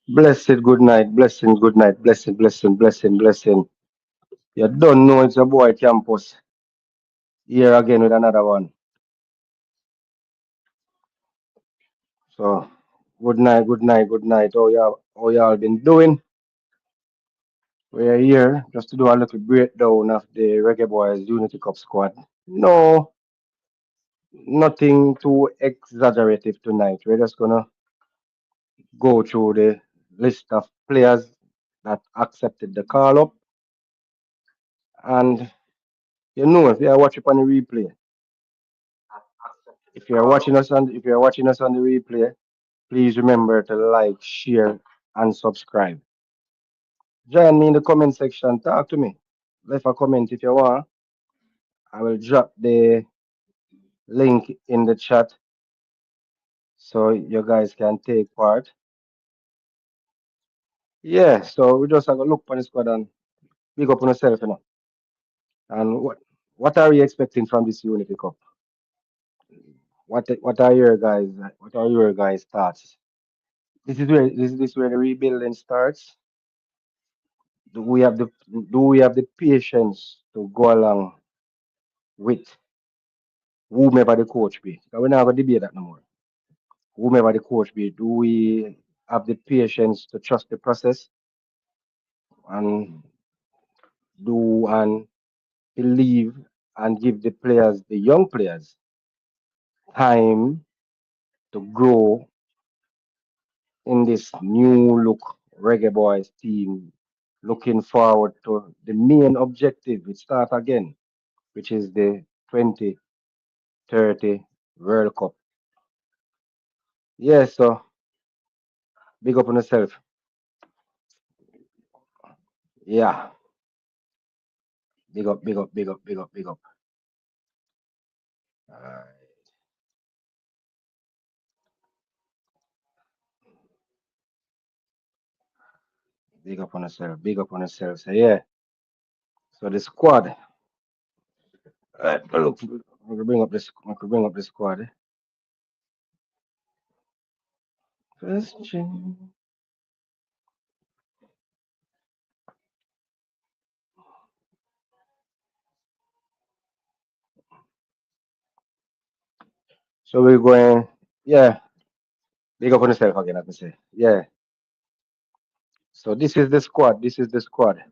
Blessed good night, blessing good night, blessing, blessing, blessing, blessing. You don't know it's a boy campus here again with another one. So good night, good night, good night. How y'all been doing? We're here just to do a little breakdown of the Reggae Boys Unity Cup squad. No, nothing too exaggerative tonight. We're just gonna go through the list of players that accepted the call up, and you know if you are watching on the replay, if you're watching us on the replay, please remember to like, share, and subscribe. Join me in the comment section. Talk to me. Leave a comment if you want. I will drop the link in the chat so you guys can take part. Yeah, so we just have a look on the squad and big up on yourself, you know. And what are we expecting from this Unity Cup? What are your guys' thoughts? This is where the rebuilding starts. Do we have the patience to go along with whomever the coach be? 'Cause we're not gonna debate that no more. Whomever the coach be, do we have the patience to trust the process and do and believe and give the young players, time to grow in this new look Reggae Boys team? Looking forward to the main objective, it start again, which is the 2030 World Cup. Yeah, so big up on yourself. Yeah, big up, big up, big up, big up, big up. Uh, big up on yourself, big up on yourself. So yeah, so the squad. Look, I could bring up the squad. Question. So we're going. Yeah, big up on yourself again. Let me say. Yeah. So this is the squad. This is the squad.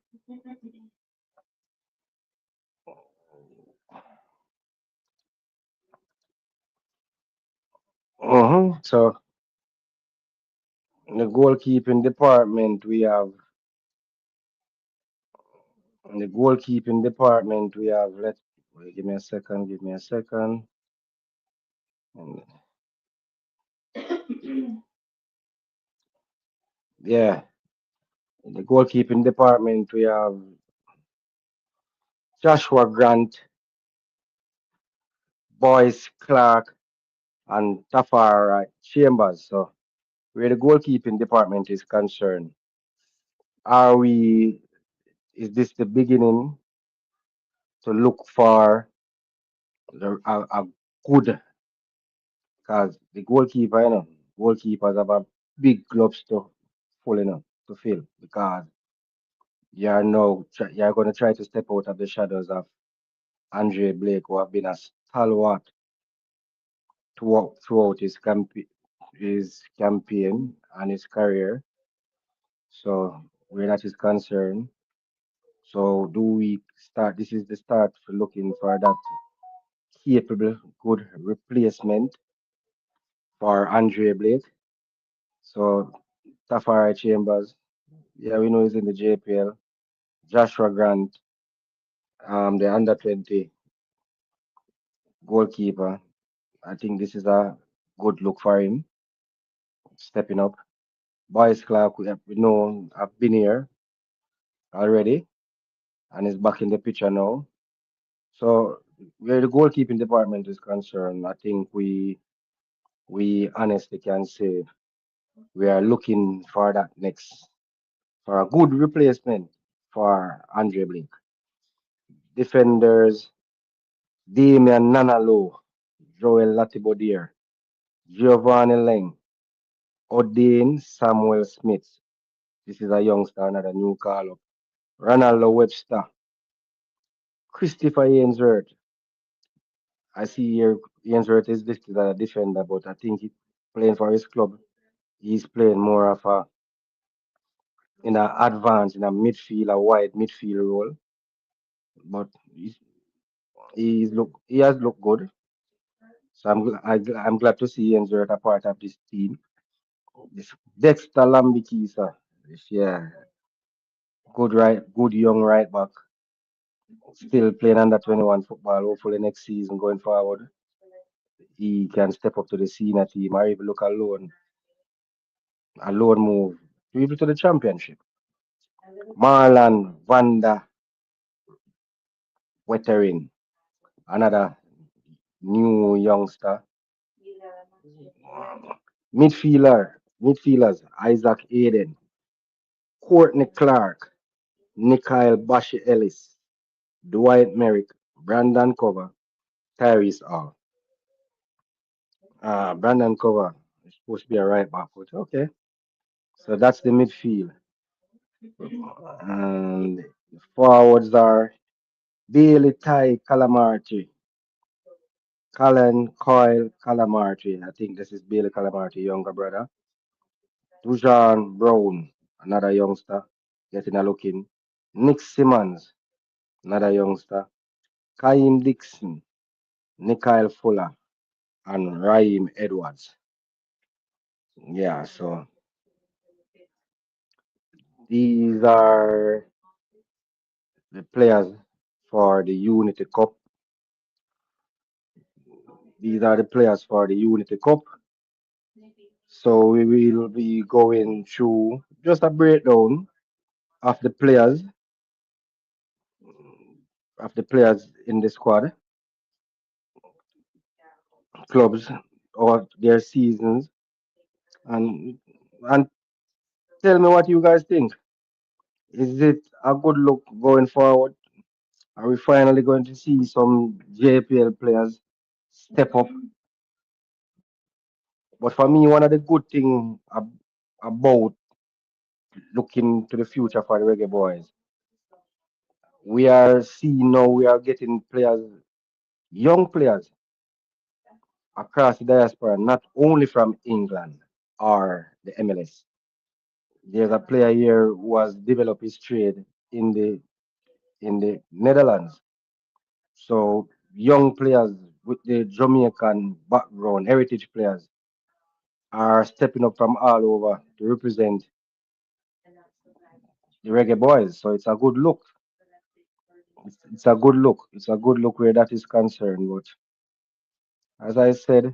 So in the goalkeeping department, let's wait, give me a second, give me a second. And yeah, in the goalkeeping department, we have Joshua Grant, Boyce Clark, and Tafara Chambers. So where the goalkeeping department is concerned, are we, is this the beginning to look for a good, because the goalkeeper, goalkeepers have a big gloves to full, to fill, because you're going to try to step out of the shadows of Andre Blake, who have been a stalwart throughout his campaign and his career. So where that is concerned, so do we start? This is the start for looking for that capable, good replacement for Andre Blake. So Tafari Chambers, yeah, we know he's in the JPL. Joshua Grant, the under 20 goalkeeper. I think this is a good look for him, stepping up. Boyce Clark, we know I've been here already and is back in the picture now. So where the goalkeeping department is concerned, I think we honestly can say we are looking for that next, for a good replacement. for Andre Blake. Defenders Damian Nanalo, Joel Latibodier, Giovanni Lang, Odin Samuel Smith. This is a youngster, another new call up. Ronaldo Webster, Christopher Ainsworth. I see here Ainsworth is listed as a defender, but I think he's playing for his club. He's playing more of a in a advance in a midfield, a wide midfield role. But he has looked good. So I'm glad to see Ainsworth a part of this team. This Dexter Lambikisa, yeah, good young right back. Still playing under 21 football. Hopefully next season going forward, he can step up to the senior team or even look a loan move to even to the championship. Marlon Vanda Wettering, another new youngster. Midfielders, Isaac Aden, Courtney Clark, Nikhil Bashi Ellis, Dwight Merrick, Brandon Cover, Tyrese Hall. Brandon Cover is supposed to be a right back, but okay. So that's the midfield. And forwards are Bailey Ty Calamarty, Colin Coyle Calamarty. I think this is Bailey Calamarty, younger brother. Dujan Brown, another youngster, getting a look in. Nick Simmons, another youngster. Kaim Dixon, Nikhil Fuller, and Raheem Edwards. Yeah, so these are the players for the Unity Cup. These are the players for the Unity Cup. So we will be going through just a breakdown of the players in the squad, clubs, or their seasons, and and tell me what you guys think. Is it a good look going forward? Are we finally going to see some JPL players step up? But for me, one of the good things about looking to the future for the Reggae Boys, we are seeing now we are getting players, young players across the diaspora, not only from England or the MLS. There's a player here who has developed his trade in the Netherlands. So young players with the Jamaican background, heritage players, are stepping up from all over to represent the Reggae Boys. So it's a good look. It's a good look. It's a good look where that is concerned. But as I said,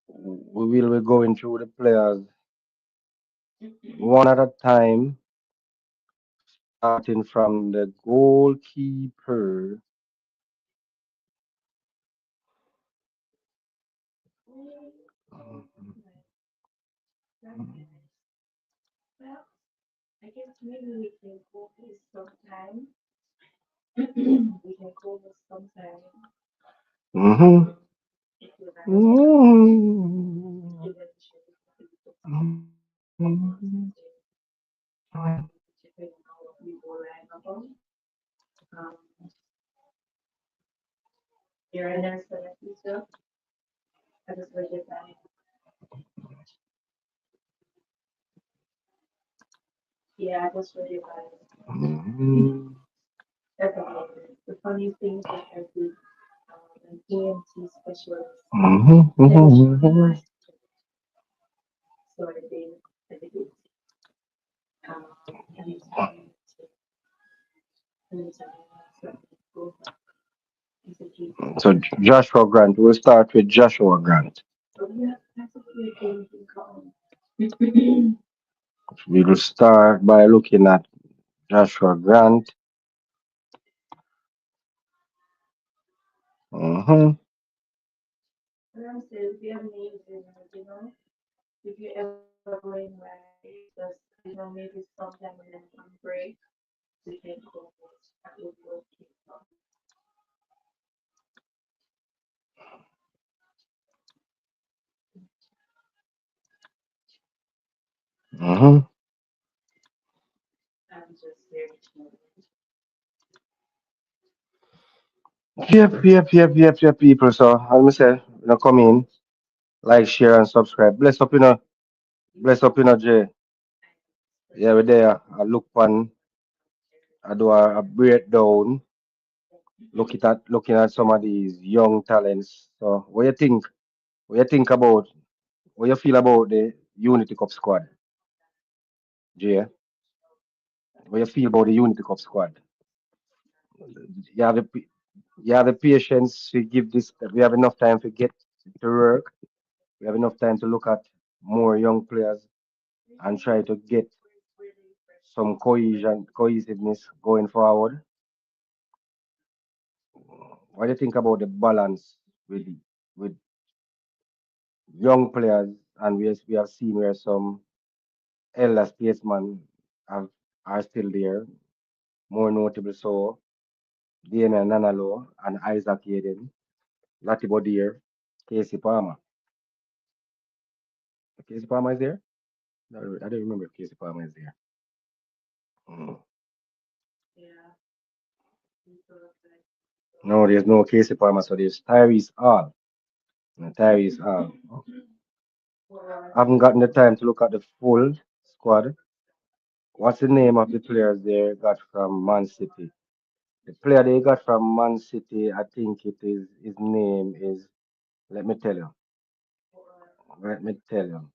we will be going through the players one at a time, starting from the goalkeeper. Mm-hmm. So Joshua Grant, we'll start with Joshua Grant. We will start by looking at Joshua Grant. Mhm. Mm-hmm. Yep, people. So, as I say, come in, like, share, and subscribe. Jay. Yeah, we're there. I look on, I do a breakdown, looking at some of these young talents. So, What you think about, what you feel about the Unity Cup squad, Jay? What you feel about the Unity Cup squad? You have the, you have the patience to give this. We have enough time to get to work. We have enough time to look at more young players and try to get some cohesiveness going forward. What do you think about the balance with with young players? And we have seen where some elder statesmen have are still there. More notable so Damian Nanalo and Isaac Yaden, Lati Bodir, Casey Palmer. Casey Palmer is there? I don't remember if Casey Palmer is there. Mm. No, there's no Casey Palmer, so there's Tyrese Hall. Tyrese Hall. I haven't gotten the time to look at the full squad. What's the name of the players they got from Man City? The player they got from Man City, I think it is his name is. Let me tell you. Let me tell you.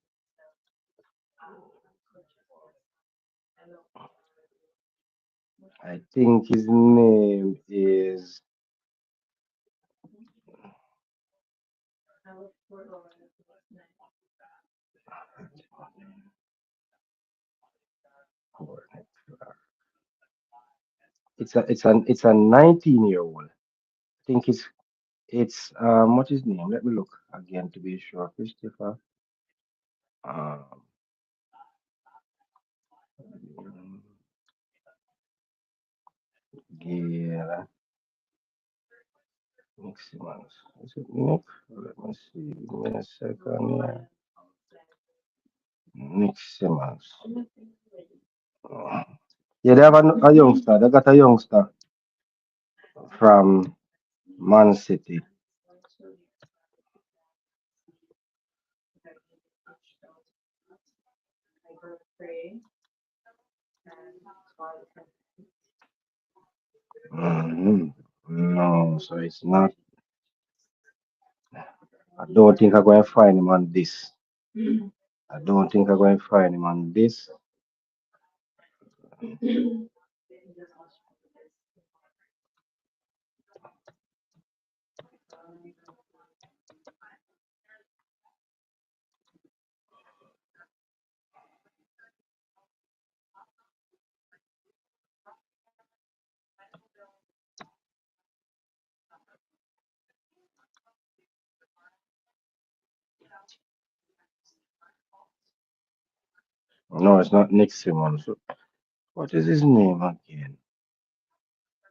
I think his name is. It's a 19-year-old. I think it's what's his name? Let me look again to be sure. Christopher. Um, yeah, Nick Simmons. Is it Nick? Let me see. Give me a second here. Nick Simmons. Uh, Yeah, they have a youngster. They got a youngster from Man City. Mhm. No, so it's not. I don't think I'm going to find him on this. I don't think I'm going to find him on this. No, it's not Nick Simmons. What is his name again?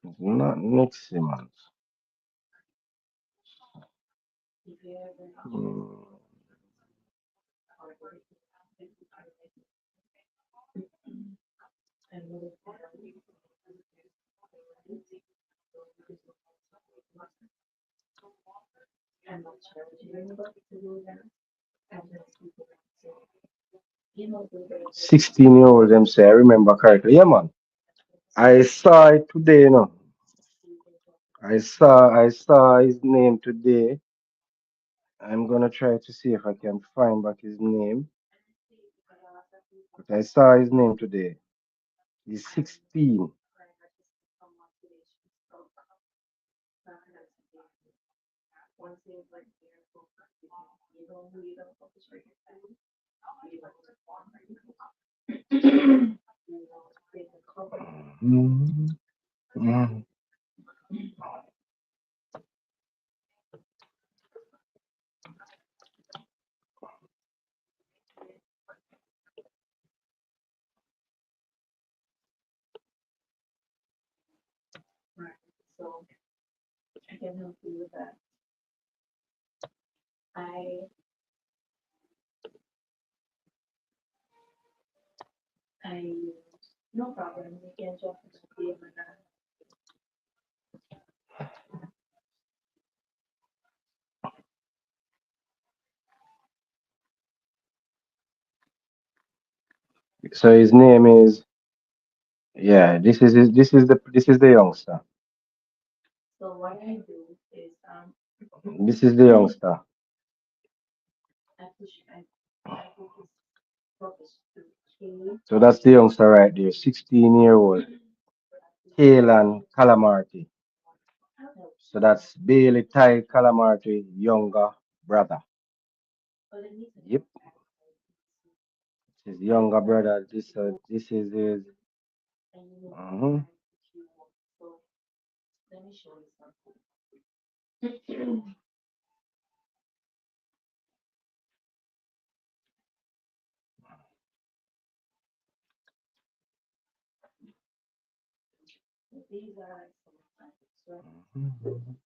It's not Nick Simmons. Hmm. 16-year-old, them say, I remember correctly. Yeah, man. I saw it today, I saw his name today. I'm gonna try to see if I can find back his name. But I saw his name today. He's 16. Mhm. Mhm. So his name is, yeah. This is the youngster. This is the youngster. So that's the youngster right there, 16-year-old Kaylan Calamarty. So that's Bailey Ty Calamarty, younger brother. Yep, his younger brother. This is his. Mhm. Mhm.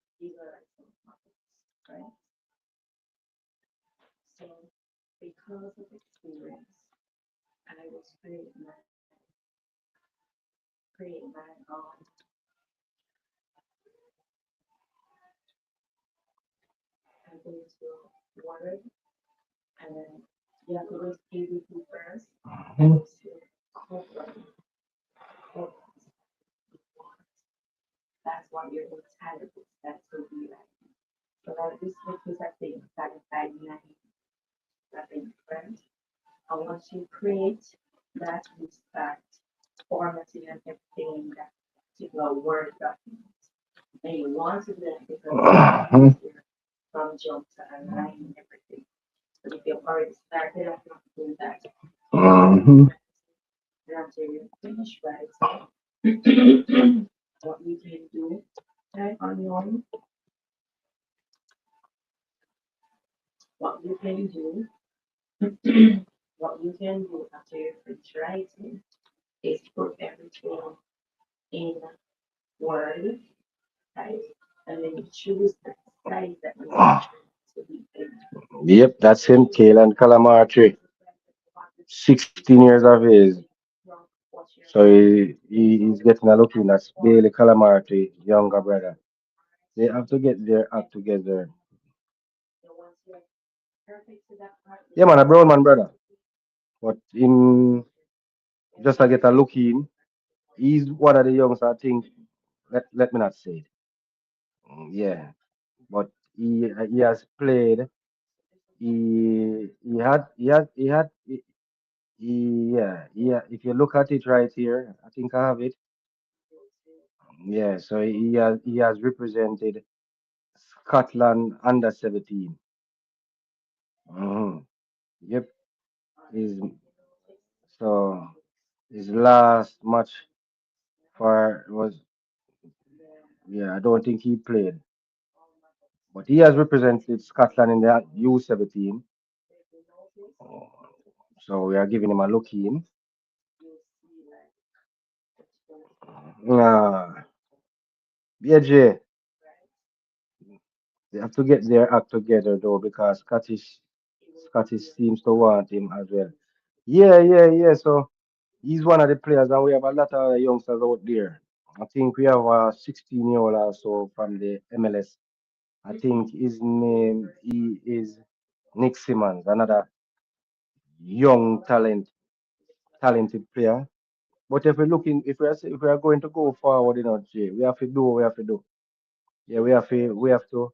Mhm. Mhm. Mhm. Yep, that's him, Kaylan Calamarty, 16 years of age. So he's getting a look in. That's Bailey Calamarty, younger brother. They have to get their act together. Yeah, man, a brown man brother. But in just to get a look in, he's one of the youngsters. I think. Let me not say it. Yeah, but he has played. Yeah. If you look at it right here, I think I have it. Yeah, so he has represented Scotland under 17. Yep. His so his last match for was, yeah, I don't think he played, but he has represented Scotland in the U17. So we are giving him a look in. Yeah, Jay, they have to get their act together though because Scottish seems to want him as well. Yeah. So he's one of the players, and we have a lot of youngsters out there. I think we have a 16-year-old also from the MLS. I think his name he is Nick Simmons, another young talented player. But if we are going to go forward, Jay, we have to do what we have to do. Yeah, we have to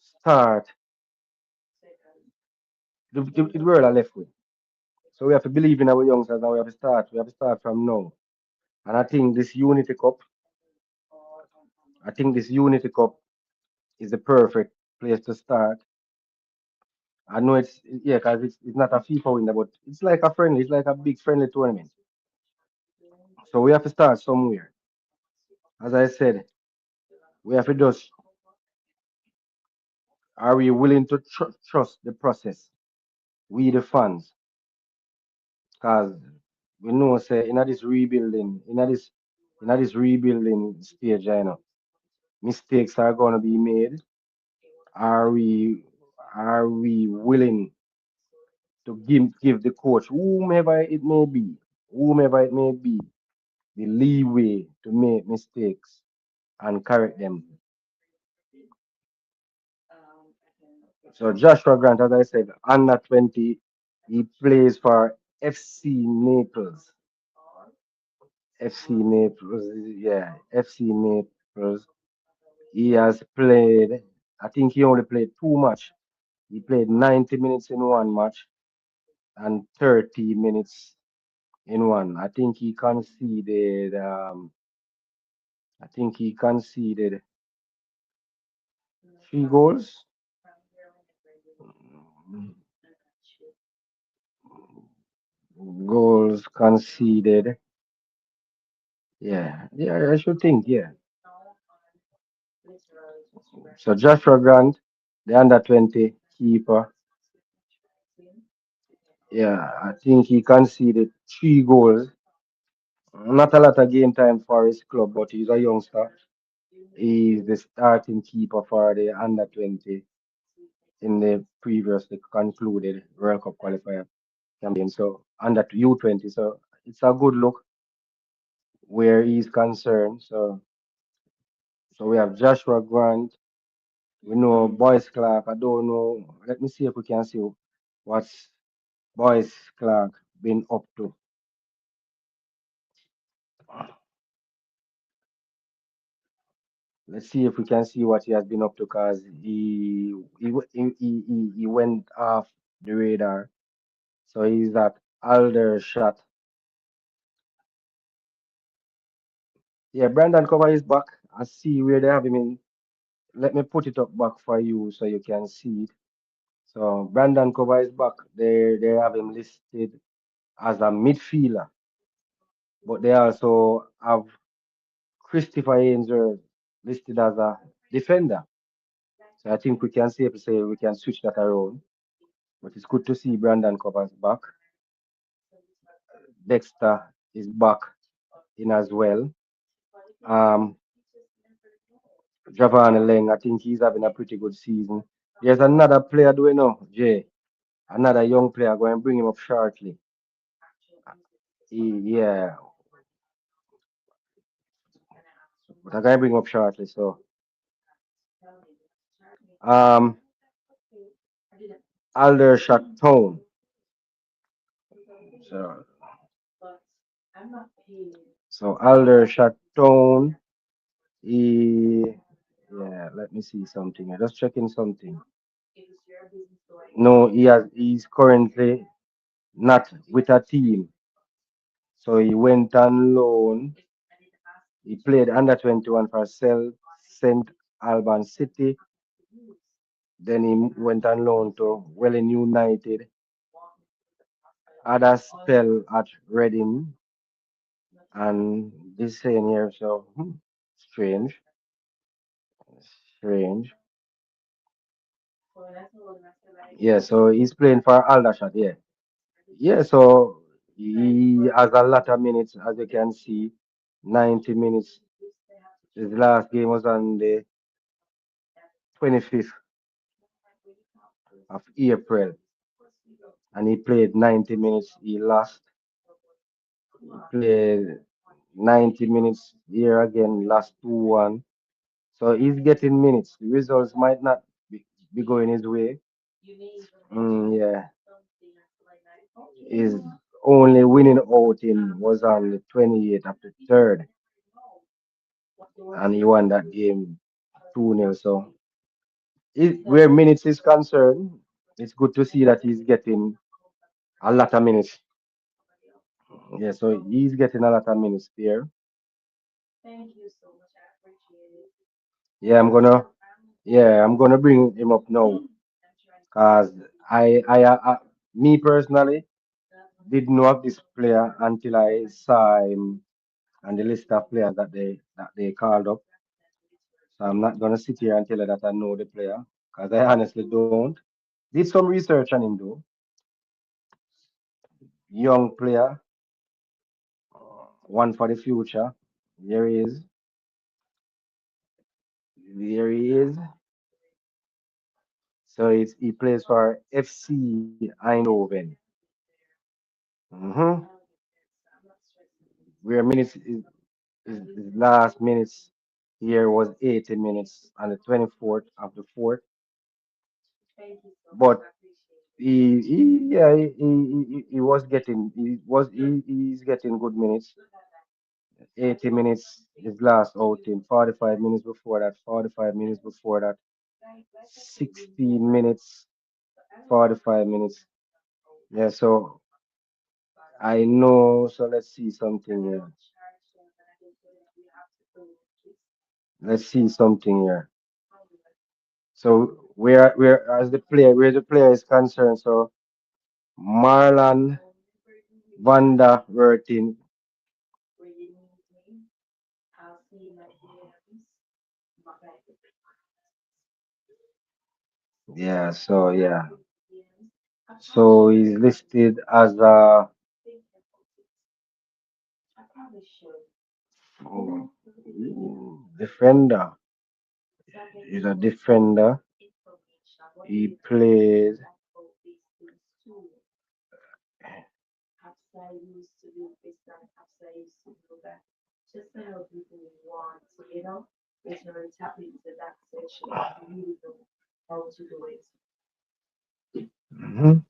start the world are left with. So we have to believe in our youngsters and we have to start. We have to start from now. And I think this Unity Cup is the perfect place to start. I know yeah, because it's not a FIFA winner, but it's like a friendly, it's like a big friendly tournament. So we have to start somewhere. As I said, we have to just, are we willing to trust the process? We the fans, because we know say in this rebuilding stage, mistakes are going to be made? Are we willing to give the coach, whomever it may be, the leeway to make mistakes and correct them? So Joshua Grant, as I said, under 20, he plays for FC Naples. FC Naples, yeah, FC Naples. He has played, I think he only played two match. He played 90 minutes in one match and 30 minutes in one. I think he conceded three goals. Goals conceded. Yeah, yeah, I should think, yeah. So Joshua Grant, the under 20 keeper, yeah, I think he conceded three goals. Not a lot of game time for his club, but he's a youngster. He's the starting keeper for the under 20 in the previously concluded World Cup qualifier campaign. So under U20. So it's a good look where he's concerned. So we have Joshua Grant. We know Boyce Clark. I don't know. Let me see if we can see what's Boyce Clark been up to. Let's see if we can see what he has been up to, because he went off the radar. So he's at Aldershot. Yeah, Brandon Cover is back. I see where they have him in. Let me put it up back for you so you can see it. So Brandon Cover is back. They have him listed as a midfielder, but they also have Christopher Ainsworth listed as a defender. So I think we can safely say we can switch that around. But it's good to see Brandon Covers back. Dexter is back in as well. Um, Javan Leng, I think he's having a pretty good season. There's another player, do we know, Jay? Another young player, going to bring him up shortly. Yeah, but I'm going to bring him up shortly. So, um, Aldershot Town. So, so Aldershot Town. He, yeah, let me see something. I'm just checking something. No, he's currently not with a team. So he went on loan. He played under 21 for St. Alban City. Then he went on loan to Welling United. Had a spell at Reading. And this saying here, so strange. Strange. Yeah, so he's playing for Aldershot, yeah. Yeah, so he has a lot of minutes, as you can see. 90 minutes. His last game was on the 25th of April, and he played 90 minutes. He lost. He played 90 minutes here again, lost 2-1. So he's getting minutes. The results might not be going his way. Yeah, his only winning outing was on the 28th of the 3rd, and he won that game 2-0. So where minutes is concerned, it's good to see that he's getting a lot of minutes. Yeah, so he's getting a lot of minutes there. Yeah, I'm gonna bring him up now, cause me personally didn't know of this player until I saw him on the list of players that they called up. So I'm not gonna sit here and tell you that I know the player, cause I honestly don't. Did some research on him though. Young player, one for the future. There he is. There he is. So he plays for FC Eindhoven. hmm Where his last minutes here was 80 minutes on the 24th of the 4th. But he was getting he's getting good minutes. 80 minutes his last outing, 45 minutes before that, 45 minutes before that, 16 minutes, 45 minutes. Yeah, so I know. So let's see something here. Let's see something here. So where as the player where the player is concerned, so Marlon Vanda Wertin. Yeah, so yeah. So he's listed as a oh, defender. He's a defender. He plays. Mhm,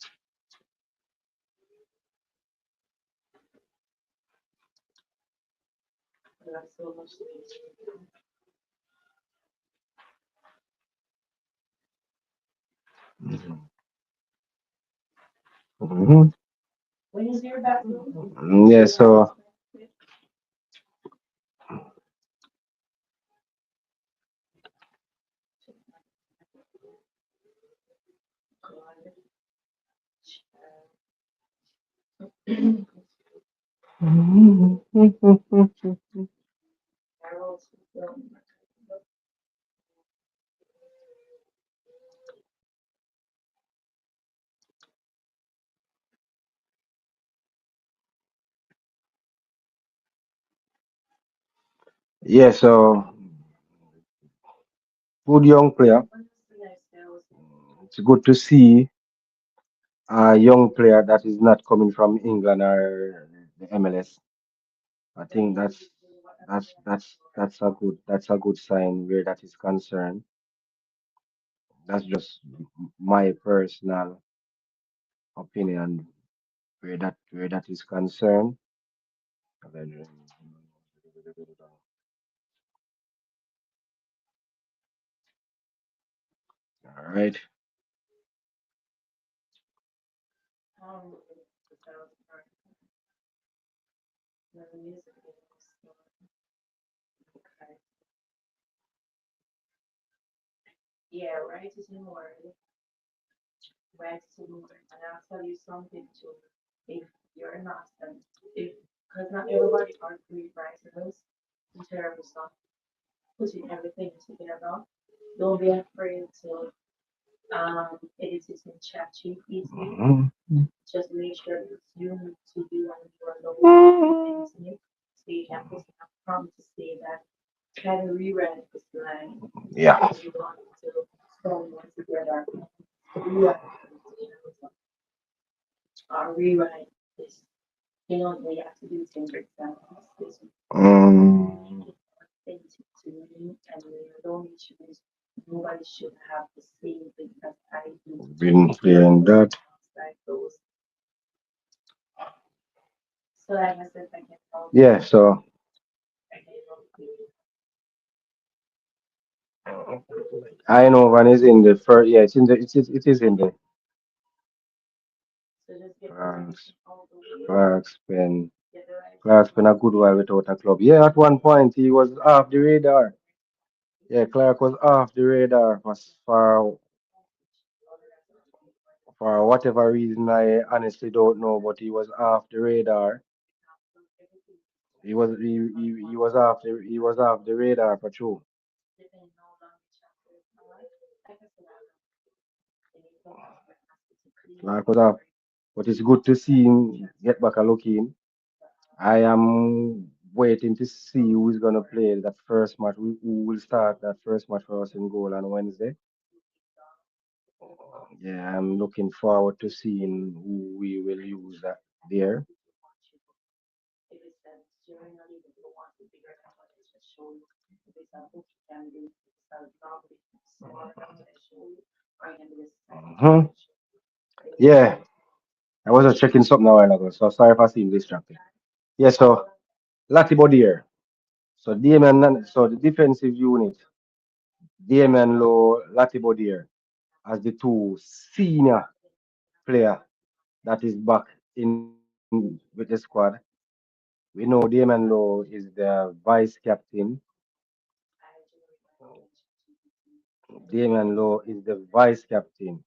mhm. Yeah, so yeah, so good young player. It's good to see a young player that is not coming from England or the MLS. I think that's a good sign where that is concerned. That's just my personal opinion where that is concerned. All right. Mhm. Yeah. Um, been playing that. Yeah, so I know one is in the first. Yeah, it's in the. It is in the France. Clark's been Clark's been a good while without a club. Yeah, at one point he was off the radar. Yeah, Clark was off the radar for whatever reason I honestly don't know, but he was off the radar. He was off the radar for sure. Clark was off, but it's good to see him get back a looking. I am waiting to see who is gonna play that first match. Who will start that first match for us in goal on Wednesday. Yeah, I'm looking forward to seeing who we will use there. Mhm. Yeah, I was just checking something a while ago, so sorry if I seem distracted. Yeah, so Latibo there. So so the defensive unit, Damian Low, Latibo there as the two senior player that is back in with the squad. We know Damian Low is the vice captain. Damian Low is the vice captain.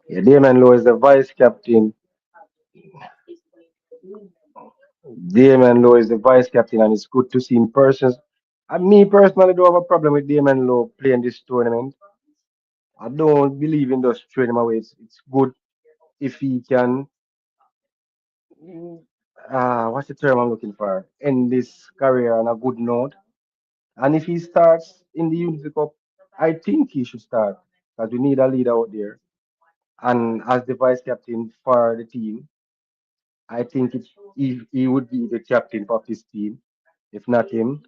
Yeah, Damian Low is the vice captain. Damian Low is the vice captain, and it's good to see in person. And me personally don't have a problem with Damian Low playing this tournament. I don't believe in just trading him away. It's good if he can, what's the term I'm looking for? End this career on a good note. And if he starts in the Unity Cup, I think he should start because we need a leader out there. And as the vice captain for the team, I think he would be the captain of this team. If not him,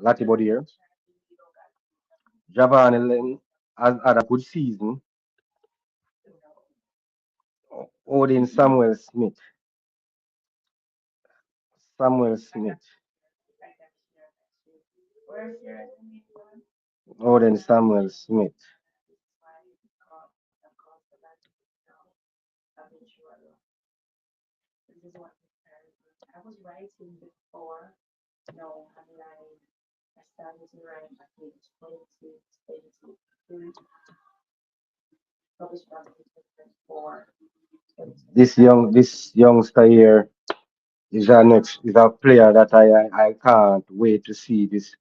Latibo here. Javan Allen has had a good season. Odin Samuel Smith. Samuel Smith. Odin Samuel Smith. This youngster here is a player that I can't wait to see this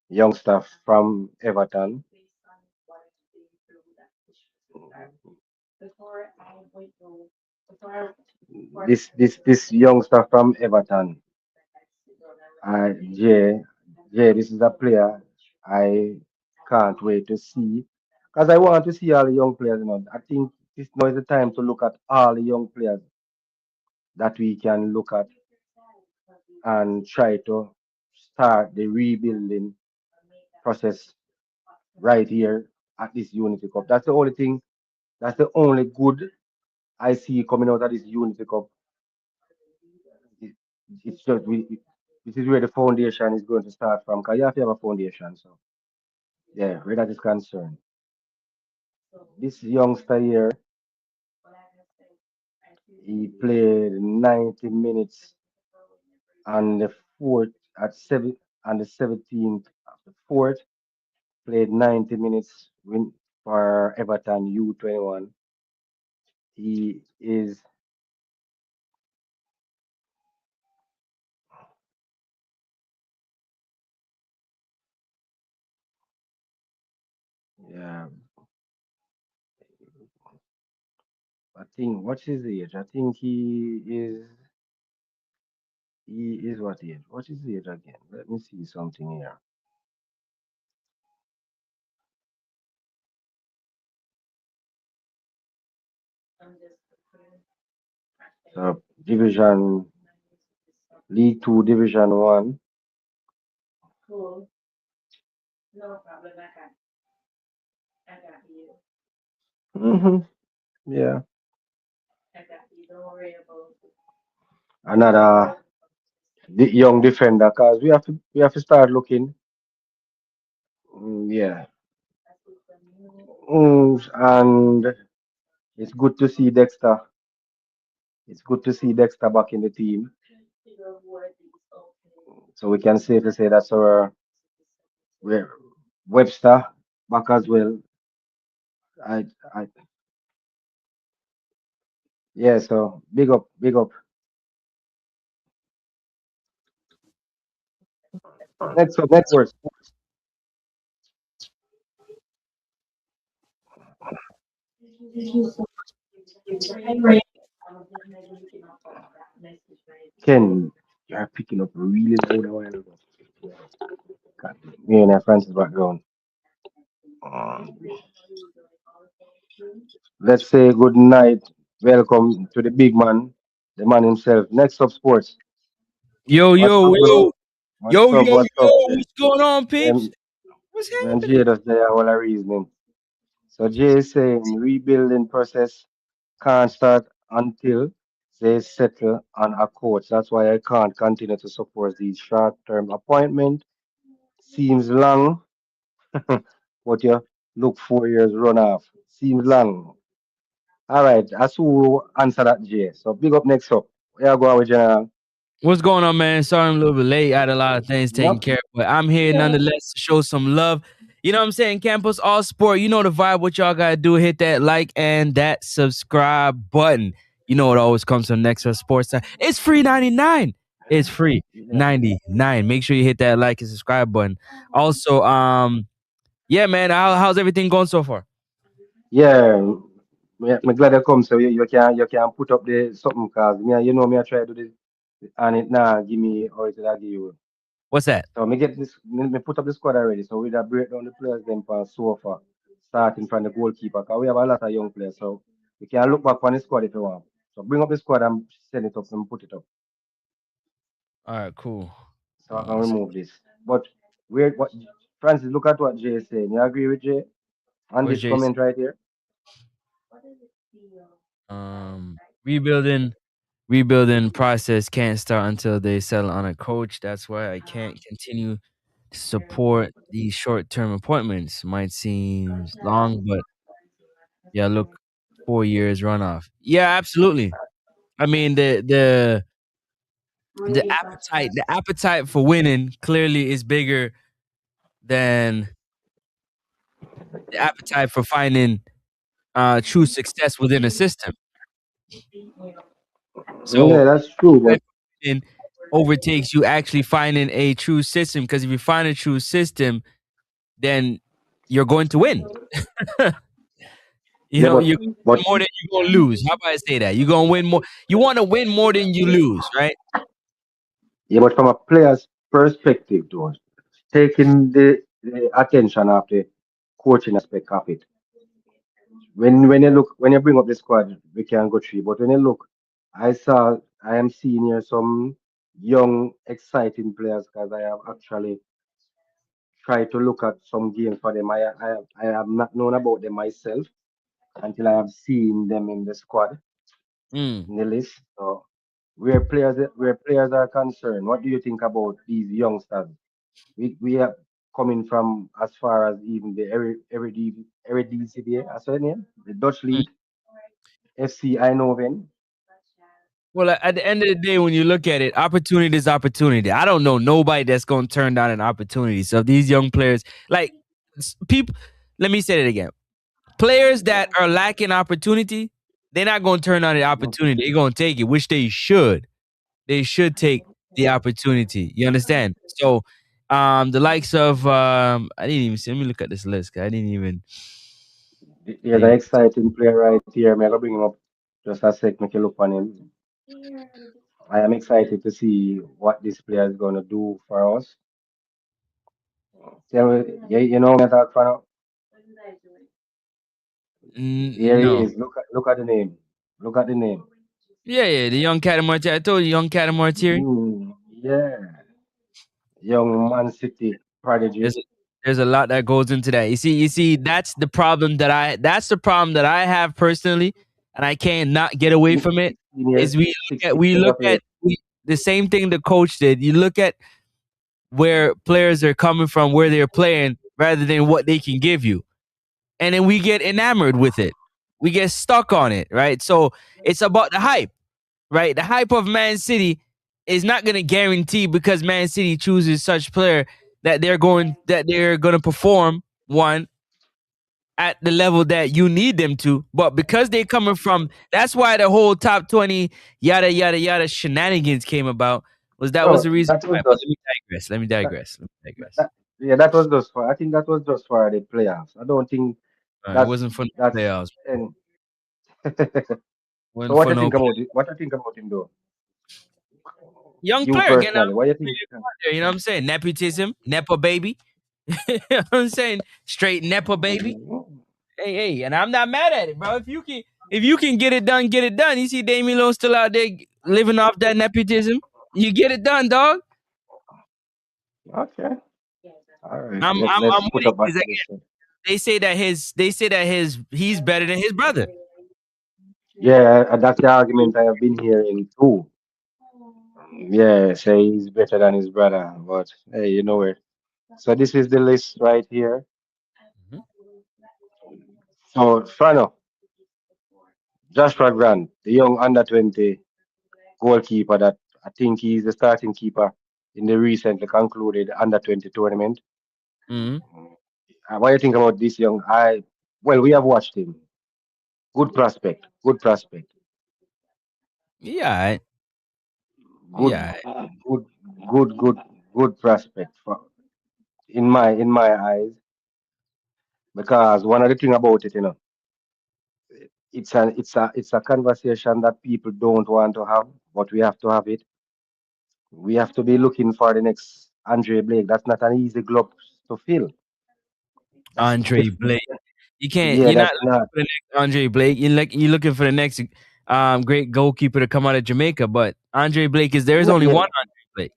youngster from Everton. This youngster from Everton. Yeah, yeah, this is a player I can't wait to see because I want to see all the young players. I think this now is the time to look at all the young players that we can look at and try to start the rebuilding process right here at this Unity Cup. That's the only thing. That's the only good I see coming out of this Unity Cup. It, it's just this is where the foundation is going to start from. Because you have to have a foundation. So yeah, where that is concerned. This youngster here, he played 90 minutes on the fourth at seven on the 17th of the fourth. Played 90 minutes for Everton U21. He is yeah. I think what's his age? I think he is what age? What is his age again? Let me see something here. So Division League Two, Division One. Mm-hmm. Yeah, another young defender. Cause we have to start looking. Yeah, and it's good to see Dexter. It's good to see Dexter back in the team. So we can safely say that's our we're Webster back as well. I, I, yeah. So big up, big up. Next up, sports. Ken, you're picking up really loud a while ago. God, me and Francis background. Um, let's say good night. Welcome to the big man, the man himself. Next up, sports. Yo, What's yo, up, bro? yo, What's yo, up? yo, What's up? yo. What's going on, peeps? Um, What's man, happening? Jay does the whole reasoning. So Jay is saying rebuilding process can't start until they settle on a coach. That's why I can't continue to support these short-term appointment. Seems long, but you look 4 years run off. Seems long. All right, that's who answer that, Jay. So big up next up. Where you go with General? What's going on, man? Sorry I'm a little bit late. I had a lot of things taken Yep. care of, but I'm here nonetheless to show some love. You know what I'm saying? Campus All Sport. You know the vibe. What y'all gotta do? Hit that like and that subscribe button. You know it always comes from Next Sports Time. It's free 99. It's free Yeah. 99. Make sure you hit that like and subscribe button. Also, yeah, man. How's everything going so far? Yeah, me glad you come so you can put up the something cause me you know me I try to do this and it now give me or it will give you. What's that? So me get this me put up the squad already. So we that break down the players then for so far, starting from the goalkeeper. Cause we have a lot of young players. So you can look back on the squad if you want. So bring up the squad and send it up and put it up. All right, cool. So I can remove this. But where what Francis, look at what Jay is saying. You agree with Jay on Where's this Jason? comment right here? Rebuilding rebuilding process can't start until they settle on a coach. That's why I can't continue to support these short term appointments. Might seem long, but yeah, look, 4 years runoff. Yeah, absolutely. I mean the appetite for winning clearly is bigger than the appetite for finding true success within a system. Yeah, So that's true. But and overtakes you actually finding a true system. Because if you find a true system, then you're going to win. yeah, but You're but win more than you're gonna lose. How about I say that? You're gonna win more. You want to win more than you lose, right? yeah, but from a player's perspective, though, taking the attention of the coaching aspect of it. When you bring up the squad, we can go through. But when you look, I am seeing here some young, exciting players because I have actually tried to look at some games for them. I have not known about them myself until I have seen them in the squad, Mm. in the list. So where players are concerned, what do you think about these youngsters? We are coming from as far as even the Eredivisie, I said name, the Dutch Mm. league, FC Eindhoven. Well, at the end of the day, when you look at it, opportunity is opportunity. I don't know nobody that's going to turn down an opportunity. So these young players, like people, let me say it again. Players that are lacking opportunity, they're not going to turn down the opportunity. They're going to take it, which they should. They should take the opportunity. You understand? So, the likes of I didn't even see. Let me look at this list. 'Cause I There's an didn't. exciting player right here. I'm gonna bring him up just a sec, make you look on him. I am excited to see what this player is gonna do for us. Yeah, you know what I'm talking. Here he No. is. Look at the name. Look at the name. Yeah, yeah. The young cat I told you, young cat Yeah. Young Man City prodigy. There's a, there's a lot that goes into that. You see, that's the problem that I have personally, and I can't not get away from it. 16 years, Is we look at 16 we years look of at age. we, the same thing the coach did. You look at where players are coming from, where they're playing, rather than what they can give you. And then we get enamored with it. We get stuck on it, right? So it's about the hype, right? The hype of Man City is not going to guarantee because Man City chooses such player that they're going to perform one at the level that you need them to. But because they're coming from, that's why the whole top 20 yada yada yada shenanigans came about. Was that was Bro, the reason that why? was But just let me. digress. Let me That, digress. Let me digress. that, yeah, that was just for. I think that was just for the playoffs. I don't think It that's wasn't for no that's. playoffs. And so Wasn't what for you no think play. about it? What you think about him though? Young You player getting out personally, what you think? there. You know what I'm saying? Nepotism, nepo baby. You know what I'm saying? Straight nepo baby. Hey, and I'm not mad at it, bro. If you can get it done, get it done. You see Damian Lillard still out there living off that nepotism. You get it done, dog. Okay, all right. I'm Let's with put it up back because to this one. they say that his he's better than his brother. Yeah, that's the argument I have been hearing too. Yeah, say he's better than his brother, but hey, you know it. So this is the list right here. Mhm. So Fano, Joshua Grant, the young under 20 goalkeeper that I think he's the starting keeper in the recently concluded under 20 tournament. Mhm. What do you think about this young? Well, we have watched him. Good prospect. Good prospect. Yeah, all right. Good, Yeah, all right. good, good, good prospect for in my eyes. Because one of the thing about it, it's a conversation that people don't want to have, but we have to have it. We have to be looking for the next Andre Blake. That's not an easy glove to fill. That's Andre Blake. You can't. yeah, You're not that's looking not for the next Andre Blake. You're looking for the next great goalkeeper to come out of Jamaica. But Andre Blake is there is only yeah, one Andre Blake.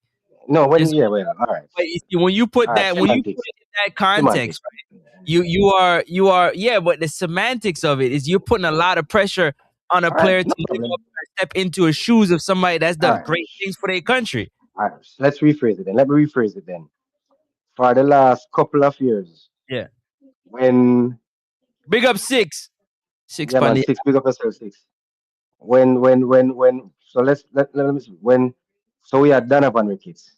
no when There's yeah, well, all right. but you see, when you put All right, that when you put semantics. it in that context, Semantics. right? You are yeah, but the semantics of it is you're putting a lot of pressure on a All right, player to no live problem. up and step into the shoes of somebody that's All done right. great things for their country. All right. Let's rephrase it then. Let me rephrase it then. For the last couple of years, Yeah. when Big up six yeah man, Pandy. six big up yourself six. When so let me see. When so we had Donovan Ricketts.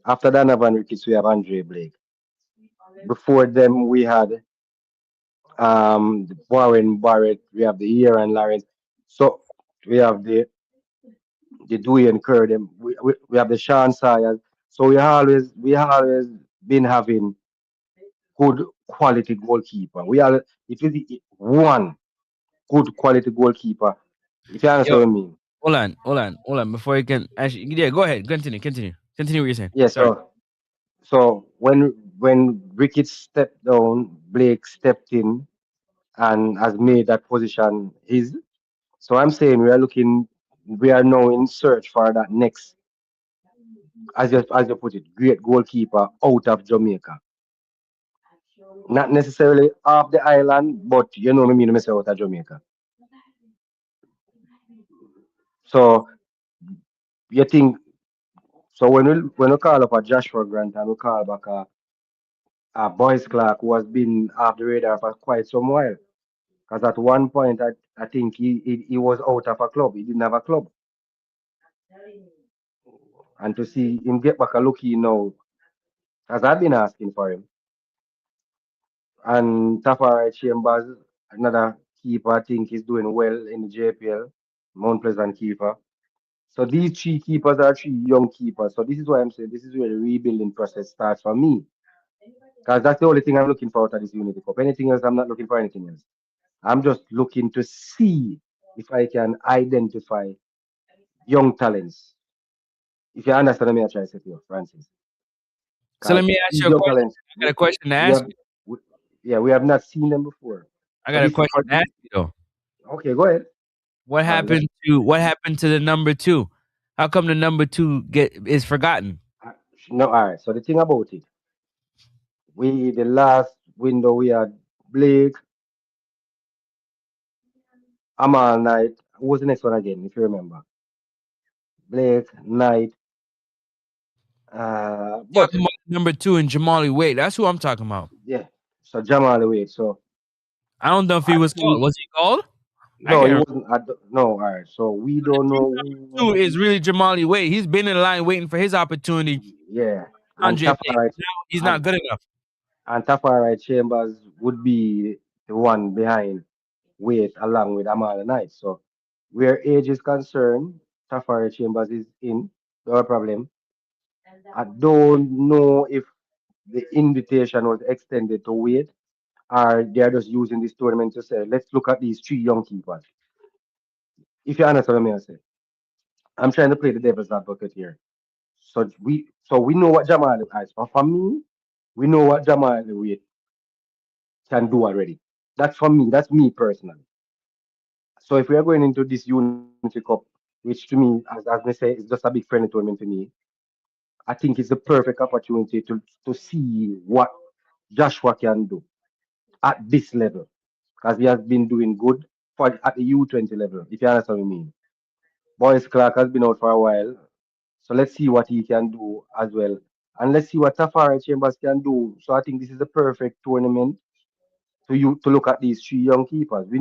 After Donovan Ricketts we have Andre Blake. Before them we had Warren Barrett, we have the Aaron Lawrence. So we have the Dwayne Kerr, them we have the Sean Sayers. So we always been having good quality goalkeeper. We are if it's one good quality goalkeeper. If you Yo, understand what I mean. hold on. Before you can actually, yeah, go ahead, continue what you're saying. Yeah, Sorry. so when Ricketts stepped down, Blake stepped in and has made that position his. So I'm saying we are now in search for that next, as you put it, great goalkeeper out of Jamaica. Not necessarily off the island, but you know what I mean when I say out of Jamaica. So you think so when we call up a Joshua Grant and we call back a Boyce Clark who has been off the radar for quite some while. Because at one point I think he was out of a club. He didn't have a club. And to see him get back a look now, as I've been asking for him. And Tafari Chambers, another keeper, I think is doing well in the JPL, Mount Pleasant keeper. So these three keepers are three young keepers. So this is why I'm saying this is where the rebuilding process starts for me. Because that's the only thing I'm looking for out of this Unity Cup. Anything else, I'm not looking for anything else. I'm just looking to see if I can identify young talents. If you understand me, I try to say to you, Francis. So let Because me ask these you a young question. talents, I got a question to we ask have, you. we, yeah, we have not seen them before. I So got a this is question for to ask you though. okay. Go ahead. Sorry, let's. What happened to the number two? How come the number two is forgotten? Uh, no, all right. So the thing about it, the last window we had Blake, Amal Knight. Who was the next one again? If you remember, Blake Knight. But Talking about number two and Jamali Wade. That's who I'm talking about. yeah. So Jamal Wade. So I don't know if he I was called. think Was he called? I no, can't he remember. wasn't. No, all right. So we don't know who. Two is really Jamali Wade. He's been in line waiting for his opportunity. Yeah, and Andre Blake. Tafari Now he's and not good enough. and Tafari Chambers would be the one behind Wade along with Amal Knight. So where age is concerned, Tafari Chambers is in. No problem. I don't know if the invitation was extended to wait, or they're just using this tournament to say, let's look at these three young keepers. If you understand what I say, I'm trying to play the devil's advocate here. So we know what Jamal is. But for me, we know what Jamal Wade can do already. That's for me. That's me personally. So if we are going into this Unity Cup, which to me, as they say, is just a big friendly tournament to me, I think it's the perfect opportunity to see what Joshua can do at this level. Because he has been doing good for at the U20 level, if you understand what I mean. Boyce Clark has been out for a while. So let's see what he can do as well. And let's see what Tafari Chambers can do. So I think this is the perfect tournament to look at these three young keepers. We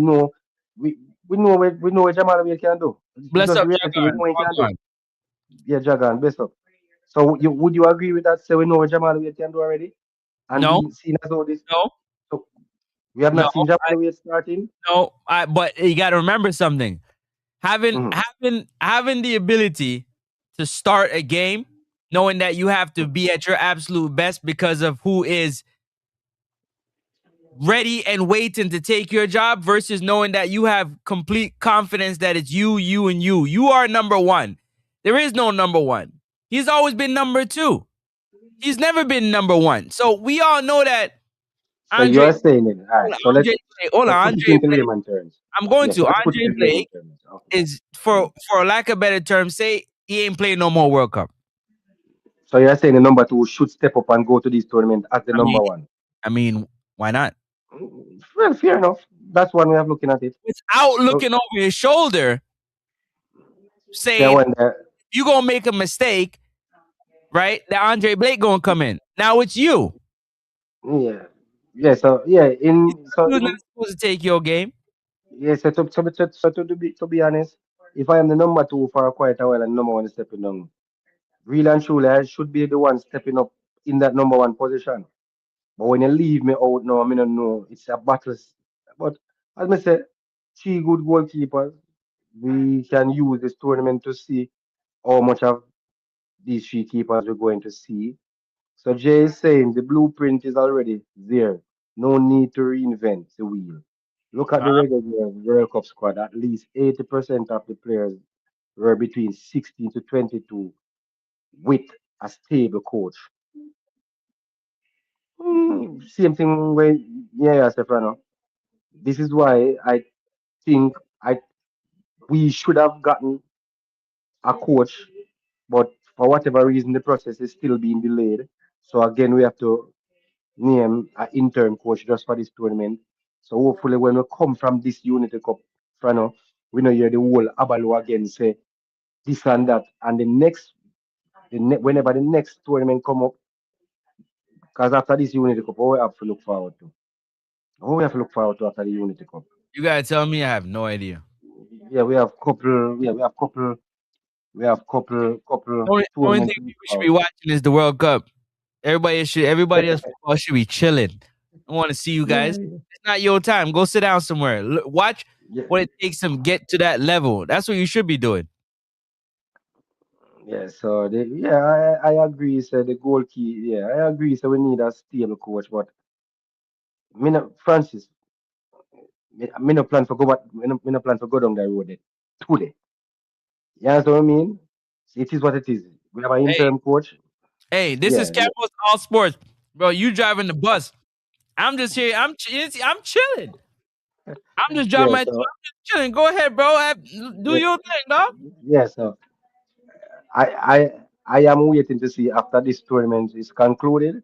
we know what Jamal Wade can do. It's Bless just up, reality. We Jagan. know what he can do. Wagwan. Yeah, Jagan, best up. So would you agree with that? So we know what Jamal Wade can do already, and No, we seen as all this. no, So we have no, not seen Jamal Wade starting. no. But you got to remember something. Having Mhm. having having the ability to start a game, knowing that you have to be at your absolute best because of who is ready and waiting to take your job versus knowing that you have complete confidence that it's you, you, and you. You are number one. There is no number one. He's always been number two. He's never been number one. So we all know that So Andre, you're saying it. All right. So Andre Blake, hold on, let's put it Andre into Blake. layman terms. I'm going Yeah. to So let's put it Andre into layman Blake terms. Okay. is Mhm. for lack of better term, say he ain't playing no more World Cup. So you're saying the number two should step up and go to this tournament as the I mean, number one. I mean, why not? Well, fair enough. That's one way of looking at it. Without So, looking over his shoulder, see, I saying wonder. you gonna make a mistake, right? That Andre Blake gonna come in. Now it's you. Yeah, yeah. So yeah, Who's not supposed to take your game? yeah. So to be honest, if I am the number two for quite a while and number one is stepping down, real and truly, I should be the one stepping up in that number one position. But when you leave me out now, I mean, don't know it's a battle. But as I said, three good goalkeepers. We can use this tournament to see how much of these three keepers we're going to see. So Jay is saying the blueprint is already there. No need to reinvent the wheel. Look at the Huh? regular World Cup squad. At least 80% of the players were between 16 to 22 with a stable coach. Same thing with yeah, Stefano. This is why I think I we should have gotten a coach, but for whatever reason the process is still being delayed. So again, we have to name an interim coach just for this tournament. So hopefully when we come from this Unity Cup, Frano, we know hear the whole Abalu again say this and that. And whenever the next tournament come up, because after this Unity Cup, what we have to look forward to? What we have to look forward to after the Unity Cup? You gotta tell me. I have no idea. Yeah, we have couple Only tournaments thing to look people should be forward to. watching is the World Cup. Everybody else football should be chilling. I want to see you Yeah, guys. It's not your time. Go sit down somewhere. Watch yeah, what it takes to get to that level. That's what you should be doing. yeah. So I agree. So the goal key, yeah, I agree. So we need a stable coach, but Francis, me no plan for go back. Me no plan for go down that road there today. You understand what I mean? It is what it is. We have an Hey, interim coach. hey, this is Yeah, yeah, Campos All Sports, bro. You driving the bus. I'm just here. I'm chilling. I'm just driving yeah. my. I'm So just chilling. Go ahead, bro. Do yeah, your thing, dog. yeah. So I I I am waiting to see after this tournament is concluded.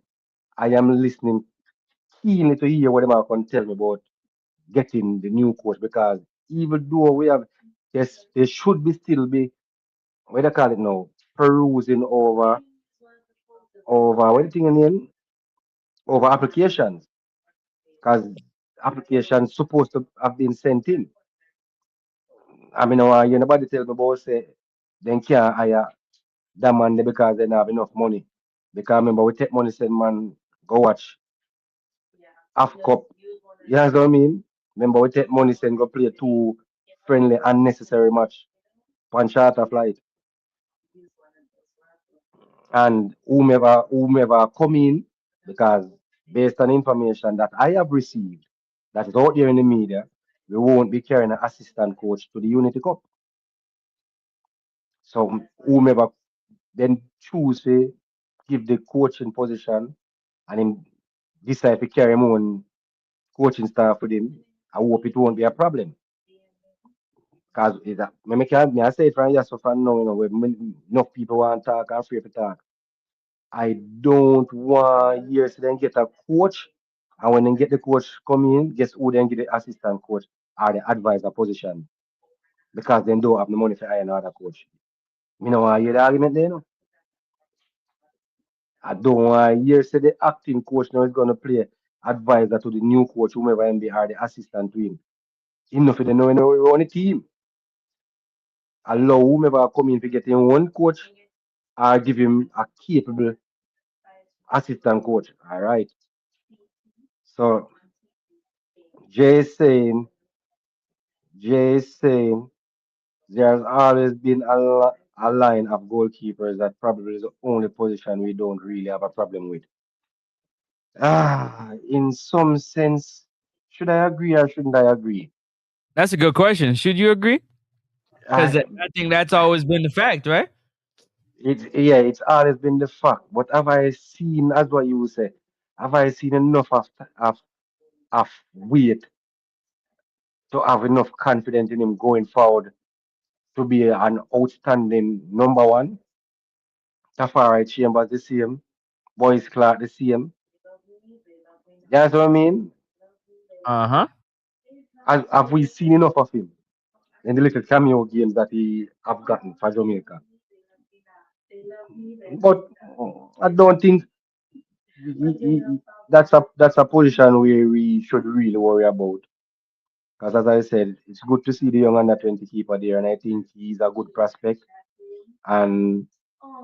I am listening keenly to hear what them are going to tell me about getting the new coach because even though we have, yes, there should be still be what do they call it now, perusing over what do you think the name over applications because applications supposed to have been sent in. I mean, you nobody tell me about say then can't hire that man there because they don't have enough money. Because remember we take money send man go watch half cup. You know what I mean? Remember we take money send go play two friendly unnecessary match. One charter flight. And whomever come in, because based on information that I have received that is out there in the media, we won't be carrying an assistant coach to the Unity Cup. So whomever then choose to give the coaching position and him decide to carry him own coaching staff with him, I hope it won't be a problem. Because me I say it from yes from now, when enough people want to talk and afraid to talk. I don't want years to then get a coach, and when they get the coach come in, guess who then get the assistant coach or the advisor position because they don't have the money to hire another coach. You know, I hear the argument there. No? I don't want years to the acting coach now is going to play advisor to the new coach, whomever and be or the assistant to him. Enough of them know on the team. Allow whomever come in to get him one coach or give him a capable assistant coach. All right. So Jay is saying, Jay is saying there's always been a line of goalkeepers that probably is the only position we don't really have a problem with. In some sense, should I agree or shouldn't I agree? That's a good question. Should you agree? Because I, I think that's always been the fact, right? it's always been the fact. But have I seen, as what you say, have I seen enough of weight to have enough confidence in him going forward to be an outstanding number one? Tafari Chambers the same, Boys Clark the same. That's what I mean. Uh huh. Have we seen enough of him in the little cameo games that he have gotten for Jamaica? But I don't think that's a position where we should really worry about. Because as I said, it's good to see the young under 20 keeper there, and I think he's a good prospect. And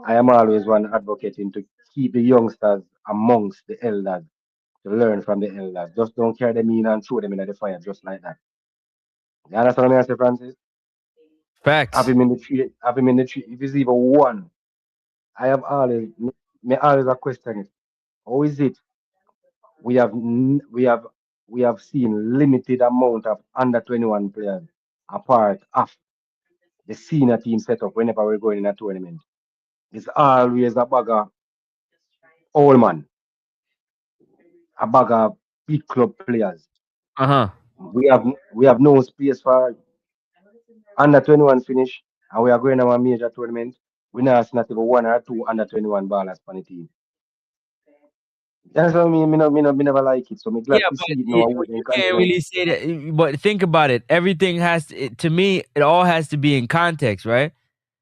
I am always one advocating to keep the youngsters amongst the elders to learn from the elders. Just don't carry them in and throw them in the fire just like that. You understand what I say, Francis? Have Facts. him in the tree. Have him in the tree. If it's even one, I have always me always a question it. How is it we have n- we have seen limited amount of under 21 players apart of the senior team setup whenever we're going in a tournament? It's always a bag of old man, a bag of big club players. Uh huh. We have no space for under 21 finish, and we are going to a major tournament. We now see not even one or two under 21 ballers for the team. That's what I mean. Me never like it. So me glad Yeah, to but see it now. We you can can't continue. really say that. But think about it. Everything has to me. It all has to be in context, right?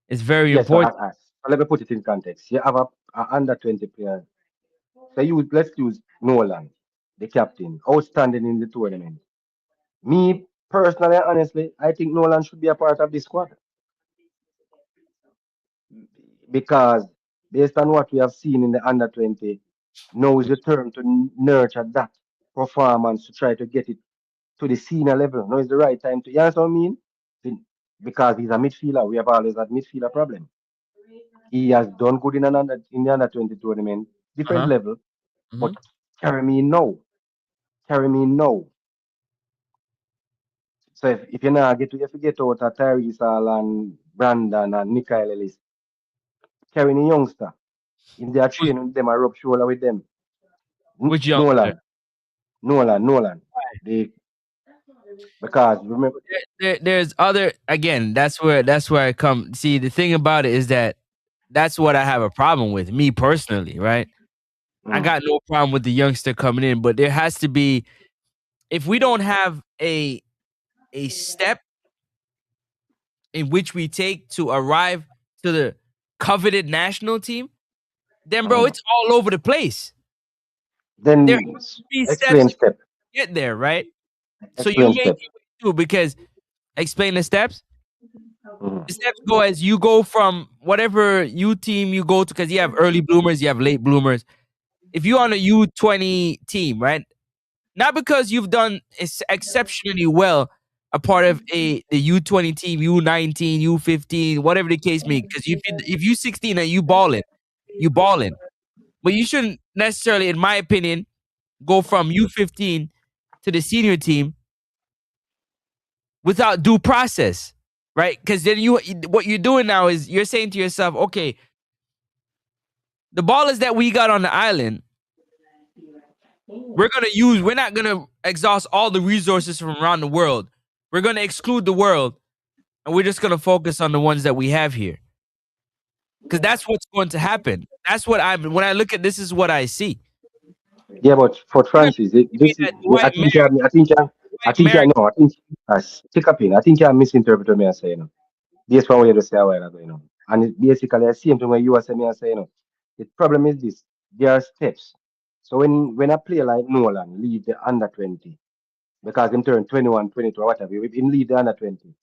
It's very Yes, so, important. let me put it in context. You have a under 20 player. So let's use Nolan, the captain, outstanding in the tournament. Me personally, honestly, I think Nolan should be a part of this squad because based on what we have seen in the under 20, now is the term to nurture that performance to try to get it to the senior level. Now is the right time to, you understand what I mean? Because he's a midfielder. We have always had midfielder problem. He has done good in the under 20 tournament, Uh different huh. level, Hmm. but carry me now. Carry me now. So if you now get to if you get out of Tyrese Hall and Brandon and Mikael Ellis, carry the youngster. If they are Who's training with them, I rub shoulder with them. which youngster? Nolan, Nolan. They because remember, There's other again. That's where I come. See, the thing about it is that that's what I have a problem with. Me personally, right? I mm, got no problem with the youngster coming in, but there has to be if we don't have a step in which we take to arrive to the coveted national team, then bro, mm. it's all over the place. There Then has to be steps explain to step. get there, right? So you Explain make step. it too because explain the steps. Mm. The steps go as you go from whatever U team you go to because you have early bloomers, you have late bloomers. If you're on a U20 team, right? Not because you've done exceptionally well, a part of the U20 team, U19, U15, whatever the case may be. Because if you 16 and you balling, you balling. But you shouldn't necessarily, in my opinion, go from U15 to the senior team without due process, right? Because then what you're doing now is you're saying to yourself, okay, the ballers that we got on the island, we're not gonna exhaust all the resources from around the world. We're gonna exclude the world, and we're just gonna focus on the ones that we have here. Because that's what's going to happen. That's what when I look at this is what I see. Yeah, but for You're gonna Francis, give me this is. that Dwight I Dwight think I Merrick. know. I think. Stick up in. I think you misinterpreted me. I say, based on what you just say a while ago, and it basically the same thing when you are saying me. I say, the problem is this: there are steps. So when a player like Nolan leave the under 20 because him turn 21, 22 or whatever, if him leave the under 20,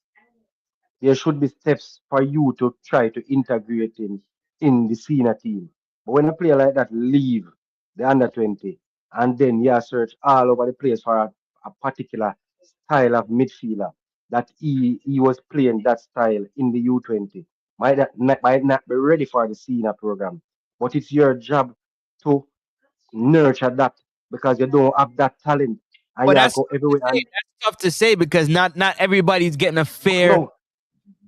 there should be steps for you to try to integrate him in the senior team. But when a player like that leave the under 20 and then you search all over the place for a particular style of midfielder that he was playing that style in the U20, might not be ready for the senior program. But it's your job to nurture that because you don't have that talent and But you that's go everywhere and tough to say because not everybody's getting a fair. no,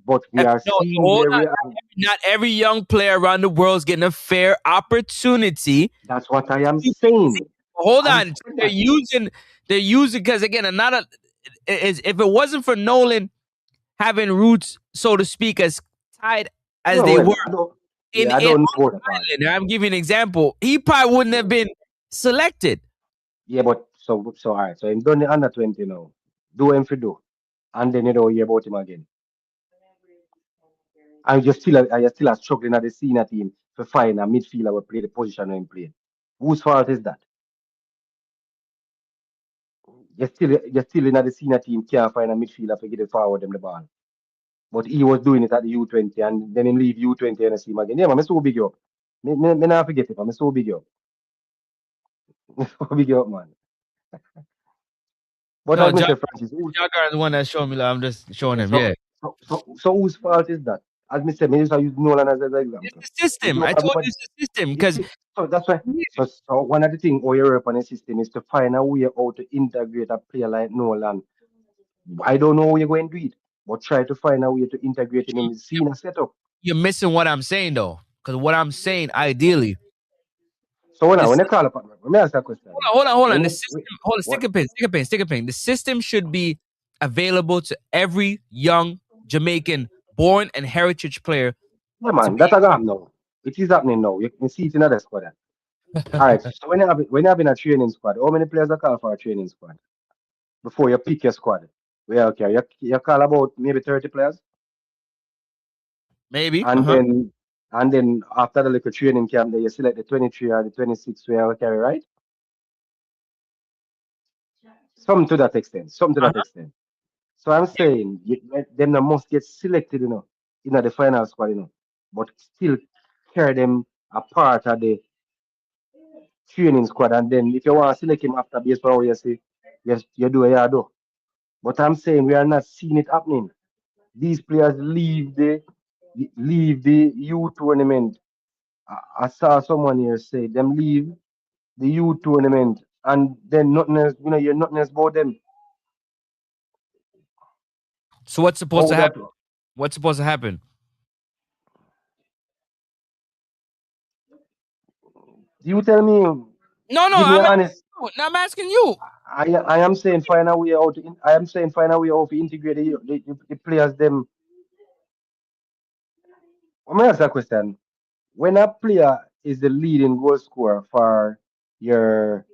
but we are No, seeing hold where on. we are. Not every young player around the world is getting a fair opportunity. That's what I am saying. Hold I'm on. saying They're that. using because again, if it wasn't for Nolan having roots, so to speak, as tied as No, they were well, I don't. in Yeah, I don't know that part. Ireland, I'm giving an example. He probably wouldn't have been selected. Yeah, but so all right. So him done the under 20 now. Do him for do, and then you don't hear about him again. And you still are struggling at the senior team to find a midfielder will play the position him play. Whose fault is that? You're still in at the senior team can't find a midfielder to get it forward them the ball. But he was doing it at the U20 and then him leave U20 and see him again. Yeah, man, I'm so big you up. Me not forget it, man. I'm so big you up. So big you up, man. But No, as me John say, Francis, Jagger is the one that's showing me love. I'm just showing yeah, him. Yeah. so whose fault is that? As me said, me just use Nolan as an It's example. the If system. you I have told nobody, you it's the system you because see, so that's why. So one of the things how you work on the system is to find a way how to integrate a player like Nolan. I don't know how you're going to do it, but try to find a way to integrate him in the senior setup. you're missing what I'm saying though. Because what I'm saying, ideally, So this when you call up, let me ask you a question. hold on. When The you, system, hold on, what? stick a pin. The system should be available to every young Jamaican born and heritage player Yeah, to man, be. that has happened now. It is happening now. You can see it in other squad. All right. So when you have in a training squad, how many players are called for a training squad before you pick your squad? Well, okay, you call about maybe 30 players, Maybe. and then after the little training camp, there you select the 23 or the 26 we have carry, right? Some to that extent. Some to that Uh-huh. extent. So I'm saying them they must get selected, the final squad, but still carry them a part of the training squad. And then if you want to select him after based on what you see, yes, you do what you do. But I'm saying we are not seeing it happening. These players leave the U tournament. I saw someone here say them leave the U tournament and then nothing else, you're nothing else about them. So what's supposed How to that happen? What's supposed to happen? you tell me, No, give me an honest. I'm asking you. I am saying find a way out. I am saying find a way out to integrate the players. Them. Let me ask you a question. When a player is the leading goal scorer for your,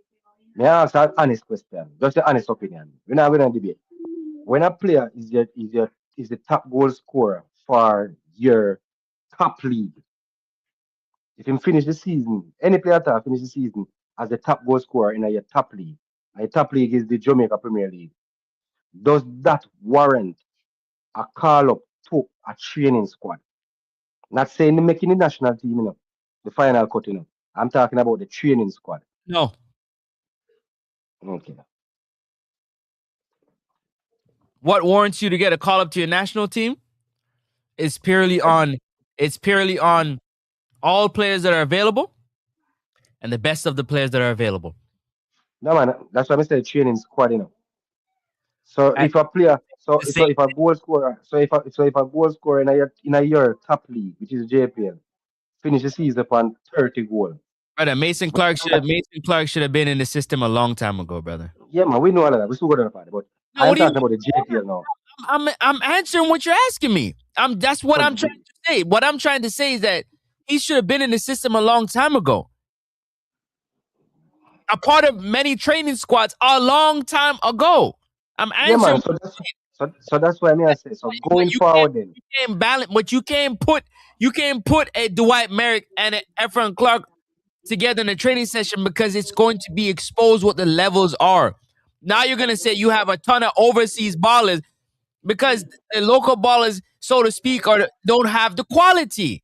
may I ask an honest question? Just an honest opinion. We're not going to debate. When a player is the top goal scorer for your top league, if you finish the season, any player that finish the season as the top goal scorer in your top league, and your top league is the Jamaica Premier League, does that warrant a call up to a training squad? Not saying making the national team, the final cut, I'm talking about the training squad. No. Okay. what warrants you to get a call up to your national team is purely on all players that are available and the best of the players that are available. No man, that's why I say training squad, you know. So At if a player, the same, if a goal scorer, if a goal scorer in a year top league, which is JPL, finish the season upon 30 goals. brother, Mason Clark should have been in the system a long time ago, brother. Yeah, man, we know all of that. We still got on the party, but No, I am what do you talking mean? about the JPL now. I'm answering what you're asking me. That's what So I'm trying to say. What I'm trying to say is that he should have been in the system a long time ago. A part of many training squads a long time ago. I'm yeah, man. answering So that's why I say. So but going forward, then. you can't balance, but you can't put a Dwight Merrick and an Efron Clark together in a training session because it's going to be exposed what the levels are. Now you're gonna say you have a ton of overseas ballers because the local ballers, so to speak, don't have the quality.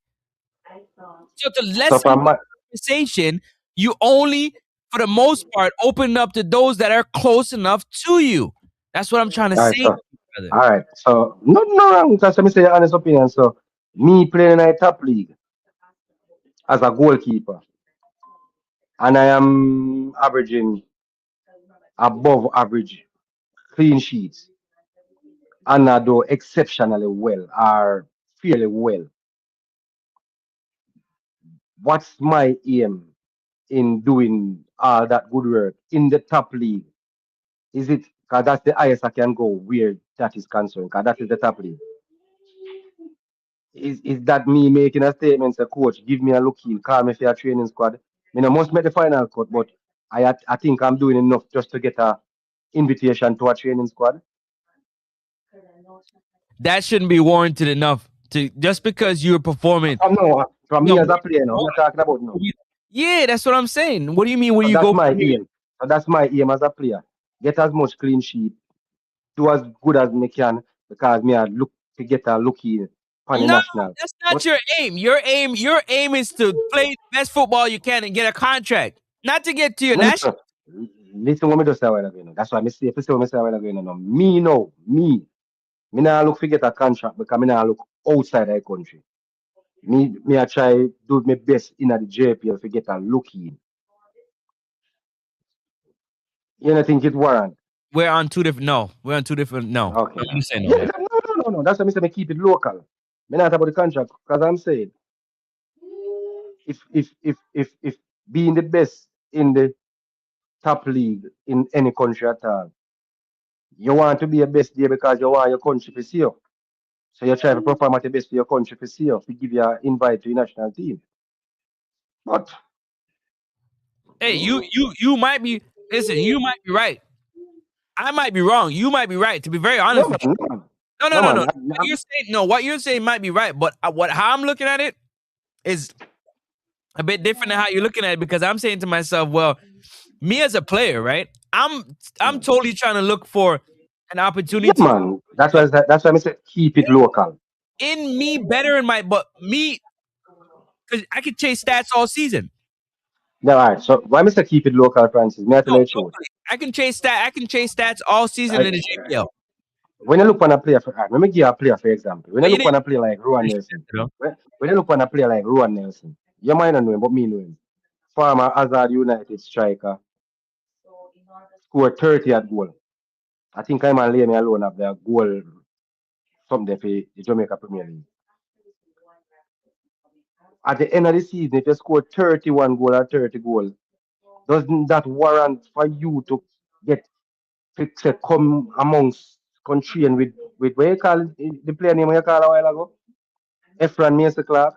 So to So lessen from the my conversation, you only, for the most part, open up to those that are close enough to you. That's what I'm trying to all right, say, so brother. all right, so no wrong. That's let me say your honest opinion. So me playing in a top league as a goalkeeper, and I am averaging above average clean sheets, and I do exceptionally well or fairly well. What's my aim in doing all that good work in the top league? Is it because that's the highest I can go where that is concerned? Because that is the top league. Is that me making a statement? Say, coach, give me a look in, call me for your training squad. I must make the final cut, but I think I'm doing enough just to get a invitation to a training squad. That shouldn't be warranted enough to just because you're performing. From No, me as a player, no, I'm not talking about no. yeah, that's what I'm saying. What do you mean when So you that's go my from here? aim. So that's my aim as a player. Get as much clean sheet, do as good as me can because me I look to get a look in on the No, national. that's But not your aim. Your aim is to play the best football you can and get a contract, not to get to your no, national. listen, listen what me just say a while ago. You know. That's why I say if you say what me say a while ago. You know. Me no, me nah look to get a contract because me nah look outside the country. Me I try do my best in the JPL to get a look in. You know think it warrant? We're on two different. No, we're on two different. No, Okay. I'm gonna say no, Yeah, man. no. That's why me say me keep it local. Me not about the contract because I'm saying if being the best in the top league in any country at all, you want to be a best there because you want your country to see you. So you try to perform at the best for your country to see you, to give you an invite to your national team. But Hey, you might be. Listen, you might be right. I might be wrong. You might be right. To be very no honest with man, you. no man, No, no no, no, man. no. What you're saying, no, what you're saying might be right, but how I'm looking at it is a bit different than how you're looking at it because I'm saying to myself, well, me as a player, right? I'm totally trying to look for an Yeah, opportunity man. That's why I say keep it local. in me better in my but me because I could chase stats all season. Yeah, all right. So why Mr. Keep it local, Francis? Me I tell No, you the truth. locally. I can chase stats all season I, in the JPL. when you look on a player for all right, let me give you a player for example. When you But you look didn't on a player like Rowan appreciate Nelson, that, though. when you look on a player like Rowan Nelson, you might not know him, but me know him. Former Hazard United striker, scored 30 at goal. I think I'm and Leone alone have their goal something for the Jamaica Premier League. At the end of the season, if you score 31 goal or 30 goals, doesn't that warrant for you to get to come amongst country and with what you call the player name you call a while ago? Efran Mason Clark.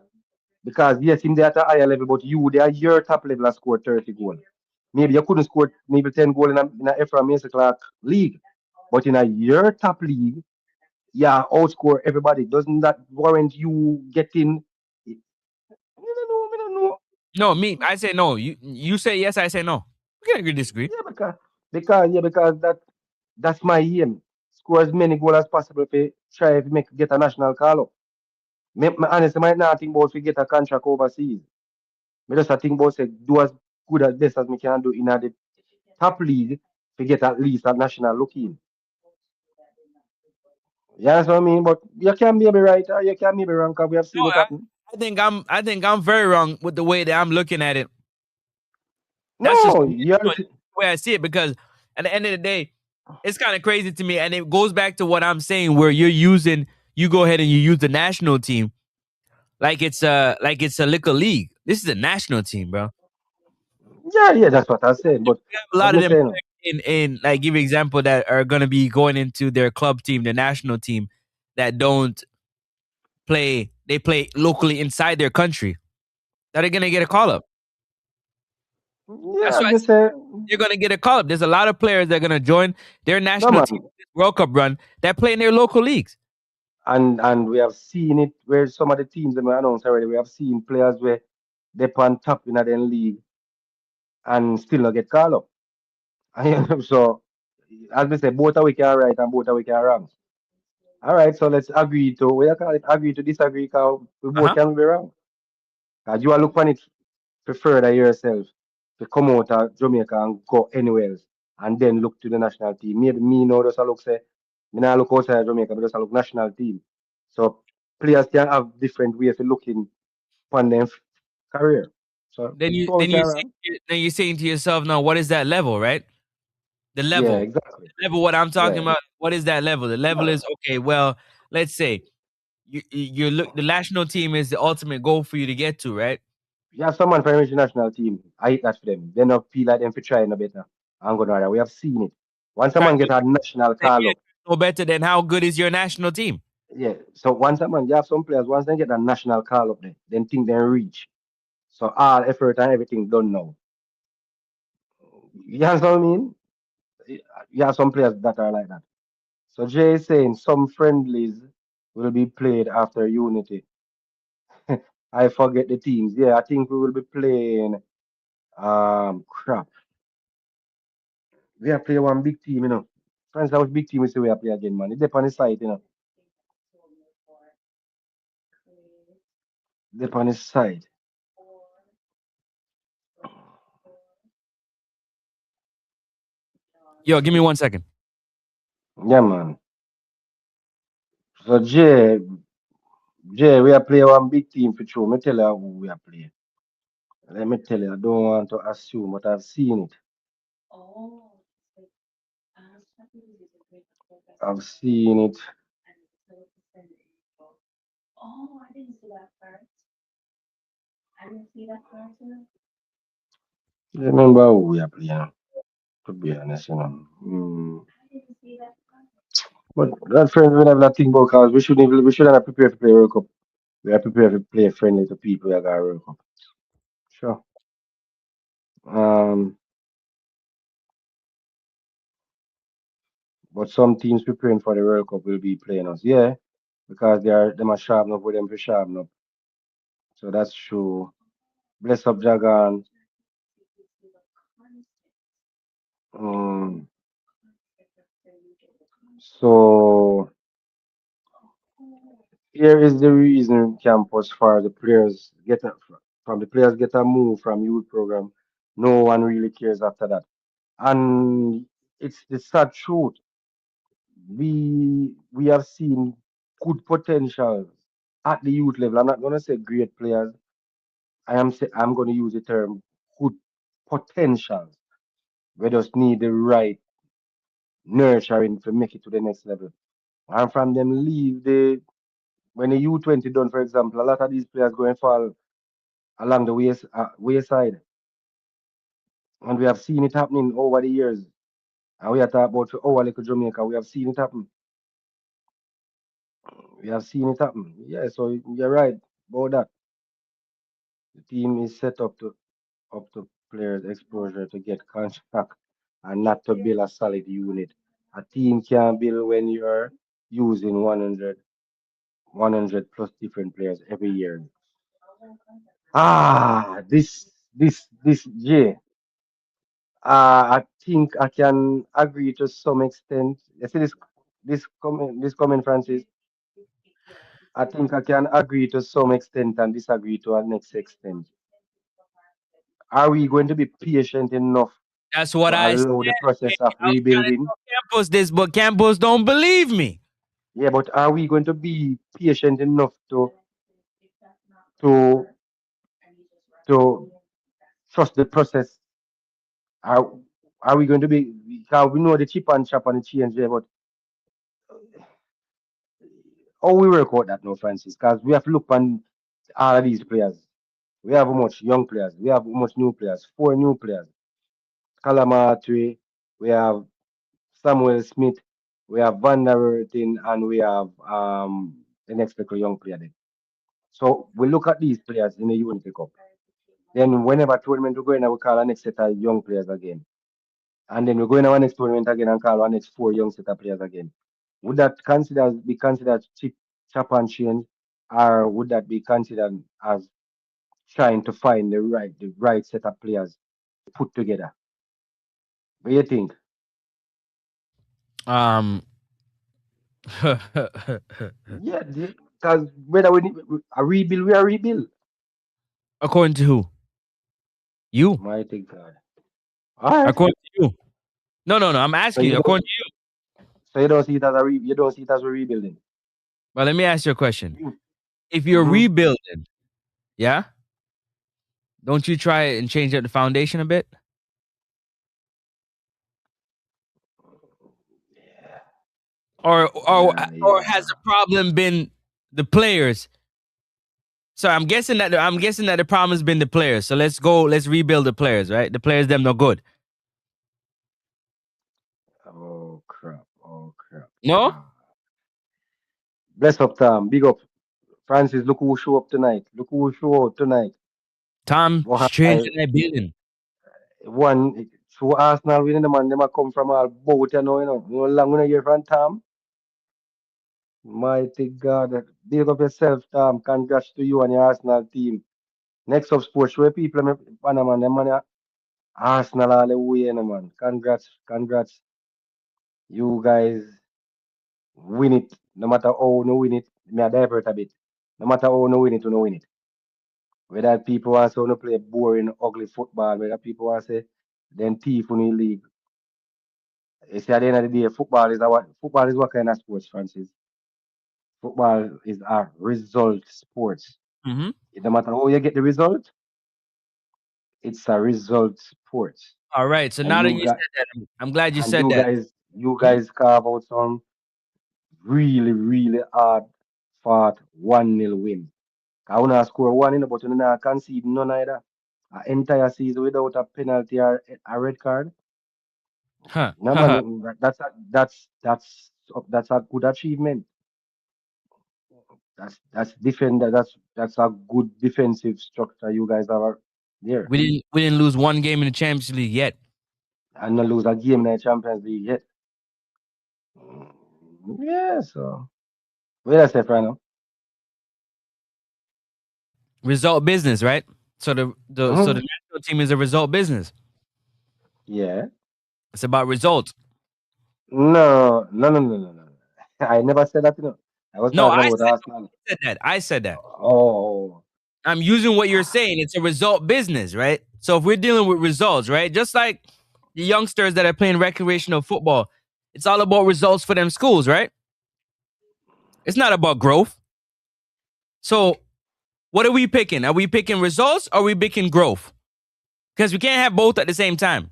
Because yes, him there at a higher level, but you there your top level has scored 30 goals. Maybe you couldn't score maybe 10 goals in a Efran Mason Clark league. But in a your top league, yeah, outscore everybody. Doesn't that warrant you getting I don't know. No, me, I say no. You say yes, I say no. We can agree disagree. Yeah, because that's my aim. Score as many goals as possible to try to make get a national call up. Me honestly might not think about to get a contract overseas. Me just a think about say do as good as best as me can do in the top league to get at least a national look in. You understand what I mean? But you can be right or you can be wrong because we have No, seen it happen. I think I'm very wrong with the way that I'm looking at it. That's just No, me, you're the way I see it, because at the end of the day, it's kind of crazy to me, and it goes back to what I'm saying, where you go ahead and you use the national team like it's a little league. This is a national team, bro. yeah, yeah, that's what I said. But We have a as lot of me them saying, in like give you example that are gonna be going into their club team, their national team, that don't play. They play locally inside their country. That are gonna get a call up. yeah, That's as why I me said say, they're gonna get a call up. There's a lot of players that are gonna join their no national team man. this World Cup run that play in their local leagues. And we have seen it where some of the teams that we announced already. We have seen players where they pan top in the league and still not get called up. So as we say, both are we can right and both are we can wrong. All right, so let's agree to we call it agree to disagree because we Uh both huh. can be wrong. Because you are look on it to further yourself to come out of Jamaica and go anywhere else and then look to the national team. Maybe me now just a look say me not look outside Jamaica, but just a look national team. So players can have different ways of looking upon them career. So two we Then you can say, wrong. then you're saying to yourself, now what is that level, right? The Yeah, level, exactly. what I'm talking Yeah. about. What is that level? The level Yeah. is okay. Well, let's say you look. The national team is the ultimate goal for you to get to, right? You have someone from the national team. I hate that for them. They not feel like them for trying no better. I'm gonna we have seen it. Once Trying someone to get a national say, call yeah, up, no better than how good is your national team. yeah. So once someone you have some players, once they get a national call up there, then think they reach. So all effort and everything done now. You understand what I mean? You have some players that are like that. So Jay is saying some friendlies will be played after Unity. I forget the teams. Yeah, I think we will be playing crap. We are playing one big team, you know. Friends, that was big team we say we are play again, man. It depends on the site, you know. Depends on the site. Yo, give me 1 second. Yeah, man. So Jay, we are playing one big team for sure. Me tell you who we are playing. Let me tell you, I don't want to assume, but I've seen it. I've seen it. Remember who we are playing, to be honest, you know. But that friends, we have that thing about cause we shouldn't have prepared to play World Cup. We are prepared to play friendly to people that got World Cup. Sure. Um, but some teams preparing for the World Cup will be playing us. Yeah, because them are sharp enough with them for sharp enough. So that's true. Bless up Jagan. Um, so here is the reason campus for the players from the players get a move from youth program. No one really cares after that. And it's the sad truth. We have seen good potential at the youth level. I'm not gonna say great players. I'm gonna use the term good potential. We just need the right nurturing to make it to the next level. And from them leave the when the U20 done, for example, a lot of these players going fall along the wayside. And we have seen it happening over the years. And we are talking about for our little Jamaica, we have seen it happen. We have seen it happen. Yeah, so you're right about that. The team is set up to players' exposure to get contract and not to build a solid unit. A team can build when you're using 100 plus different players every year. This Jay. I think I can agree to some extent. You see this comment, Francis. I think I can agree to some extent and disagree to a next extent. Are we going to be patient enough That's to what I said. allow the process of I was trying to rebuilding? tell Campos this, but Campos don't believe me. Yeah, but are we going to be patient enough to to trust the process? Are are we going to be? Because we know the chip and chop and the change there, but how we work out that now, Francis? Because we have to look on all of these players. We have how much young players. We have how much new players. Four new players. Calamatre. We have Samuel Smith. We have Van der Werten, and we have the next little young player there. So we look at these players in the Unity Cup. Then whenever tournament we go in, we call our next set of young players again. And then we go in our next tournament again and call our next four young set of players again. Would that be considered chop and change, or would that be considered as trying to find the right set of players put together? What do you think? Um, Yeah, because whether we need a rebuild, we are rebuild. according to who? You. Mighty God. All right. According to you. No, no, no. I'm So asking you you. don't According to you. so you don't see it as you don't see it as a rebuilding. Well, let me ask you a question. You. If you're Mm-hmm. rebuilding, yeah, don't you try and change up the foundation a bit? Yeah, Or yeah. has the problem been the players? So I'm guessing that the problem has been the players. So let's rebuild the players, right? The players them no good. Oh crap. Oh crap. No? Ah. Bless up Tom. Big up. Francis, look who show up tonight. Look who show up tonight. Tom, strange Why? in that building. One through Arsenal winning the man, them a come from all boat, you know. No long when you hear from Tom. Mighty God. Big up yourself, Tom. Congrats to you and your Arsenal team. Next up sports where people Panama, them man Arsenal all the way, man. Congrats, congrats. You guys win it. No matter how no win it. Me a divert a bit. No matter how no win it, you no win it. Whether people want to no play boring, ugly football, whether people want to say then thief in the league. You see, at the end of the day, football is what kind of sports, Francis? Football is a result sports. Mm-hmm. It no matter how you get the result, it's a result sports. All right. So And now that you you got said that, I'm glad you and said you that. guys you Mhm. guys carve out some really, really hard fought 1-0 win. I wanna score one in, but you not concede none either. An entire season without a penalty or a red card. Huh. No man, that's a good achievement. That's a good defensive structure you guys have there. We didn't lose one game in the Champions League yet. And not lose a game in the Champions League yet. Yeah, so where I say right now? Result business, right? So the Hmm. national team is a result business. Yeah. It's about results. No, no, no, no, no, no. I never said that, you know. I was No, talking I about Arsenal. said that. I said that. Oh, I'm using what you're ah, saying. It's a result business, right? So if we're dealing with results, right? Just like the youngsters that are playing recreational football, it's all about results for them schools, right? It's not about growth. So what are we picking? Are we picking results or are we picking growth? Because we can't have both at the same time.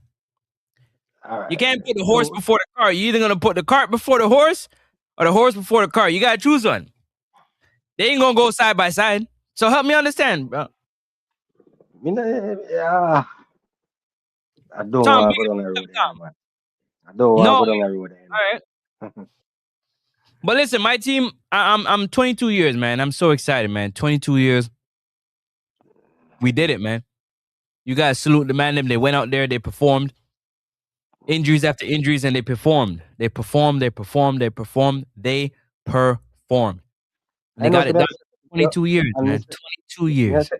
all You right. can't put the horse So, before the cart. You're either gonna put the cart before the horse or the horse before the cart. You gotta choose one. They ain't gonna go side by side. So help me understand, bro. yeah, I don't Tom, want to big go down the up road there, Tom. no, man. I don't No, want to all go down the road there, right. But listen, my team, I'm 22 years, man. I'm so excited, man. 22 years. We did it, man. You guys salute the man. Them. They went out there, they performed. Injuries after injuries, and they performed. They performed, they performed, they performed, they performed. And I they know, got so it me I done. say, yeah, 22 years, and man. 22 me I years. say,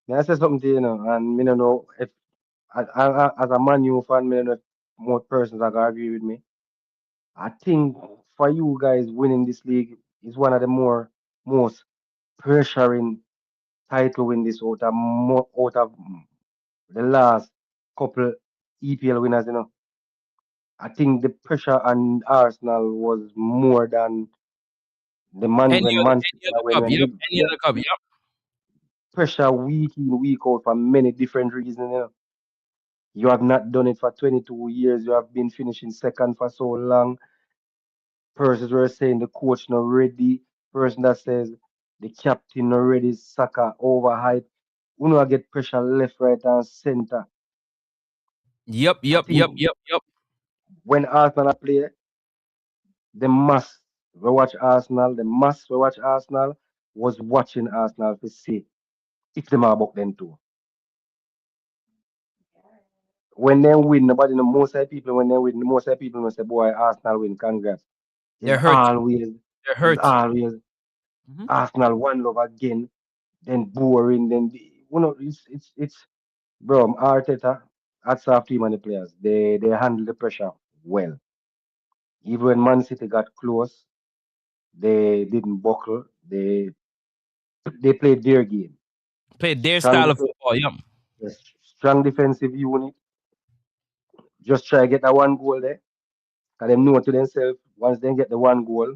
me I say something to you, and me don't know if, as a Man U fan, me don't know if more persons are gonna agree with me. I think for you guys winning this league is one of the most pressuring title win this out of the last couple EPL winners, you know. I think the pressure on Arsenal was more than The man when Man City Any other when cup. Yep. big Any other cup. Yep. pressure week in, week out for many different reasons. You know. You have not done it for 22 years. You have been finishing second for so long. Persons were saying the coach not ready. Person that says the captain not ready. Saka overhyped. You know, I get pressure left, right, and center. Yep. I Yep. think Yep. Yep. Yep. when Arsenal play, the must we watch Arsenal. The must we watch Arsenal was watching Arsenal to see if them are about them too. When they win, nobody know most of the people when they win, most of the people must say, boy, Arsenal win, congrats. It's They're hurt. always, They're it's hurt. always Hmm. Arsenal one love again, then boring, then you know, it's bro, Arteta, hats off to him and the players. They handle the pressure well. Even when Man City got close, they didn't buckle. They played their game. Play their Strong style of defense, football. Yep. strong defensive unit. Just try get that one goal there. Cause them know to themselves once they get the one goal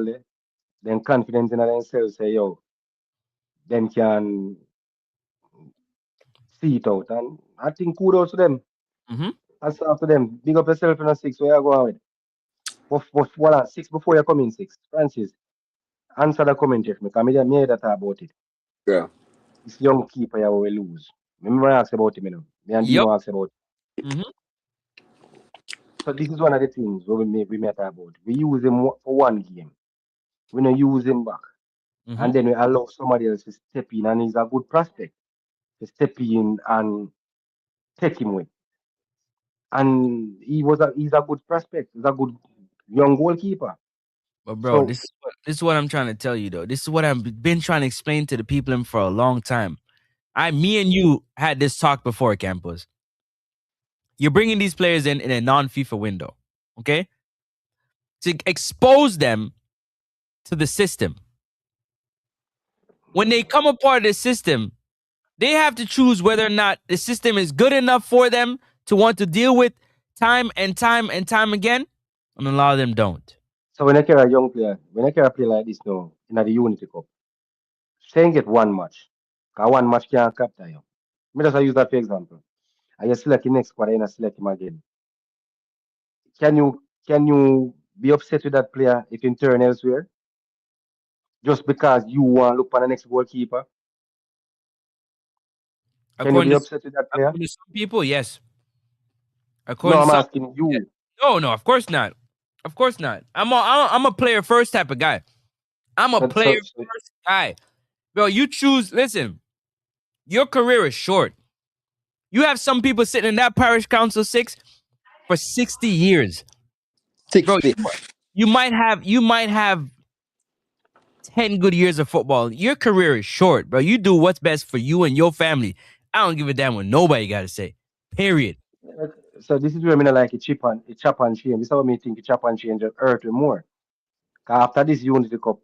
there, then confidence in themselves say, yo, them can see it out. And I think kudos to them. Hmm. That's after them. Big up yourself in a six where you going with. Voila, six before you come in six. Francis, answer the comment if me. Because me heard that about it. Yeah. This young keeper you will lose. Remember I asked about him, you know. Me and Yep. Dino asked about it. Hmm. So this is one of the things we may talk about. We use him for one game. We don't use him back. Hmm. And then we allow somebody else to step in and he's a good prospect to step in and take him away. And he's a good prospect. He's a good young goalkeeper. But bro, So this is what I'm trying to tell you though. This is what I've been trying to explain to the people in for a long time. Me and you had this talk before, Campos. You're bringing these players in a non-FIFA window, okay? To expose them to the system. When they come a part of the system, they have to choose whether or not the system is good enough for them to want to deal with time and time and time again, and a lot of them don't. so when I carry a young player, when I carry a player like this now in the Unity Cup, saying get one match. Cause one match can't capture you. Me just use that for example. And you select the next squad and you select him again. Can you be upset with that player if he turn elsewhere? Just because you want to look for the next goalkeeper? Can you According be to upset with that player? according to some people, yes. No, According to I'm some asking people, yes. you. No, of course not. Of course not. I'm a player first type of guy. I'm a So, player so, so, first guy. Bro, you choose, listen, your career is short. You have some people sitting in that parish council six for 60 years. Bro, 60. you might have 10 good years of football. Your career is short, bro. You do what's best for you and your family. I don't give a damn what nobody got to say. Period. so this is where I mean like a chop and change. This is how me think a chop and change hurt me more. 'Cause after this Unity Cup,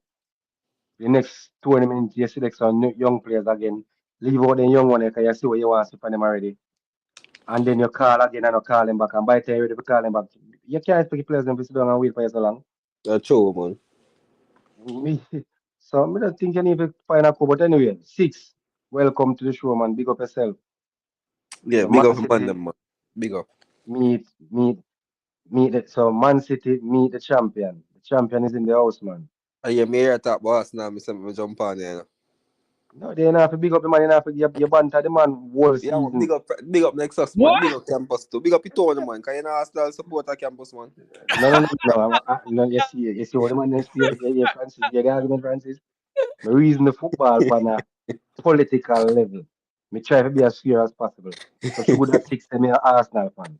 the next tournament you select some young players again. Leave out the young one because you see what you want to see from them already. And then you call again and you call them back. And by the time you're ready to call them back, you can't expect the players them to sit down and wait for you so long. That's true, man. Me, so I don't think you need to find a club. But anyway, six. Welcome to the show, man. Big up yourself. Yeah, So big Man up man City them, man. Big up. meet meet so Man City meet the champion. The champion is in the house, man. I hear me here talk about us now, me say me jump on there. No, they not have to big up the man, you have to give your banter the man whole Yeah, man, season. big up Nexus, man. What? Big up campus too. Big up Itone, man. Can you not Arsenal support a campus, man? No. You see what the man them say, Francis, you get the argument, Francis. Me reason the football on a political level. Me try to be as fair as possible. So she would have six me an Arsenal fan.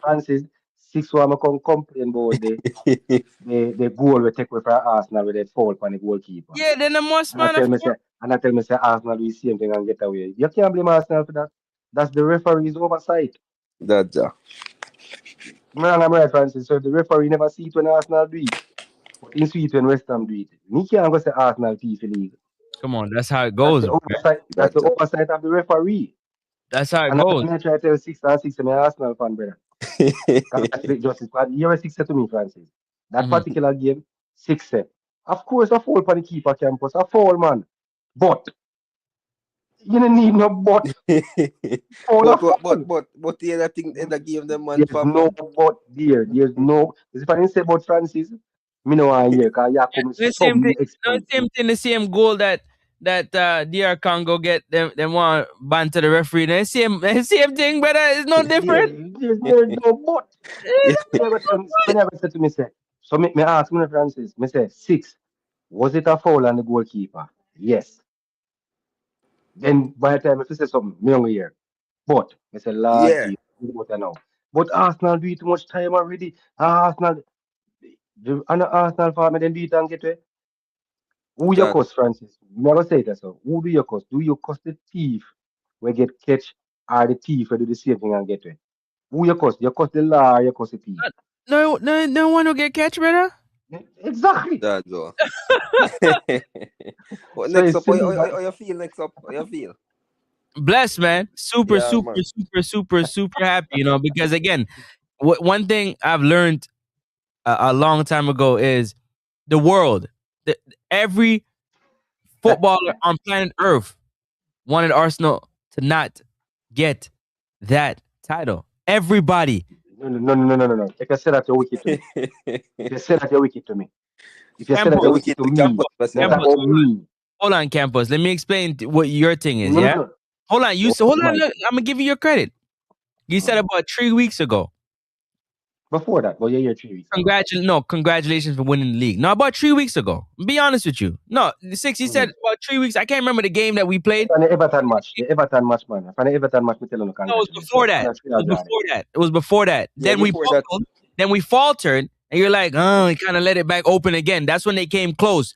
Francis, six one me come complain about the goal we take away from Arsenal with the foul on the goalkeeper. Yeah, then the most And I man, tell of me course. say Arsenal do the same thing and get away. You can't blame Arsenal for that. That's the referee's oversight. That ja. I'm right, Francis. So if the referee never see it when Arsenal do it, but in see it when West Ham do it. Me can't go say Arsenal thief the league. Come on, that's how it That's goes. the oversight. That's That the ja. oversight of the referee. That's how it And goes. I try to tell six and six, I'm an Arsenal fan, brother. Can't expect justice. But you're a six to me, Francis. That particular game, 6 set. Of course, a foul for the keeper campus, a foul, man. But you don't need no but. Foul a foul. but the other thing in the game, the man There's no but there. There's no. If I didn't say about Francis, me no want hear because you come The same thing. some No, expensive. same thing. The same goal that DR Congo get them want ban to the referee. The same thing, brother. It's no different. There's no but. Whenever say to me say, so me ask me Francis, me say 6. Was it a foul on the goalkeeper? Yes. Then by the time I say something, me only hear. But I say, Lord yeah, Jesus, what I know. But Arsenal do it too much time already. Arsenal, and Arsenal for me, then do it and get away. Who you that cuss, Francis? Never say that, so. Who do you cuss? Do you cuss the thief we get catch or the thief we do the same thing and get away? Who you cuss? You cuss the law or you cuss the thief? No one will get catch, brother. Exactly. that though. What So next it's up? How simple. you feel next up? How you feel? Blessed, man. Super, Yeah, super, man. super, super, super happy. Because again, one thing I've learned a long time ago is the world. Every footballer on planet Earth wanted Arsenal to not get that title. Everybody. No. If you say that, you're wicked to me. If you say that, you're wicked to me. If you say that, Campos, you you're wicked wicked to the me. campus, I say Not that. Campos, about me. hold on, Campos. Let me explain what your thing is. Yeah, No. hold on. You Oh, said, hold on. man. Look, I'm gonna give you your credit. You said about 3 weeks ago. Before that, but you're here 3 weeks ago. Congratulations for winning the league. No, about 3 weeks ago. Be honest with you. No, 6. He said about 3 weeks. I can't remember the game that we played. From the Everton match. The Everton match, man. From the Everton match, me tell you no No, it was congratulations. before that. And that's It was before that. It was before that. Yeah, Then we before that. faltered. Then we faltered, and you're like, oh, he kind of let it back open again. That's when they came close.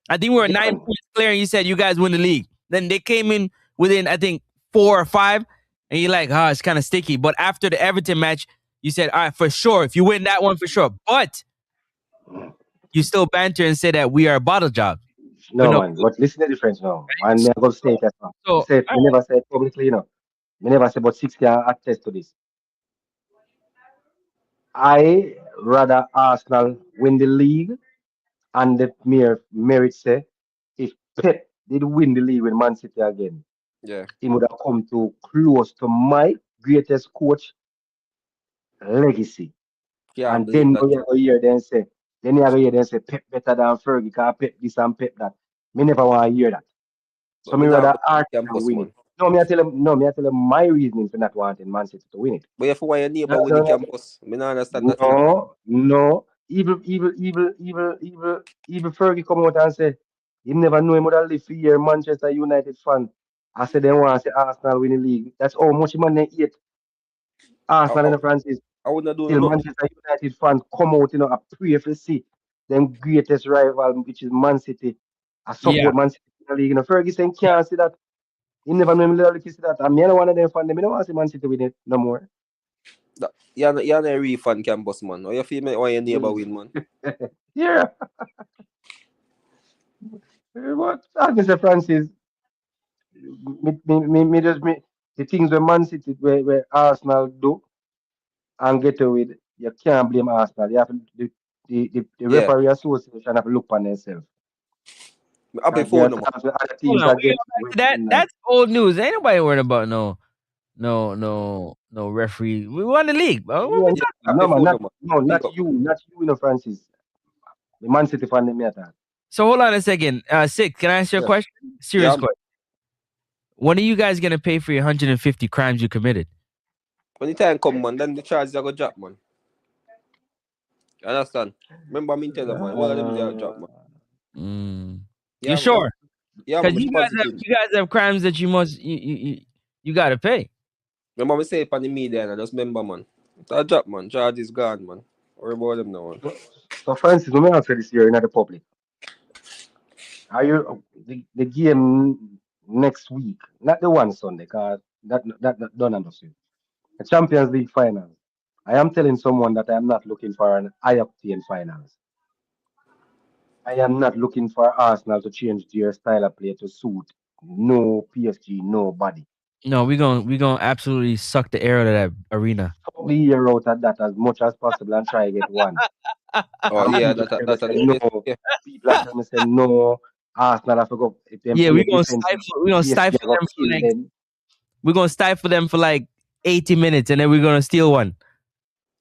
I think we were Yeah, 9 man. points clear, and you said you guys win the league. Then they came in within, I think, 4 or 5, and you're like, it's kind of sticky. But after the Everton match, you said, all right, for sure, if you win that one, for sure. But you still banter and say that we are a bottle job. But No, no, man. But listen to the difference now. And me I go say it as well. so Me say it, me never say it publicly, Me never say but 6 can attest to this. I rather Arsenal win the league and the mere merit say if Pep did win the league with Man City again, Yeah, he would have come to close to my greatest coach legacy. can't And believe then that. you go hear them say, Pep better than Fergie, because Pep this and Pep that. Me never want to hear that. So But me me not rather go to the Arsenal campus, win it. man. Me I tell him my reasoning for not wanting Man City to win it. But if why your neighbor No, win the campus, me not understand that, no. Evil Fergie come out and say, he never know him would have live for year Manchester United fan. I said they want to say Arsenal win the league. That's how much man they hate I, Arsenal I, in the Francis. I wouldn't do Till nothing. Manchester United fans come out, a pray for see them greatest rival, which is Man City. I yeah. support Man City in the league. Ferguson can't see that. He never made me literally see that. I'm not one of them fan. Them. I don't want to see Man City win it no more. You're not a real fan campus, man. How you feel me? Why your neighbor win, man? Yeah. What? I Mr. Francis, the things where Man City, where Arsenal do and get away with, you can't blame Arsenal. You have to, the Yeah. referee association have to look on themselves. I Because there before are no, man. times where other Hold teams on. that We get go back wet to that. in night. That's old news. Ain't nobody worried about no referee. We won the league, bro. What Yeah, we Yeah, talking I about? no man, before no, man. not Big up. you, Francis. The Man City fan them matter. So hold on a second. 6, can I ask you a Yeah. question? Serious Yeah. question. When are you guys gonna pay for your 150 crimes you committed? When the time come, man, then the charges are gonna drop, man. You understand? Remember me tell them, man. All of them they are drop, man. You Yeah, man. sure? Yeah, man. Because I'm positive. you guys have crimes that you gotta pay. Remember me say it on the media, and I just remember, man. That drop, man. Charge is gone, man. Worry about them now, man. So Francis, let me answer this here in the public. Are you the game next week? Not the one Sunday, cause that don't understand. The Champions League final. I am telling someone that I am not looking for an high octane finals. I am not looking for Arsenal to change their style of play to suit no PSG, nobody. No, we gonna absolutely suck the air out of that arena. Suck the year out of that as much as possible and try to get one. Oh And yeah, people tell me that's say the no. best. Yeah. People are telling me say no. Arsenal have to go if them Yeah, play we're gonna defensive. stifle. We're gonna PSG stifle are going them to for kill like. them. We're gonna stifle them for like 80 minutes, and then we're gonna steal one.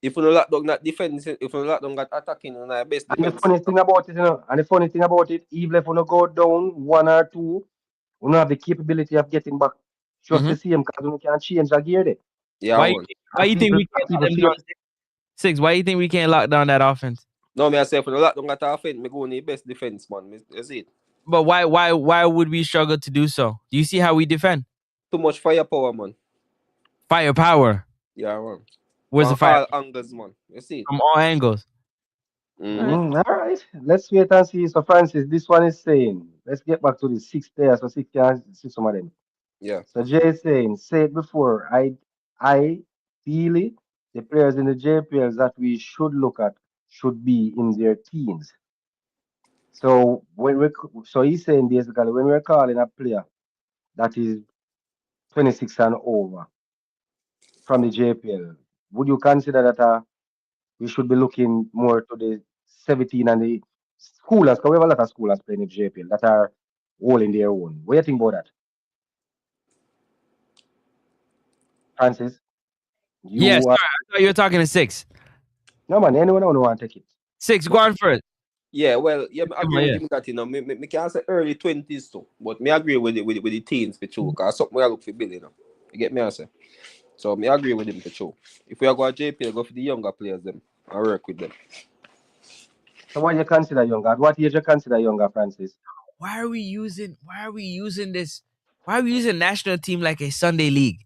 If you no lock down that defense, if you lock down that attacking, you know, best And the defense. funny thing about it, and the funny thing about it, even if you go down one or two, you don't have the capability of getting back just Mm-hmm. the same because you can change the gear there. Yeah, Why? one. Why you think we And can't lock people them fear. down? Six. Why you think we can't lock down that offense? No, me I say if you no lock down that offense, me go on the best defense, man. You see it. But why would we struggle to do so? Do you see how we defend? Too much firepower, man. Firepower. Yeah, man. Where's the From fire? all angles, man. You see it. From all angles. Mm-hmm. All right, let's wait and see. So, Francis, this one is saying, let's get back to the six players. So, six can see some of them. Yeah. So, Jay is saying, say it before. Ideally, the players in the JPLs that we should look at should be in their teens. So, so he's saying basically when we're calling a player that is 26 and over from the JPL, would you consider that we should be looking more to the 17 and the schoolers, because we have a lot of schoolers playing in JPL that are all in their own. What do you think about that? Francis, Yes, you sir. are, I thought you were talking to Six. no man, anyone who want to take it. Six, go on first. Yeah, well, yeah, I Come agree on, with yeah. him that, you know, me can say early 20s too, but me agree with the teens for true, because something I look for Billy, you know. You get me answer? So me agree with him for true. If we are going to JPL, go for the younger players them and work with them. So what you consider younger? At what age you consider younger, Francis? Why are we using this? Why are we using national team like a Sunday league?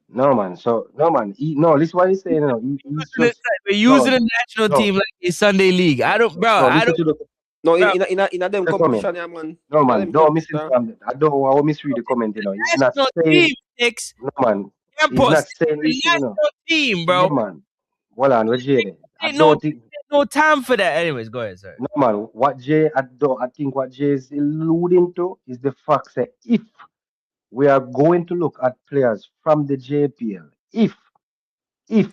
No man. So no man. No, listen what he's saying. No, he's just We're no, using a national no, team like a Sunday league. I don't, bro. no. I Listen don't, to the No, bro. in a them comment. competition, yeah, man. No In a man. them Don't competition. misinform. I don't want to misread the comment. You know, he's not National saying. team, Six. No man. He's Campus. not saying. It's a Listen, you know. national team, Yeah, bro. man. Hold on, what Jay there? I Ain't don't think no time for that. Anyways, go ahead, sir. no man. What Jay I think what Jay is alluding to is the fact that if we are going to look at players from the JPL, if If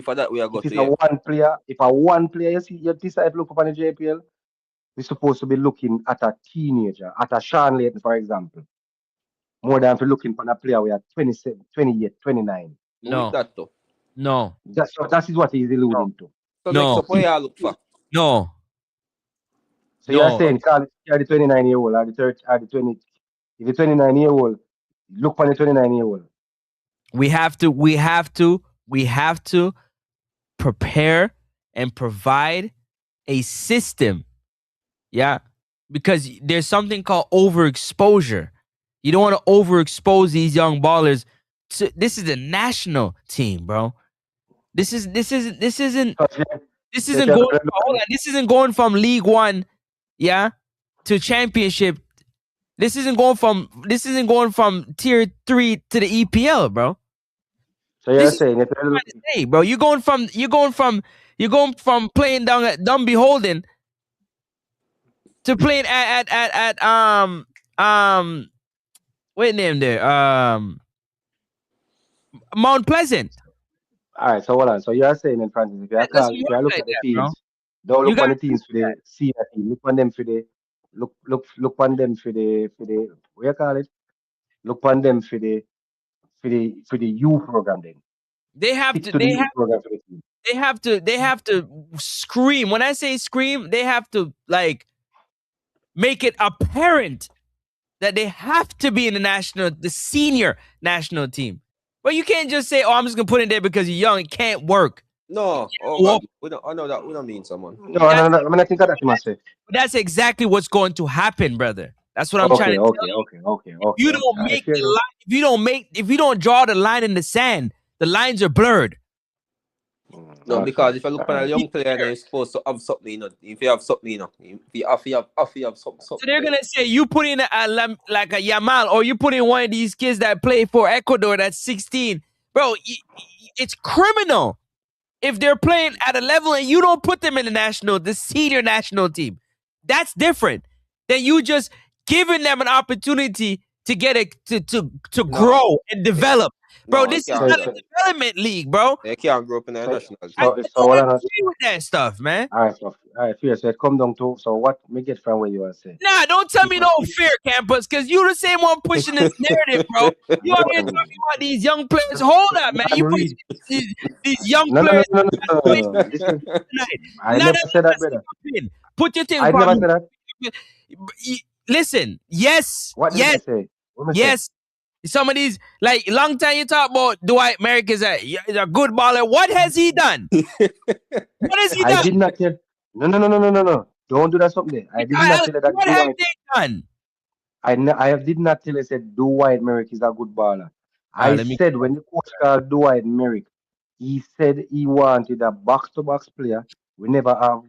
for that we are it got is to, a yeah. one player, if a one player you see you decide to look upon the JPL, we're supposed to be looking at a teenager, at a Sean Layton, for example, more than for looking for a player we are 27, 28, 29. Who with No, that though? no, That is what he's alluding to. So next no, up, what you look for? no, So you're no. saying, Carl, you're the 29-year-old or the 30, or the 20, if the 29-year-old, look for the 29-year-old. We have to prepare and provide a system. Yeah. Because there's something called overexposure. You don't want to overexpose these young ballers. This is a national team, bro. This isn't So if going you're hold on. This isn't going from League One, yeah, to championship. This isn't going from tier 3 to the EPL, bro. so you're This is saying if what you're I'm trying to say, bro. You're going from playing down at Dumby Holden to playing at what name there? Mount Pleasant. all right, so hold on. So you're saying in Francis, if It doesn't if work you look like at the that, bro. teams, don't You look got on the teams for the senior team. Look on them for the look on them for the what you call it? Look on them for the youth program then. they have Stick to to the youth program for the team. they have to scream. When I say scream, they have to like make it apparent that they have to be in the senior national team. But you can't just say, "Oh, I'm just gonna put it there because you're young." It can't work. No, oh Well, God, we don't. I know that we don't mean someone. No, no, no. I mean, I think that you must say. that's exactly what's going to happen, brother. That's what I'm trying Okay, to okay, tell you. okay, okay, If okay, you okay. don't All right, make fair the enough. line, if you don't draw the line in the sand, the lines are blurred. No, Okay, because if you look all at a right. young player, then you're supposed to have something, you know. If you have something, you know, if you have something. So they're gonna say you put in like a Yamal, or you put in one of these kids that play for Ecuador that's 16, bro. It's criminal if they're playing at a level and you don't put them in the senior national team. That's different than you just giving them an opportunity to get it to grow and develop. Bro, No, this it is can't. not a development league, bro. They can't grow up in the So, national I team. so don't what I agree with that stuff, man. all right, fear. So it come down to so what me get from what you are saying. Nah, don't tell me Because no fear campus, because you the same one pushing this narrative, bro. You out here talking about these young players. Hold up, man. You I'm pushing read. these young No, no, no, players no, no, no, no, no, no. Listen, tonight. I None never of said that, us brother. put your thing, I bro. never said that. Listen, yes, What did I yes, say? What me say? yes. Some of these, like, long time you talk about Dwight Merrick is a good baller. What has he done? What has he I done? did not tell. No. Don't do that something there. I did not tell you that. What have they done? I did not tell you said Dwight Merrick is a good baller. I Let me. said when the coach called Dwight Merrick, he said he wanted a box-to-box player. We never have.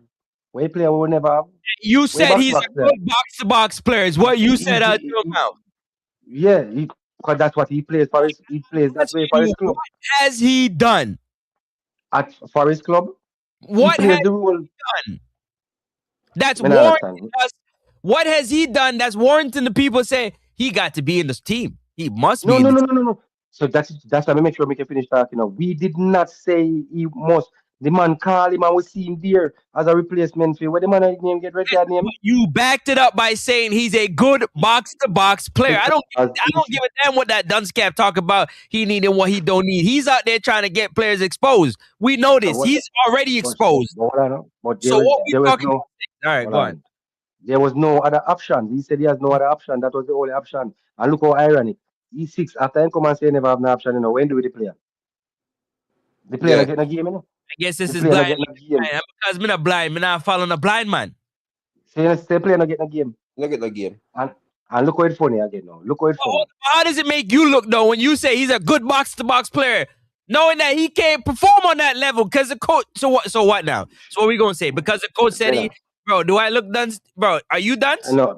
What a player we never have? You What said he's box-to-box a player? good box-to-box player. Is what you said out He- your mouth. yeah, because that's what he plays for. He plays that way for his club. What has he done? For his club, he What plays has the role. he done? That's Me not warranting understand. us. What has he done that's warranting the people say he got to be in this team? He must be No, in no, this no, no, no, no. So that's why I make sure we can finish talking now. We did not say he must. The man call him and we see him there as a replacement for where the man name get red card name. You backed it up by saying he's a good box-to-box player. I don't Because give a damn what that Dunscap talk about. He needed what he don't need. He's out there trying to get players exposed. We know this. what, He's already exposed. but So what we there was talking no about? All right, hold go on. on. There was no other option. He said he has no other option. That was the only option. And look how ironic. E6 after him come and say he never have no option, when do we the player? The player Yeah. not getting a game, you know? I guess this The is player not blind. getting a game. Because me not blind. Me not following a blind man. Say the player not getting a game. Look at the game. And look how it's funny again now. Look how it's funny. How does it make you look though when you say he's a good box-to-box player, knowing that he can't perform on that level because the coach? So what? So what now? So what we gonna say? Because the coach said he, bro. Do I look done? Bro, are you done? No,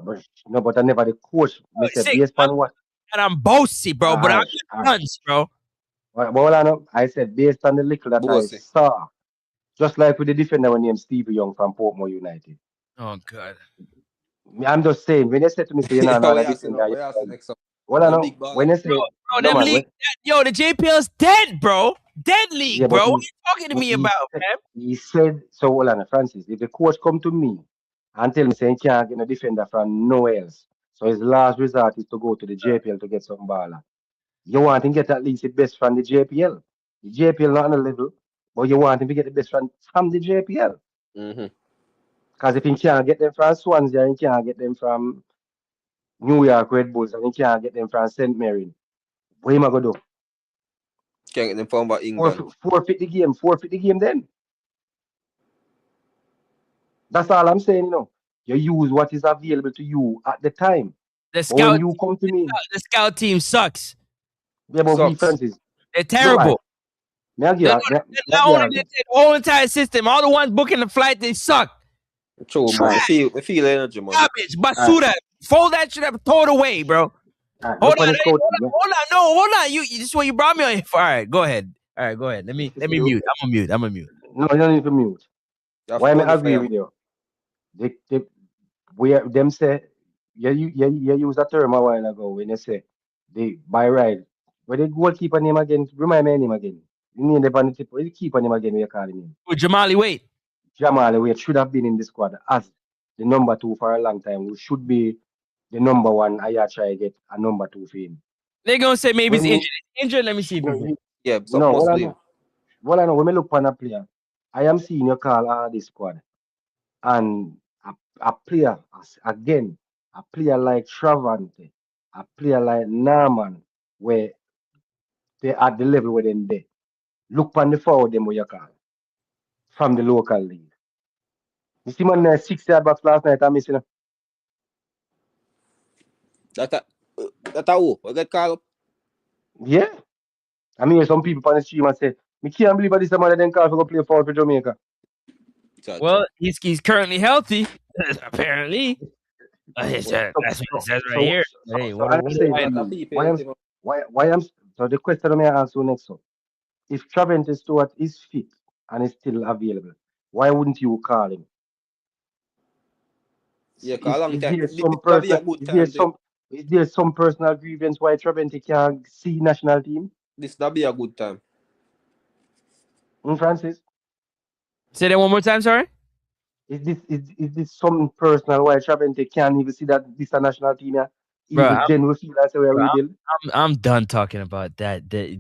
but I never the coach. Me said based on what? And I'm bossy, bro. But I'm done, bro. Well, I said based on the little that Bossy. I saw, just like with the defender named Stevie Young from Portmore United. Oh God. I'm just saying when they said to me, say you know, Oh, another yeah, defender. next up. Well, I know Big baller. when they say Bro, no, them man, league, yo, the JPL's dead, bro. Dead league, Yeah, but bro. What are you talking to but me about, man? he said so. Well, and Francis, if the coach come to me and tell me saying he can't get a defender from nowhere else, so his last resort is to go to the JPL to get some baller. You want him to get at least the best from the JPL. The JPL not on a level, but you want him to get the best from the JPL. Mm-hmm. Because if he can't get them from Swansea, he can't get them from New York Red Bulls, and he can't get them from St. Mary, what am I going to do? Can't get them from about England. Forfeit the game then. That's all I'm saying, you know. You use what is available to you at the time. The But when scout, you come to me, the scout team sucks. yeah, but we Sucks. Francis. They're terrible. Not Not only the whole entire system, all the ones booking the flight, they suck. True, man. I feel energy, man. Garbage, basura. Fold that shit up, throw it away, bro. Hold on. You this is what you brought me on here for. All right, go ahead. Let me mute. I'm gonna mute. No, you don't need to mute. Why am I agree with you? Them say you use a term a while ago when they say they by right. Where the goalkeeper name again? Remind me name again. You name the vanity. What the keeper name again? We are calling him. With Jamali Wait. Jamali Wait should have been in the squad as the number 2 for a long time. Who should be the number 1. I try to get a number 2 for him. They're gonna say maybe it's injured. Injured. Let me see. Yeah, no. Well, I know when I look on a player, I am seeing you call this squad, and a player again, a player like Travante, a player like Norman, where they at the level where they look on the forward them where you call from the local league. You see man 6-yard box last night. I'm missing. That who? I get called up. Yeah, I mean some people on the stream and say, "Me can't believe this man then call for go play forward for Jamaica." Well, he's currently healthy, apparently. That's what it says right here. Hey, why I'm so the question I may ask you next. So, if Travante Stewart is fit and is still available, why wouldn't you call him? Yeah, call Is there some person? Is there some personal grievance why Trevente can't see national team? This that be a good time. Francis? Say that one more time, sorry. Is this something personal why Trevente can't even see that this a national team? Yeah? Bro, Even then we feel like we are bro, rebuild. I'm done talking about that. The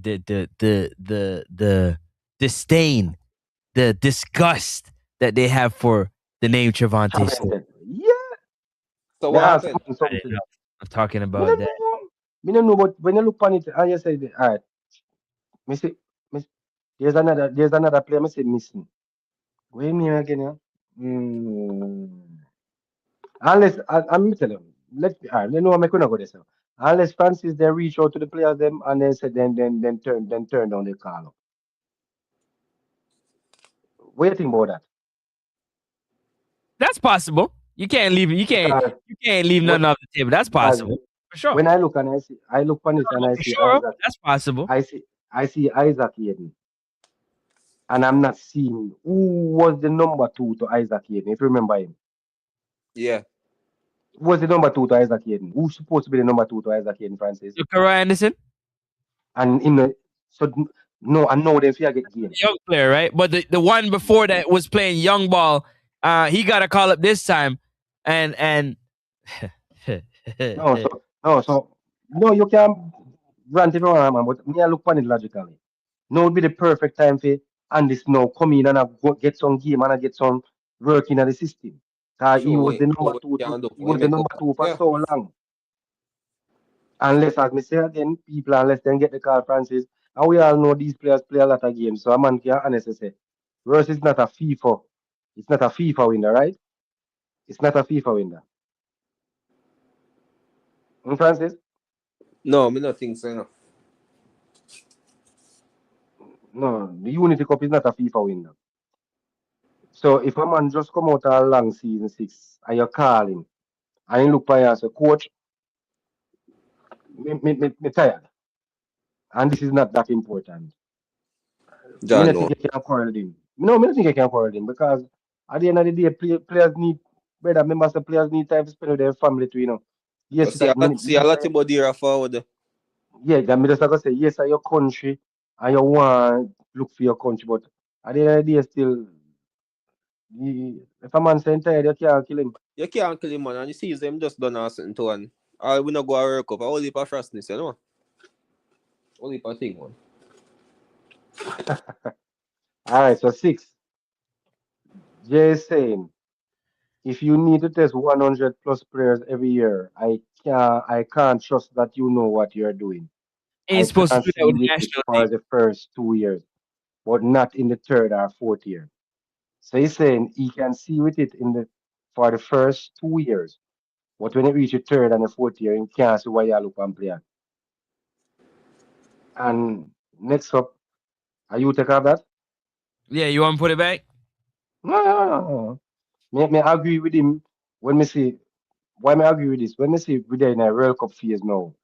disdain, the disgust that they have for the name Trevante Smith. Trevente. Yeah. So Me what ask happened? man something. I'm talking Me about don't that. know. Me don't know, but when you look on it and you say, all right, me say, me, there's another player me say missing. Wait me again, yeah? Unless I'm tell you, let know I'm gonna go this now. Unless Francis they reach out to the players them and then say then turn down the call up. What do you think about that? That's possible. You can't leave. Because You can't leave what nothing off the table. That's because possible for sure. when I look and I look on it and I For see sure, Isaac, that's possible. I see Isaac Hayden, and I'm not seeing who was the number two to Isaac Hayden, if you remember him. Yeah. Who was the number two to Isaac Hayden? Who's supposed to be the number two to Isaac Hayden, Francis? Jokara Anderson, And in the so no, I know them fear get game. young player, right? But the one before that was playing young ball. He got a call up this time, and No, you can rant if you want, man, but me I look on it logically. Now would be the perfect time for and this now come in and I go get some game and I get some work in the system. He Sure. was the Sure number what two you to can do. he When you was the make up. number two for Yeah. so long. Unless as me say again, people unless they get the call Francis. And we all know these players play a lot of games. So a man can honestly say Verse is not a FIFA. It's not a FIFA winner, right? It's not a FIFA winner. Francis? No, me not think so. No. No, the Unity Cup is not a FIFA winner. So if a man just come out a long season six and you call him and he look by you and say, Coach, me tired. And this is not that important. Me John not no. think you can quarrel with him. No, me not think you can quarrel with him because at the end of the day, players need, brother, members of players need time to spend with their family too, You Yes, see a lot see a lot about there forward. yeah, that me just like I say, yes, are your country and you want look for your country, but at the end of the day, still, if a man saying tired, you can't kill him. You can't kill him, man, and you see them just done a certain to one. I we not go a World Cup. I only for fastness, you know. Only for thing one. All right, so six. Jay is saying, if you need to test 100 plus players every year, I can't trust that you know what you're doing. ain't I supposed to can do that with see the with it national team. for the first 2 years, but not in the third or fourth year. So he's saying he can see with it for the first 2 years, but when it reach the third and the fourth year, he can't see why you look and play. And next up, are you take up that? Yeah, you want to put it back? No, no, no, no. Me agree with him when me see why me agree with this. When me see we there in a World Cup phase now,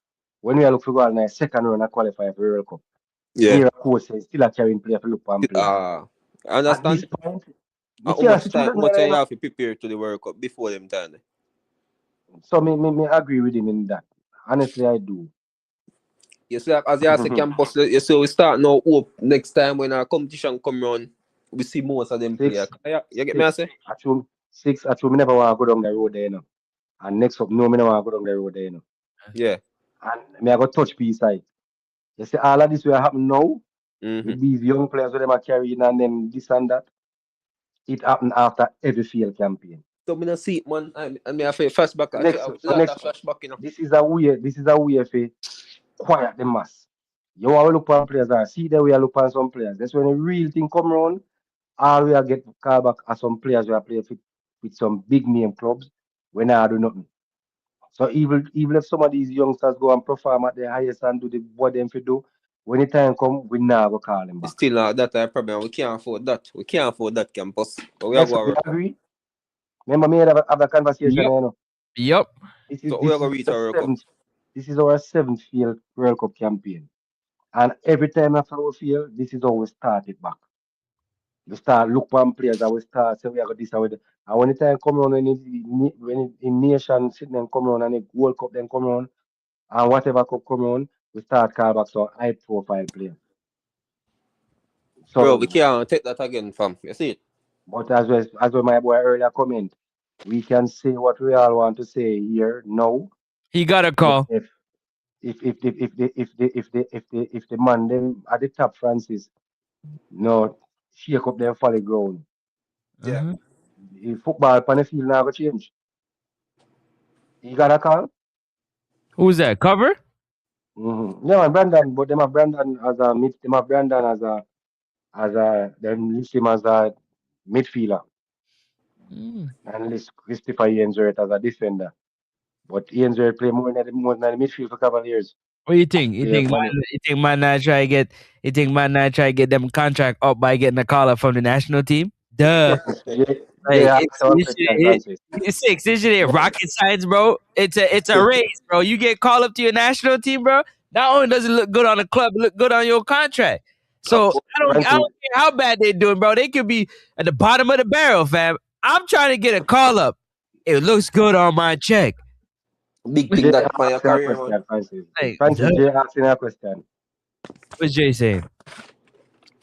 when we are look for go in a second round and qualify for World Cup, we Yeah. hear a coach say still a carrying player for look and player. I At this understand. point, And me can't see through how that much right you now. have to prepare to the World Cup before them time. So me agree with him in that. Honestly, I do. You see, like, as you say, campus, you see, we start now hope next time when our competition come round, we see most of them play. Six, You get me, I six. say? Actually, me never want to go down the road there, And next up, no, me never want to go down the road there, Yeah. And me I go touch piece side. You see, all of this will happen now Mm-hmm. with these young players who them are carrying and then this and that. It happened after every field campaign. So, me not see it, man. I mean, I feel flashback, So actually, next, a so lot next, of flashback, you know. this is a way for quiet the mass. You want to look on players and see the way I look on some players. That's when the real thing come around. All we are get called back as some players who are playing with some big name clubs when I do nothing. So even if some of these youngsters go and perform at the highest and do the what them to do, when the time come, we never call them It's back. still that a problem. We can't afford that. We can't afford that campus. But we are Next going up, to we work up. agree. Remember me have a conversation, Yep. Yep. This is So we are this going is to reach the our World Cup. seventh. This is our seventh field World Cup campaign, and every time after we fail, this is how we start it back. We start look one players and we start say we are going this and we and when the time come around when in nation sitting and come around and the World Cup then come around, And whatever could come on, we start call back some high profile player. Bro, we So, can't take that again, fam. You see it? but as well my boy earlier comment, we can say what we all want to say here now. He got a But call. if the man them at the top, Francis, no shake up their folly ground. Yeah. Uh-huh. If football on the field now go change. He got a call. Who's that? Cover? Yeah, man, Brandon, but them have Brandon as a mid, them have Brandon as a them list him as a midfielder Mm. and list Christopher Ainsworth as a defender. But Ainsworth play more than the midfield for Cavaliers. What do you think? Play money. You think man not try to get them contract up by getting a call up from the national team? Duh. Jay Like asked our question, Francis. it's six. It's just rocket science, bro. It's a race, bro. You get called up to your national team, bro. Not only does it look good on the club, it look good on your contract. So I don't Francis, care how bad they're doing, bro. They could be at the bottom of the barrel, fam. I'm trying to get a call up. It looks good on my check. Big thing Jay that for your asking a career, man. question, Francis. Like, Francis, duh. Jay asking a question. What's Jay saying?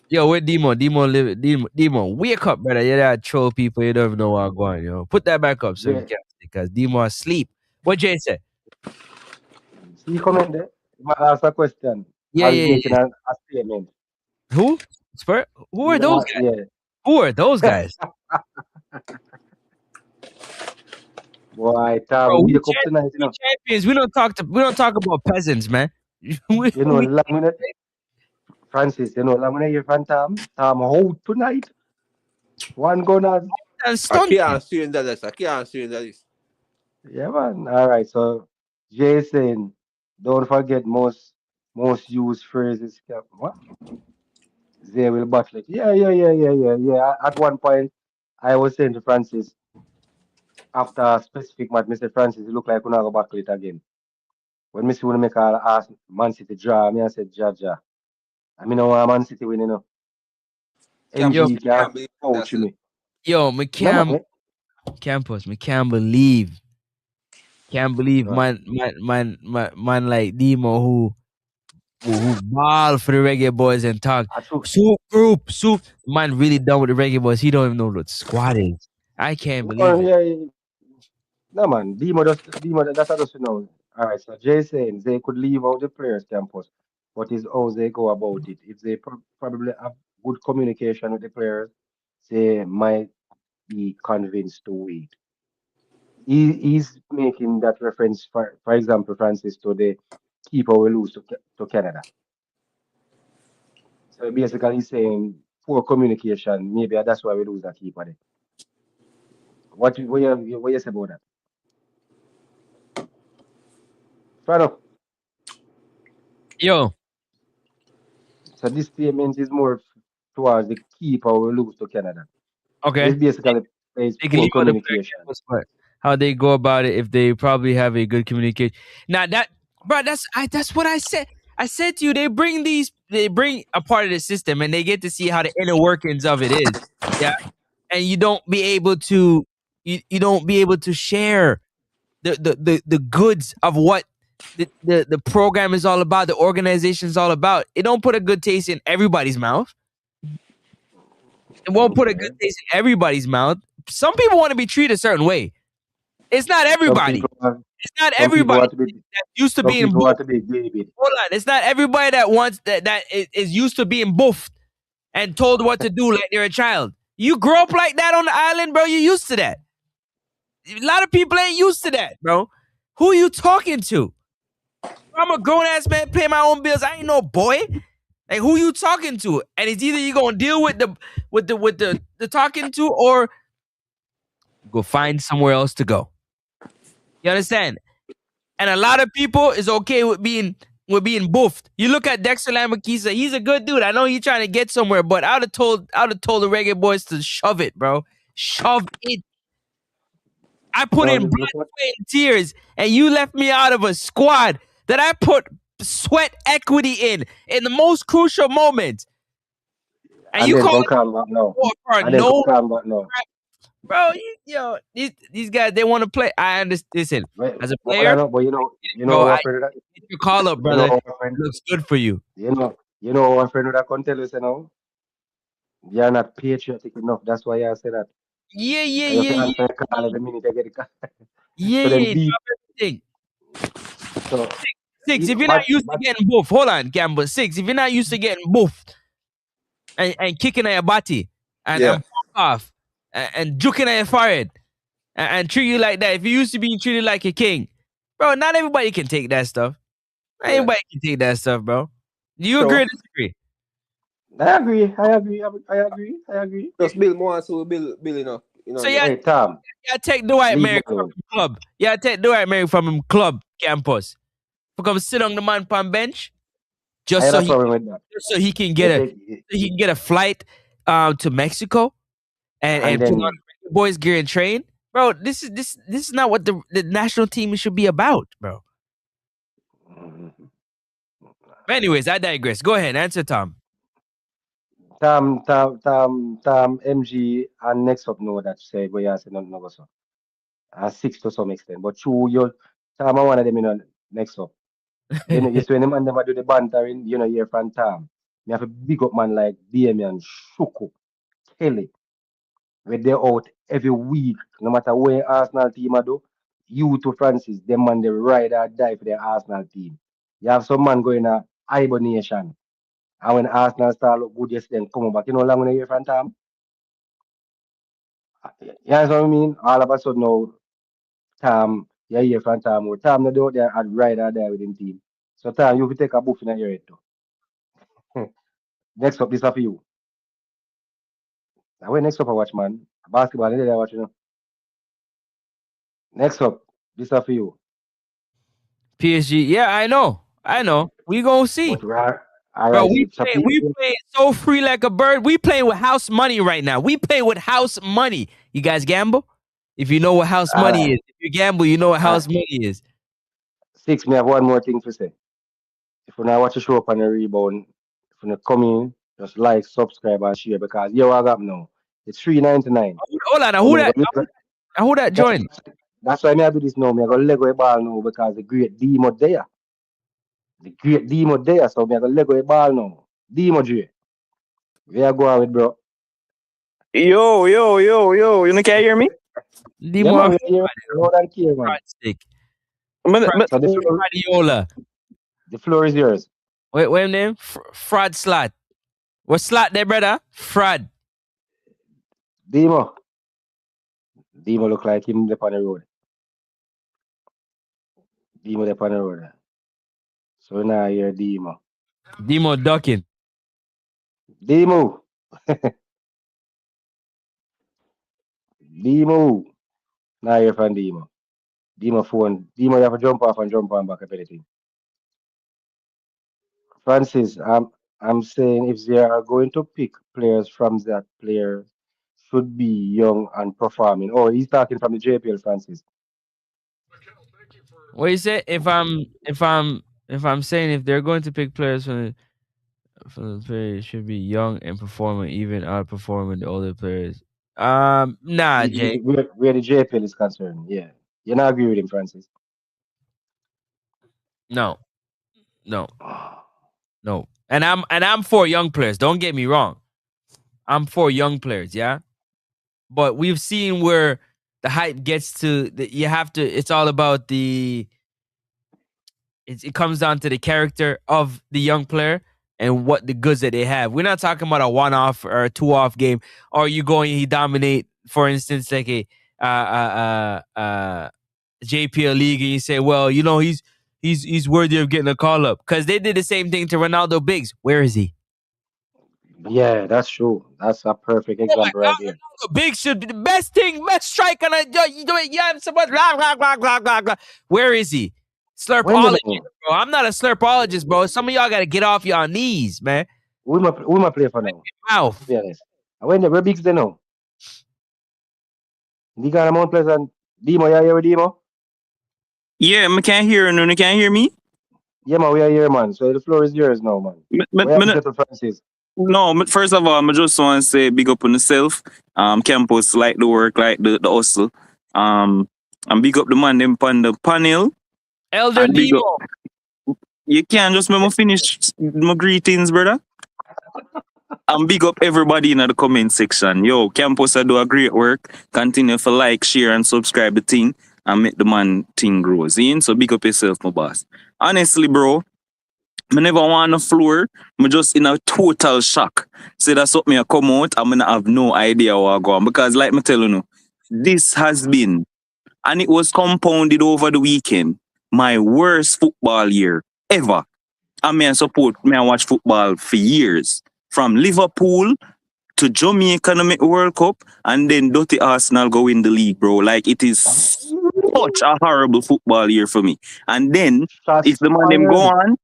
Yo, where Demo? Demo live. Demo, wake up, brother. You that troll people. You don't even know what I'm going. Put that back up so we Jay, can because Demo asleep. What Jay said? see comment there? He might ask a question. Yeah, Or he's yeah, making yeah. a statement. Who? Spur? Who are Yeah, those guys? yeah. Who are those guys? Boy, Bro, Tom, we, wake up tonight, we champions. We don't talk about peasants, man. we, You know, we, long minute, Francis, long minute you from Tom. Tom out tonight. One gunners. and I stunting. can't see that. I can't see that. Yeah, man. All right. So Jason, don't forget most used phrases. What? They will battle it. Yeah. At one point, I was saying to Francis, after a specific match, Mr. Francis, it look like we're not going to battle it again. When Mr. want to make a ask Man City draw, me I said, Jaja. I mean, no Man City win, Yo, MG can't Can't believe coach that's it. me. yo, No, man. Campus, me can't believe Right. man like Demo who ball for the Reggae Boys and talk I true. soup man really done with the Reggae Boys. He don't even know what squad is. I can't believe No, it. yeah. No, man. Demo, that's how just know. All right. So Jay saying they could leave out the players campus, but it's how they go about it. If they probably have good communication with the players, they might be convinced to wait. He's making that reference, for example, Francis, to the keeper we lose to Canada. So basically, he's saying poor communication. Maybe that's why we lose that keeper. There. What you say about that? Fair enough. Yo, So this statement is more towards the keeper we lose to Canada. So okay. it's basically it's They can poor leave out the player communication. campus, but how they go about it if they probably have a good communication. Now that's what I said. I said to you, they bring a part of the system and they get to see how the inner workings of it is. Yeah. And you don't be able to you don't be able to share the goods of what the program is all about, the organization is all about. It don't put a good taste in everybody's mouth. It won't put a good Okay. taste in everybody's mouth. Some people want to be treated a certain way. It's not Some everybody. people want, It's not some people everybody want to be that used to some being people boofed. want to be baby. Hold on. It's not everybody that wants that is used to being boofed and told what to do like they're a child. You grow up like that on the island, bro. You're used to that. A lot of people ain't used to that, bro. Who you talking to? I'm a grown ass man paying my own bills. I ain't no boy. Like who you talking to? And it's either you gonna deal with the talking to or go find somewhere else to go. You understand? And a lot of people is okay with being boofed. You look at Dexter Lamakisa, he's a good dude. I know he's trying to get somewhere, but I would have told the Reggae Boys to shove it, bro. Shove it. I put So in blood, look what sweat, and tears, and you left me out of a squad that I put sweat equity in the most crucial moments. And and you then call come it calm back now. for And then come no calm back now. bro. These guys they want to play. I understand. Listen, as a But I player, know, but bro, our friend that, get your call up, you know brother. our friend, Looks good for you. our friend that can tell us, you're not patriotic enough. That's why I say that. Yeah, yeah, You have yeah, to yeah, answer a call every minute you get the call. yeah, So them yeah. deep. Drop everything. So, Six. If you're not but used to getting both, hold on, Gamble. Six. If you're not used to getting both and kicking at your body Yeah. and pop off and juking at your forehead and treat you like that. If you used to being treated like a king, bro, not everybody can take that stuff. Not Yeah. everybody can take that stuff, bro. Do you agree So or disagree? I agree. I agree. just build more so we build So get Hey, Tom, yeah, take Dwight leave him Merrick from alone. him club. Yeah, take Dwight Merrick from him club campus. For come sit on the man pan bench I just had so a he problem with that. just so he can You get take, a flight to Mexico and and put on then, the boys gear and train. Bro, this is not what the national team should be about, bro. mm, But anyways, I digress. Go ahead, answer Tom. MG, and next up know that say, but yeah, say nothing no go so. And six to some extent. But true, Tom, are one of them, next up. You see when the man never do the bantering, here from Tom. Me have a big up man like BM and Shuku, Kelly. Where they out every week, no matter where Arsenal team are do, you to Francis, them man they ride or die for their Arsenal team. You have some man going to hibernation. And when Arsenal start look good, yes, then come back. You know long when you hear from Tom? You know what I mean? All of a sudden now, Tom, you hear from Tom, or Tom no do out there and ride or die with him team. So Tom, you will take a buff in your head too. Next up, this is for you. Now, when next up I watch, man? Basketball, I watch, Next up, this is for you. PSG. Yeah, I know. We gonna see. But all Bro, right, so we play so free like a bird. We playing with house money right now. We play with house money. You guys gamble? If you know what house all money right, is. If you gamble, you know what all house right. money is. Six, me have one more thing to say. If you now watch the show up on the rebound, if you come in, just like, subscribe, and share because you what got now. It's $3.99. Hold on, now But who me I that go Lego, who that that's, joined? that's why me I do this now. Me I go Lego a ball now because the great Demo there. The great Demo there. So me I go Lego a ball now. Demo J. Where you go on with, bro? Yo, yo, yo, yo. You can't hear me? Yeah, Limo man, we're here. Loud and clear, man. fraud stick. But So Fradiola. the floor is yours. Wait name? Fraud slot. What slot there, brother? Fraud. Demo. Demo look like him up on the road. Demo up on the road. So now you're Demo. Demo ducking. Demo. Demo. Now you're from Demo. Demo phone. Demo, you have to jump off and jump on back up anything. Francis, I'm saying if they are going to pick players from that player should be young and performing. Oh, he's talking from the JPL, Francis. What you say? If I'm saying if they're going to pick players from the players should be young and performing, even outperforming the older players. Nah, Jake. Where the JPL is concerned, yeah. You not agree with him, Francis? No, no, no. And I'm for young players. Don't get me wrong. I'm for young players, yeah. But we've seen where the hype gets to. You have to. It's all about the. It comes down to the character of the young player and what the goods that they have. We're not talking about a one-off or a two-off game, or you go and he dominate, for instance, like a JPL league, and you say, well, he's worthy of getting a call up because they did the same thing to Ronaldo Biggs. Where is he? Yeah, that's true. That's a perfect Oh my example right God, there. Ronaldo Biggs should be the best striker. You do it, yeah, I'm supposed blah, blah, blah, blah, blah, blah. Where is he? When the Slurpologist, man, bro. I'm not a slurpologist, bro. Some of y'all got to get off your knees, man. who my play for now? Mouth. To be honest. And when the where bigs they know? The guy Mount Pleasant. Demo, you here with Demo? yeah, I can't hear you. You can't hear me? Yeah, man, we are here, man. So the floor is yours now, man. But, We but, have to but, settle Francis. No, first of all, I just want to say big up on yourself. Campus like the work, like the hustle. And big up the man them on the panel. Elder And big up. Demo. You can't just let me finish my greetings, brother. And big up everybody in the comment section. Yo, Campus I do a great work. Continue for like, share, and subscribe the thing and make the man thing grow. See? So big up yourself, my boss. Honestly, bro, I never want on the floor. I'm just in a total shock. Say that's something I come out, I'm gonna have no idea what I go on. Because like me telling you, this has been, and it was compounded over the weekend, my worst football year ever. I mean, I support me. I watch football for years, from Liverpool to Jamaica to make the World Cup, and then dirty Arsenal go in the league, bro. Like it is such a horrible football year for me. And then if Shots the man them go fired. on,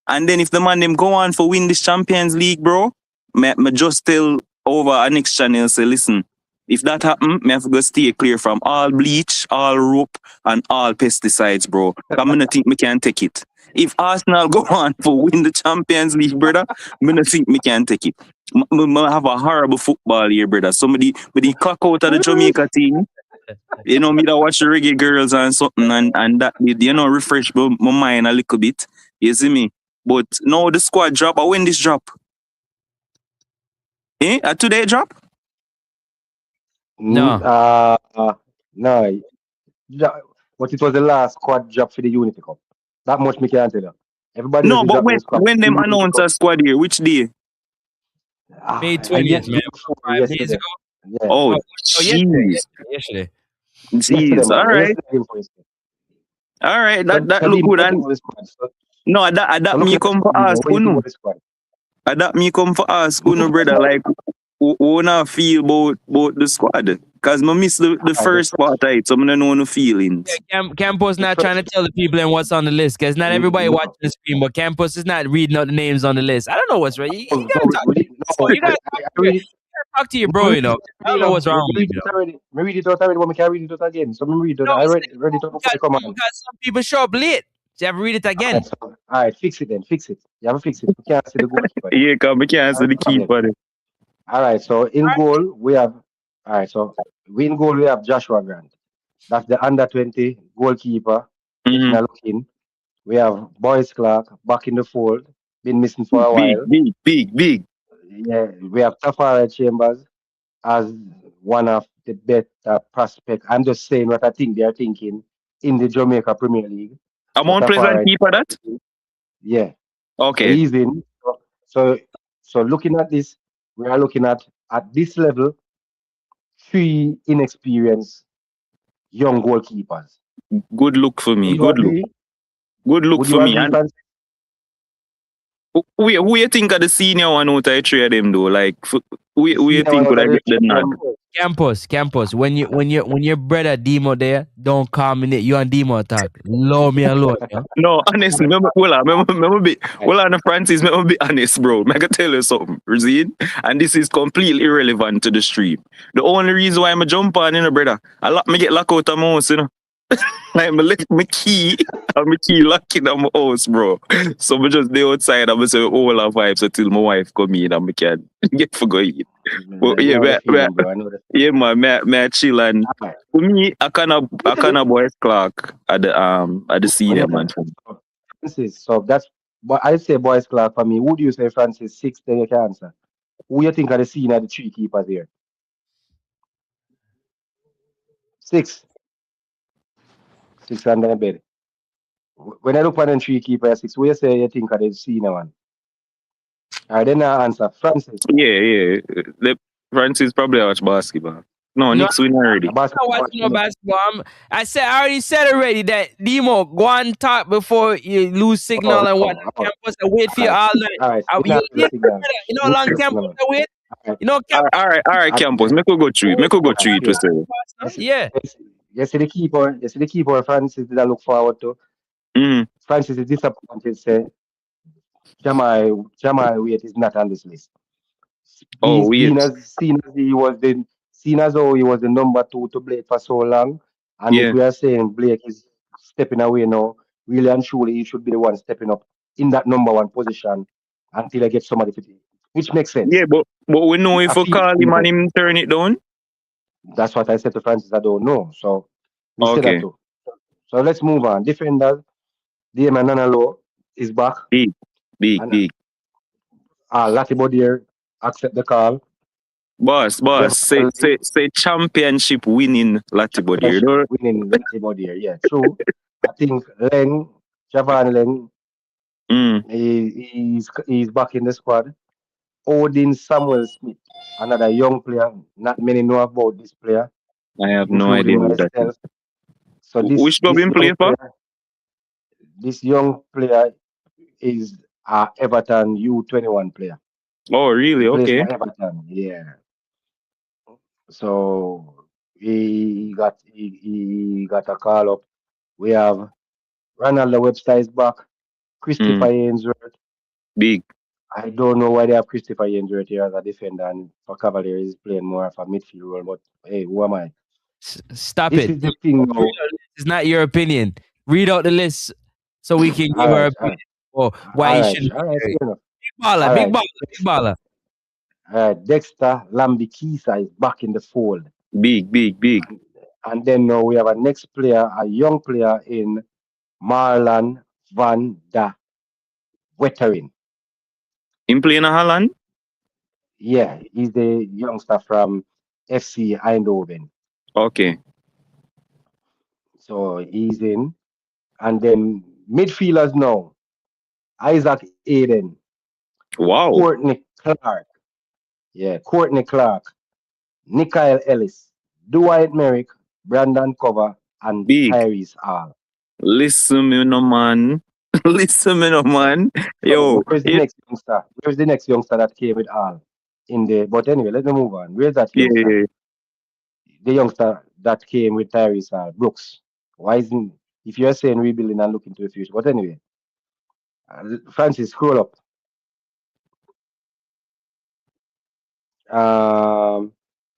and then if the man them go on for win this Champions League, bro, me just tell over a next channel say, listen, if that happen, me have to go stay clear from all bleach, all rope, and all pesticides, bro. I'm gonna think me can take it. If Arsenal go on for win the Champions League, brother, I'm gonna think me can take it. I have a horrible football here, brother. Somebody with the clock out of the Jamaica team. You know, me that watch the reggae girls and something, and that did, you know, refresh my mind a little bit. You see me? But now the squad drop. Or when this drop? Today drop? No. No. But it was the last squad job for the Unity Cup. That much me can't tell you. Everybody else No, is but dropping the squad. when The them Unity announce Cup. a squad here, which day? May I 20th, guess man. before 5 days yesterday. ago. Yeah. Oh, Yesterday. jeez. Yesterday. Yesterday, Jeez. man. All right. Yesterday for yesterday. All right. So, That so look Dimo, good. you take And over the squad. no, So that looking me at the come squad, for Dimo, ask where you take over Unu. the squad? That me come for ask Unu, brother, like, who not feel about the squad? Because I miss the Alright, first part of it, so I don't know no feelings. Campos the not trying to first, tell the people and what's on the list because not everybody no, watching the stream, but Campos is not reading out the names on the list. I don't know what's right. You no, gotta talk. no, You gotta I talk to read it. talk to your bro. You know, I don't know what's wrong with Read him. You it know, already. Me read it out already, but me can read it out again. So me read it. no, I it's read it out before you come on. because some people show up late. So you have to read it again. Alright, fix it then. Fix it. You have to fix it. We can't see the goalkeeper. Yeah, because we can't see the keeper. Alright, so in goal we have. Alright, so in goal we have Joshua Grant. That's the under 20 goalkeeper. If Mm-hmm. not looking, we have Boyce Clark back in the fold. Been missing for a Big, while. big. Yeah, we have Tafara Chambers as one of the better prospects. I'm just saying what I think they are thinking in the Jamaica Premier League. I'm So on pleasant Tafara, keeper that? yeah. So Okay. he's in. So so looking at this, we are looking at this level 3 inexperienced young goalkeepers. Good look for me. Would you Good look. agree? Good look Would for you me. agree, And Francis? who you think are the senior one out of three of them though? Like who The you senior think one would out I of the get the three of nod? them, Campos. When your brother Demo there, don't come in it. You and Demo talk. Love me alone. Yeah? No, honestly, right. Francis, be honest, bro. I can tell you something, Rizine, and this is completely irrelevant to the stream. The only reason why I'm a jump on, brother, me get locked out of my house, Like, I left my key, and my key locked in my house, bro. So I just stay outside, I'm say all our vibes until my wife come in and we can get for going. Well, I yeah, know the feeling, bro. I know the feeling. yeah, man, may I chill and Alright. for me, I kind of boys Clark at the senior man. Francis, so that's but I say Boys Clark for me. Who do you say Francis? 6, then you can answer. Who you think are the senior the 3 keepers here? 6. 6 under the bed. When I look at the 3 keepers, 6, who you say you think are the senior one? Alright, then I answer. Francis. Yeah. Francis probably watch basketball. No, No, Knicks win already. I'm not watching no basketball. I already said already that Demo go and talk before you lose signal and whatnot. Campus, I wait for you all night. Alright, You know how long Campus I wait? You know Campus. All right, Campus. Make we go through it. To say. Yeah. You see the keeper Francis did I look forward to. Francis is disappointed, say Jamal Wait is not on this list. Oh, Being as seen as how he was the number 2 to Blake for so long, and if we are saying Blake is stepping away now, really and truly he should be the one stepping up in that number 1 position until I get somebody to which makes sense. Yeah, but we know if A we call him and female, him turn it down. that's what I said to Francis. I Turn it down. That's what I said to Francis. I don't know. So we say that Okay. too. So let's move on. Defender, Damon Nanalo is back, Big, big, and big. Lati Bodier accept the call. Boss, say Jefferson Lane, championship winning Latibody. You championship know? winning Lati Bodier. Yeah, true. I think Javan Leng, Mm, he's back in the squad. Odin Samuel Smith, another young player. Not many know about this player, I have no idea including who that is. myself. So this Which club this him young play for? player, this young player is a Everton U21 player. Oh, really? He plays Okay. for Everton. Yeah. So he got a call up. We have Ronaldo Webster is back. Mm, Christopher Ainsworth. big. I don't know why they have Christopher Ainsworth here as a defender, and for Cavaliers he's playing more of a midfield role. But hey, who am I? Stop This it. is the thing now. It's not your opinion. Read out the list so we can All give our right, opinion or why all he right, shouldn't all be right, there. fair enough. Big baller, All big right, baller, big baller. Dexter Lambikisa is back in the fold. Big, big, big. And then now we have a next player, a young player in Marlon van der Wetteren. Him playing a Holland? Yeah, he's the youngster from FC Eindhoven. Okay. So he's in. And then midfielders now, Isaac Aiden, Wow. Courtney Clark. Yeah, Courtney Clark, Nikhil Ellis, Dwight Merrick, Brandon Cover, and Big. Tyrese Hall. Listen me no man. Listen me no man. So Yo, where's the it next youngster? Where's the next youngster that came with Hall in the? But anyway, let me move on. Where's that yeah, youngster? yeah. The youngster that came with Tyrese Hall, Brooks. Why isn't? If you're saying rebuilding and looking to the future, but anyway, Francis, scroll up.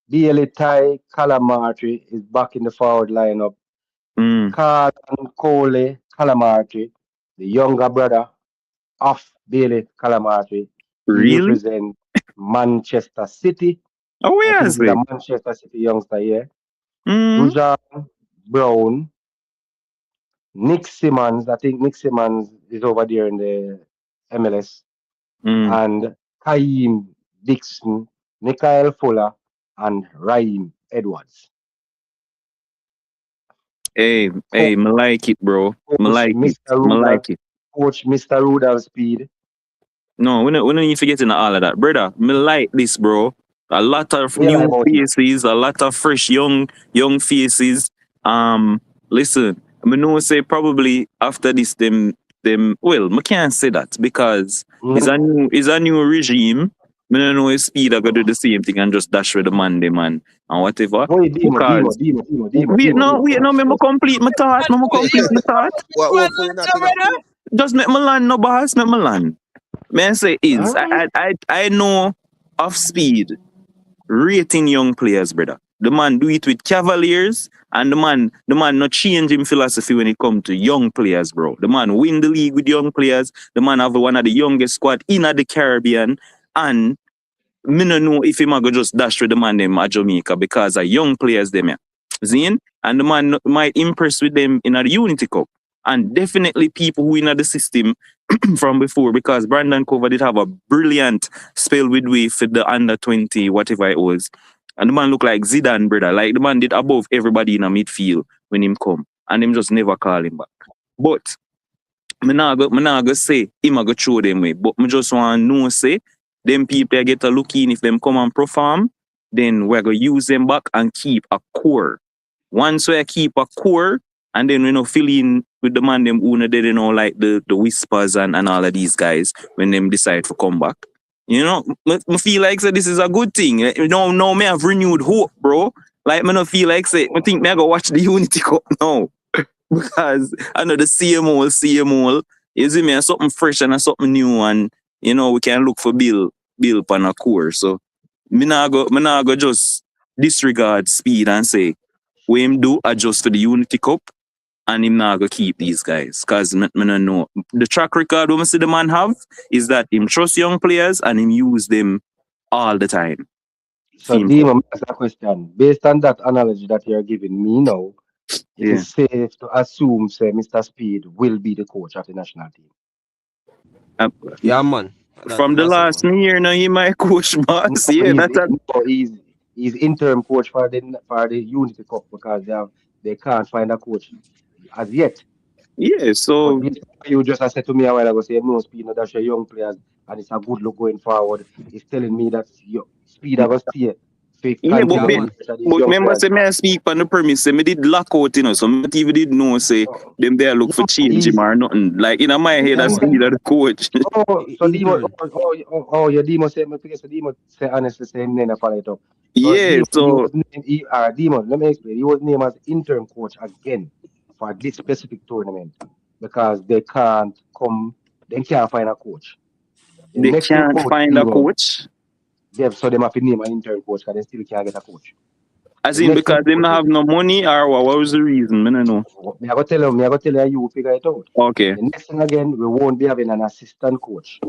BLA Ty Calamari is back in the forward lineup. Mm, Carl Cole Calamari, the younger brother of Bailey Calamari, he really? represents Manchester City. Oh, I where think is he's a it? Manchester City youngster here. Mm, Dujan Brown, Nick Simmons. I think Nick Simmons is over there in the MLS. mm. And Kaim Dixon, Mikael Fuller, and Raheem Edwards. Hey, me like it, bro. Me Coach like it. Mr. Me Rudolph, like it. Coach Mr. Rudolph Speed. No, we don't need to get into all of that. Brother, me like this, bro. A lot of What you like new about it? faces, a lot of fresh young faces. Listen, I know say probably after this them well, I can't say that because it's a new regime. I don't know if speed are gonna do the same thing and just dash with the man them and whatever. Wait, Because wait, no, me complete my thought, me complete my thought. What hopefully not enough. Just make me land, no boss, make me land. May I say is Alright. I know of speed rating young players, brother. The man do it with Cavaliers, and the man not change him philosophy when it come to young players, bro. The man win the league with young players. The man have one of the youngest squad in the Caribbean, and me no know if him a go just dash with the man them at Jamaica because of young players them here. Zin? And the man might impress with them in the Unity Cup. And definitely people who in the system from before because Brandon Cover did have a brilliant spell with we for the under 20, whatever it was. And the man look like Zidane, brother. Like the man did above everybody in a midfield when him come. And him just never call him back. But me nah go say him a go throw them way. But me just want to know say them people get a look in if them come and perform, then we're gonna use them back and keep a core. Once we keep a core and then fill in with the man them who they like the whispers and all of these guys when them decide to come back. Me feel like say this is a good thing. Now me have renewed hope, bro. Like me no feel like say I think me I go watch the Unity Cup now. Because I know the same old. You see me, something fresh and something new, and we can look for build on a core. So me nah go just disregard speed and say we him do adjust for the Unity Cup and him not gonna keep these guys. Cause me don't know. The track record we see the man have is that him trust young players and him use them all the time. So Simple. Dima, ask a question. Based on that analogy that you're giving me now, it Yeah. is safe to assume, say, Mr. Speed will be the coach of the national team. Uh, Yeah, man. from the That's it, last man. year now he my coach boss. No, Yeah, that's a, he's interim coach for the Unity Cup because they can't find a coach as yet. yeah, But so this you just said to me a while ago, say no Speed, no, that's your young players, and it's a good look going forward. It's telling me that your Speed are gonna stay to yeah, Yeah, continue to man. nurture these but young remember players. say me I speak on the premise, say me did lock out, so me not even did know say Oh, them there look for no, change him or nothing. Like in my head Yeah, I man. Speed as the coach. oh, so Demo, Intern. your Demo said, me forget, so Demo say honestly, say name I follow it up. So Yeah, Demo, he so was named, Demo, let me explain. He was named as interim coach again for this specific tournament because they can't find a coach. The they next thing can't coach find a Demo, coach. so they have to name an interim coach because they still can't get a coach. As The in next thing because they coach not have no money or what was the reason? I don't know. me I go tell you, you figure it out. Okay. The next thing again, we won't be having an assistant coach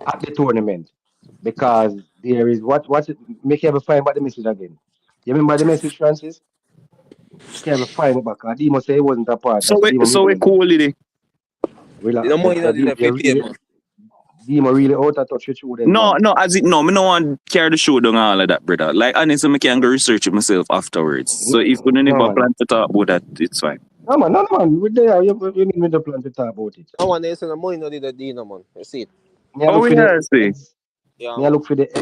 at the tournament because there is what's it make you ever find about the message again. You remember the message, Francis? Make you ever find it back. Demo say he wasn't a part of so Demo So mute we them there. cool with it. You know, Relax. money So not in Demo, the pay, man. Demo really out of touch with you them No, man. no, as it no, me no want carry the show down all of that, brother. Like honestly, me can go research it myself afterwards. So if we don't No never man. plan to talk about that, it's fine. No man. We there. You need me to plan to talk about it. I want to say the money not in the Dino, man. You see it? Me I Oh look for the yeah, see. Yeah, me I man. look for the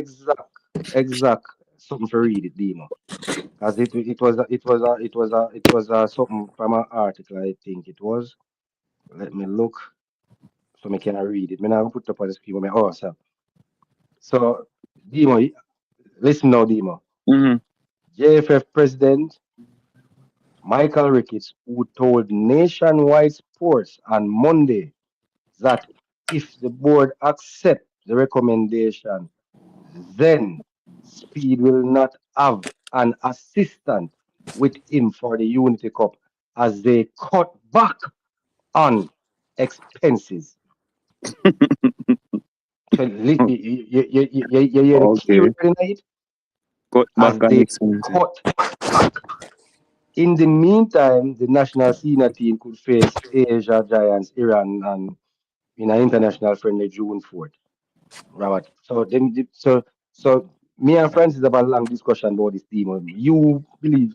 exact something to read it, Demo. Because it was something from an article I think it was. Let me look. So I can read it. Me now put up on the screen. Oh, so Demo, listen now, Demo. Mm-hmm. JFF President Michael Ricketts, who told Nationwide Sports on Monday that if the board accept the recommendation, then Speed will not have an assistant with him for the Unity Cup as they cut back on expenses. So you hear the key Okay. word in it? Cut back As on they expenses. cut back. In the meantime, the national senior team could face Asia Giants, Iran, and in an international friendly June 4th. Right. So me and Francis have a long discussion about this team. You believe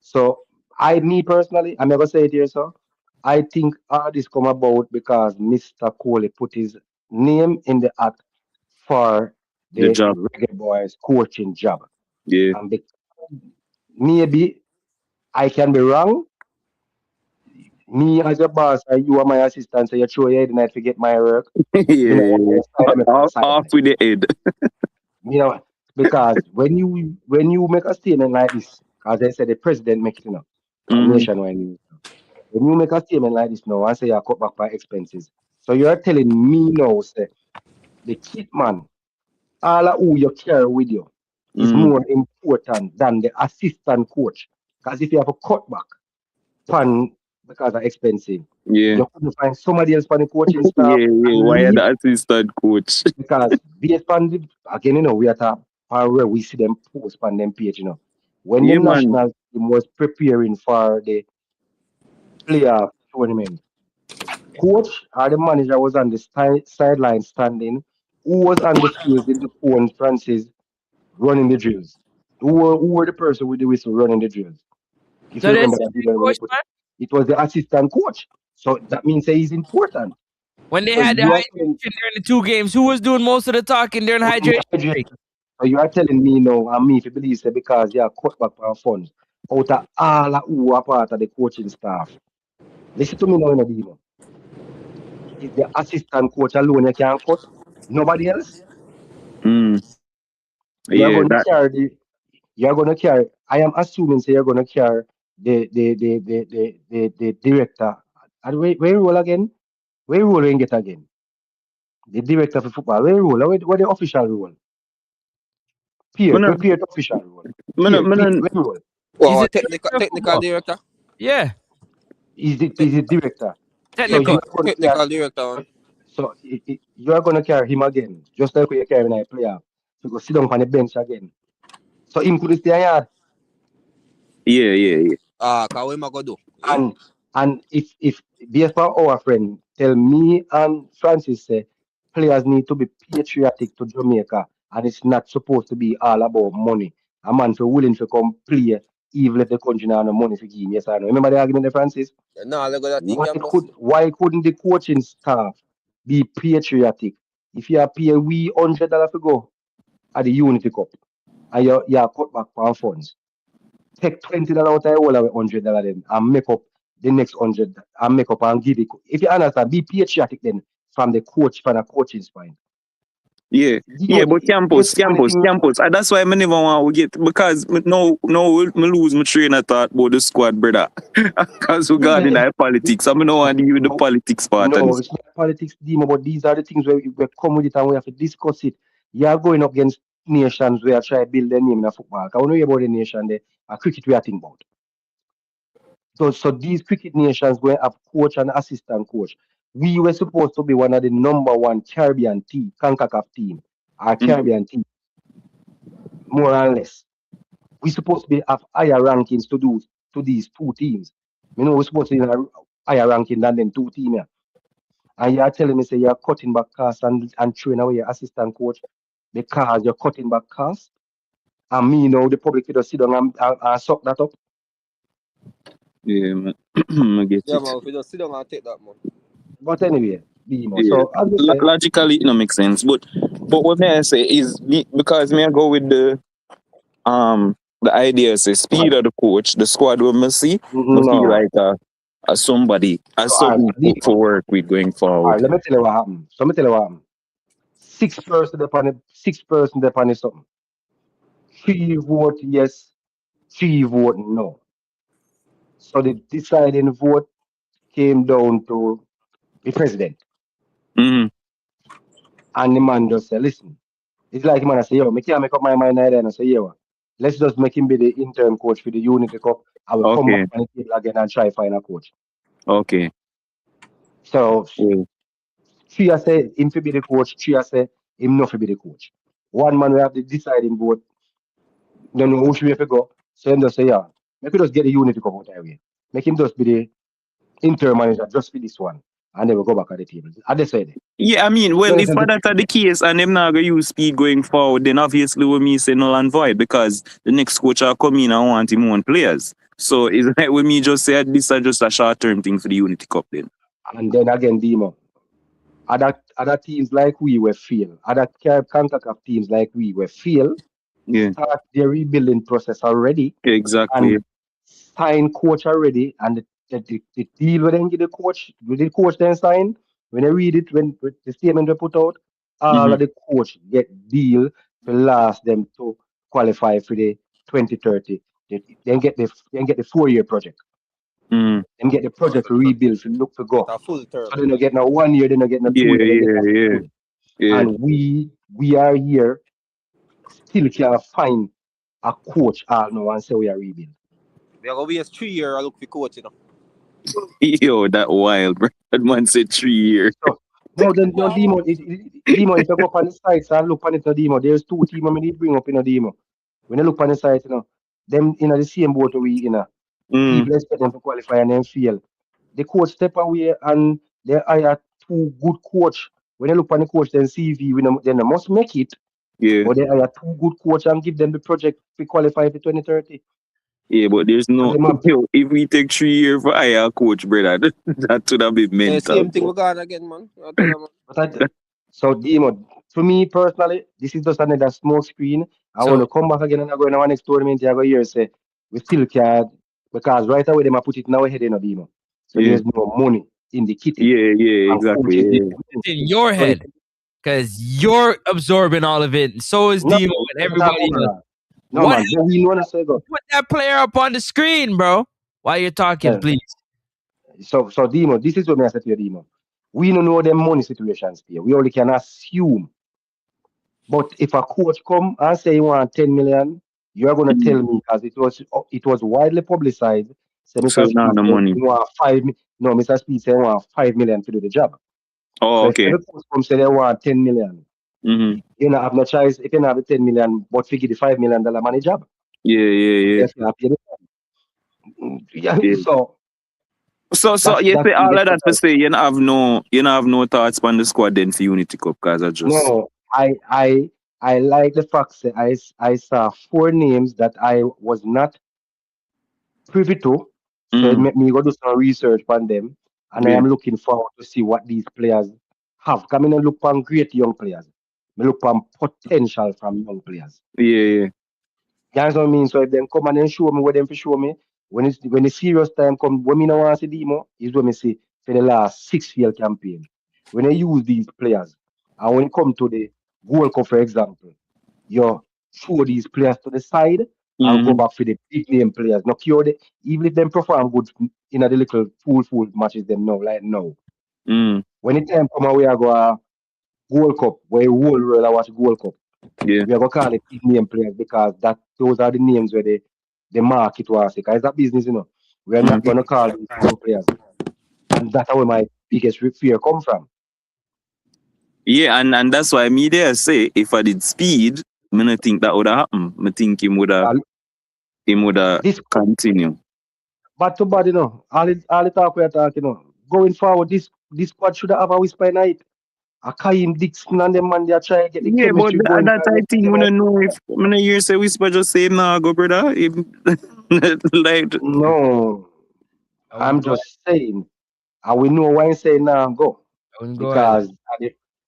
so me personally, I'm never say it here, sir. I think all this come about because Mr. Coley put his name in the hat for The the job. Reggae Boys coaching job. Yeah. And maybe I can be wrong. Me as your boss and you are my assistant, so you throw your head and I forget my work. Me not want Yeah. to side them from the Off sideline. with the head. You know, because when you make a statement like this, as I said, the president make it, on Mm-hmm. nationwide news. When you make a statement like this now and say you cut back by expenses, so you're telling me now, say the kit man, all of who you carry with you, is Mm-hmm. more important than the assistant coach. Because if you have a cutback pan because of expensive, Yeah. you couldn't find somebody else for the coaching staff Yeah, yeah. and Why are leave the assistant coach? because based on the again, we are talking where we see them post on them page, When the Yeah, man. national team was preparing for the playoff tournament, coach or the manager was on the sideline standing, who was on the field in the phone, Francis, running the drills. Who were the person with the whistle running the drills? If So you that's remember that video when they coach, put it, man. it was the assistant coach. So that means that he's important. When they So had the you are telling hydration during the two games, who was doing most of the talking during hydration break? so you are telling me now and me if you believe say because you are cut back on funds out of all of who are part of the coaching staff. Listen to me now, Dimo. Is the assistant coach alone you can cut? Nobody else? Mm. You're Yeah, gonna that carry you're gonna carry I am assuming say you're gonna carry the director. And where role again? Where role you get again? The director of football. Where role? Where the official role? me Peer, no, peer official role. me no, me Peer, no, where role? Is Well, it technical director of technical football? director. Yeah, He's the director. So technical. you're going to carry, Technical director. you're going to carry him again, just like you're carrying a player. So go sit down on the bench again. So him could stay yard. Yeah. Cause what am I gonna do? Eh? And if based on our friend tell me and Francis say players need to be patriotic to Jamaica and it's not supposed to be all about money. A man for willing to come play even if the country not have no money for give him. Yes, I know. Remember the argument there, Francis? Nah, look at that thing, campus. Why couldn't the coaching staff be patriotic? If you are pay we $100 to go at the Unity Cup and you are cut back on funds, take $20 out of all of $100 then and make up the next 100 and make up and give it. If you understand, be patriotic then from the coach, from a coaching spine. Yeah, but There's campus. so many things. And that's why I never want to get because no, me lose my train of thought about the squad, brother. Because we got in that politics. I don't want to deal with the politics part. No, it's not politics, Demo, but these are the things where we come with it and we have to discuss it. You are going up against nations where try to build their name in a football. Because when we hear about the nation, there, a cricket we are thinking about. So these cricket nations where have coach and assistant coach. We were supposed to be one of the number one Caribbean team, CONCACAF team, our Caribbean team, more or less. We supposed to be have higher rankings to these two teams. You know, we're supposed to be in a higher ranking than them two teams. And you're telling me say you're cutting back costs and throwing away your assistant coach because you're cutting back costs. And me now the public will just sit down and suck that up. Yeah, man. I get Yeah, it. man, if you just sit down and take that, man. But anyway, Demo. Yeah. So as we say, Logically, it don't make sense. But what may I say is because me I go with the idea is the speed of the coach, the squad will me see, me feel no. like a somebody, as So, something for work with going all forward. right, let me tell you what happened. So let me tell you what happened. 6 person upon it, 6 person upon it something. 3 vote yes, 3 vote no. So the deciding vote came down to the president. Mm-hmm. And the man just said, listen, it's like the man I say, yo, I can't make up my mind either. And I say, yo, let's just make him be the interim coach for the Unity Cup. I will come back on the table again and try find a coach. Okay. So Yeah. three I say him to be the coach, three I say him not to be the coach. One man we have the deciding vote. Don't know who should we have to go. So him just say, yeah, make we just get the Unity Cup out of way. Make him just be the interim manager just for this one. And then we'll go back at the table. I just said it. Yeah, I mean, well, if that's the case and them not gonna use speed going forward, then obviously with me say null and void because the next coach will come in and want him own players. So it's like with me just say this is just a short term thing for the Unity Cup then. And then again, Demo. Other teams like we were fail. Other CONCACAF teams like we were fail. Yeah. Start their rebuilding process already. Exactly. And sign coach already. And the deal when they give the coach, with the coach then sign, when they read it, when the statement they put out, all of the coach get deal to last them to qualify for the 2030. Then get the 4-year project. Mm. Then get the project to rebuild to look to go. A full term. So they don't get no 1 year, they don't get no 2 years. Yeah. And we are here still can't find a coach all now and say we are rebuild. We are going to waste 3 years I look for coach, you know. Yo, that wild, bro. That man said 3 years. So, no, Demo, if you go up on the sites and look on it, no, Demo, there's 2 teams I need to bring up in a Demo. When you look on the site, you know, them in the same boat we, you know, people expect them to qualify and then fail. The coach step away and they hire 2 good coach. When you look on the coach, then CV, then they must make it. Yeah. But they hire 2 good coach and give them the project to qualify for 2030. Yeah, but there's no. If we take 3 years for hire coach, brother, that would have been mental. Yeah, same thing we got again, man. So, Demo, to me personally, this is just another smoke screen. I want to come back again and I go in our next tournament. I go here and say, we still can't, because right away they might put it in our head, you know, Demo. So there's no money in the kitty. Yeah, exactly. It's in your head because you're absorbing all of it. And so is Demo and everybody else. No, man, we know that. Put that player up on the screen, bro. While you're talking, please. So Demo, this is what I said to you, Demo. We don't know them money situations here. We only can assume. But if a coach come and say you want 10 million, you are going to tell me because it was widely publicized. Say So Mr. you know Speed the say money. he want no, Mr. Speed say he want 5 million to do the job. Oh, So if okay. every coach come say they want 10 million, Mm-hmm. you know have no choice. If you don't have the 10 million, but figure the $5 million money job. Yeah. Yes, you have to pay yeah, Yeah. so So you that's say the all of that to difference. say you don't have no thoughts on the squad then for Unity Cup because I just No, I like the fact that I saw 4 names that I was not privy to. So it mm, made me go do some research on them. And I yeah, am looking forward to see what these players have. Come in and look on great young players. Me look on potential from young players. yeah. You understand what I mean? So if them come and then show me what them for show me, when the serious time come, when me no want to see demo, is when me see for the last 6 field campaign. When they use these players, and when it come to the World Cup, for example, you throw these players to the side and go Mm-hmm. back for the big name players. No cure the, even if them perform good in the little fool matches them now, like now. Mm, When the time come away, I go World Cup, where the whole world I watch World Cup. yeah. We are gonna call it big name players because those are the names where the market was. Because it's a business, we are not Mm. gonna call these young players, and that's where my biggest fear come from. Yeah, and that's why me there say if I did speed, I don't think that would have happened. I think Because him would have this continue. bad to bad, all the talk we are talking, going forward, this squad should have a whisper night. A Kaim Dixon and them man, they are trying to get the Yeah, but chemistry going. that I think we don't know if I don't hear say whisper just say nah go brother. Like No, I I'm wouldn't go. just saying, and we know why I say now go I wouldn't go either. because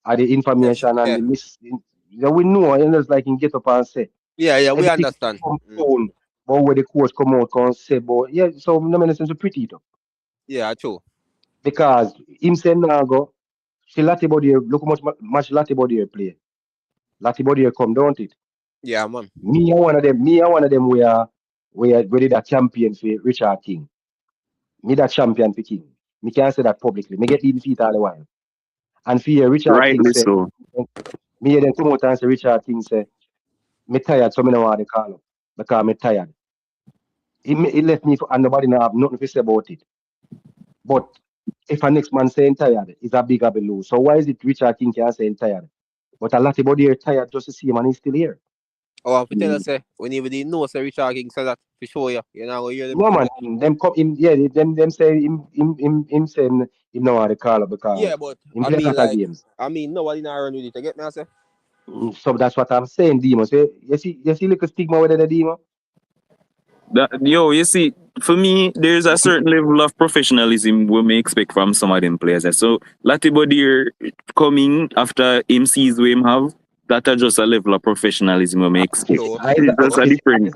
of the Yes, information and yeah. the list. Yeah, we know, and it's like in get up and say Yeah, we everything understand. come phone, but where the coach come out and say, but yeah, so no make sense to pretty it up Yeah, true. because him saying now go, see Lati body look how much Lati body play. Lati body come don't it? Yeah, man. Me, I one of them where did a champion for Richard King. Me that champion for King. Me can't say that publicly. Me get even feet all the while. And for Richard King rightly say, so. me hear them come out and say Richard King say, me tired, so me don't want to call up because me tired. He left me for, and nobody now have nothing to say about it. But if a next man saying tired, it's a bigger below. So why is it Richard King can say tired? But a lot of body here tired just to see him and he's still here. Oh, I tell Mm. us, when you didn't know, say Richard King said that for sure, yeah. You're not going to hear them No say man, that. them come him yeah, them say him saying him know how to call up Yeah, because but him play a lot of games. nobody not run with it. You get me, I say? So that's what I'm saying, Demo. So you see little stigma with the Demo? You see, for me, there's a certain level of professionalism we may expect from some of them players. So Latibodir coming after him sees what him have, that are just a level of professionalism we may expect. Sure, It's just a You see,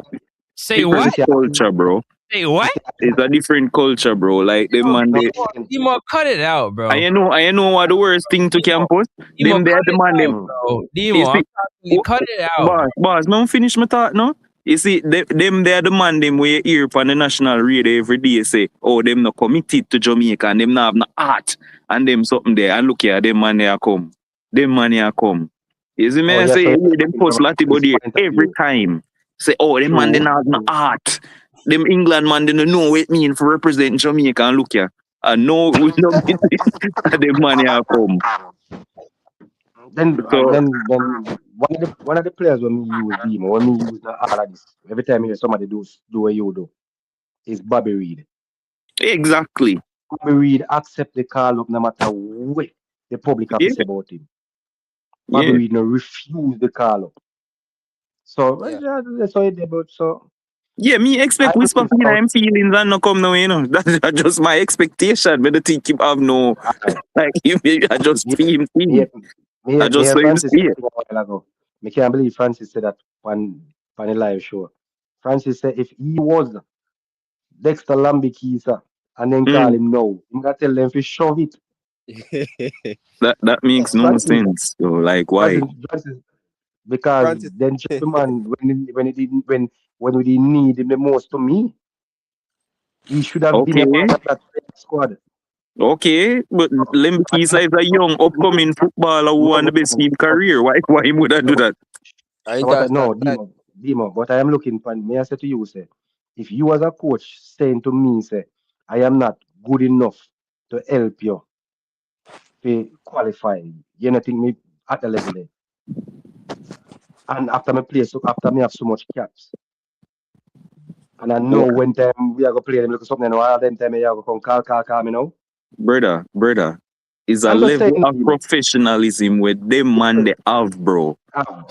Say you what? different see, culture, bro. Say what? It's a different culture, bro. Like them Demo, man no, they listen, Demo, cut it out, bro. I know what the worst thing to Demo, campus. Demo, Them they cut it demand them. out, mm, bro. You Demo, I'm see, talking to you. Cut it out, bro. boss, me finish my thought no. You see, them they demand them where you hear on the national radio every day say, oh, them not committed to Jamaica and them not have no heart and them something there. And look here, them man here come. Them man here come. You see me oh I yeah, say, so you're hear them talking post from a Lati fan's body point of every view. time. Say, oh, them man they True, not have no true. heart. Them England man they don't know what it mean for represent Jamaica and look here. And no, we don't mean it. Them man here come. Then So one of the players when we use Demo, when we use all of this, every time you hear somebody do what you do, is Bobby Reed. exactly. Bobby Reed accept the call up no matter what the public have to Yeah, say about him. Bobby yeah. Reed no refuse the call up. So yeah. that's how it about. So Yeah, me expect I'm whisper looking feel forward. I'm feelings and no come now, you know. That's just my expectation. But the think him have no I, like I just me, see him me, thing. I me just hear saw him Francis say see it. a while ago. Me can't believe Francis said that on a live show. Francis said if he was Dexter Lambikisa and then call Mm, him no, him gonna tell them to shove it. that makes no Francis, sense. So like why? Francis, because Francis. then gentleman when we didn't need him the most to me, he should have been a Okay, part of that squad. okay, but And Lembikisa is a young upcoming footballer who no, won the no, best no, in career. Why would I do no, that? I no, but understand. no, Demo, but I am looking for. May I say to you, say if you as a coach saying to me, say, I am not good enough to help you to qualify, you know, think me at the level there. And after me play, so after me have so much caps, and I know when time we are gonna play them look something, and all them time you are gonna come call me now. Brother, is a I'm just level saying, of professionalism with them man they have, bro.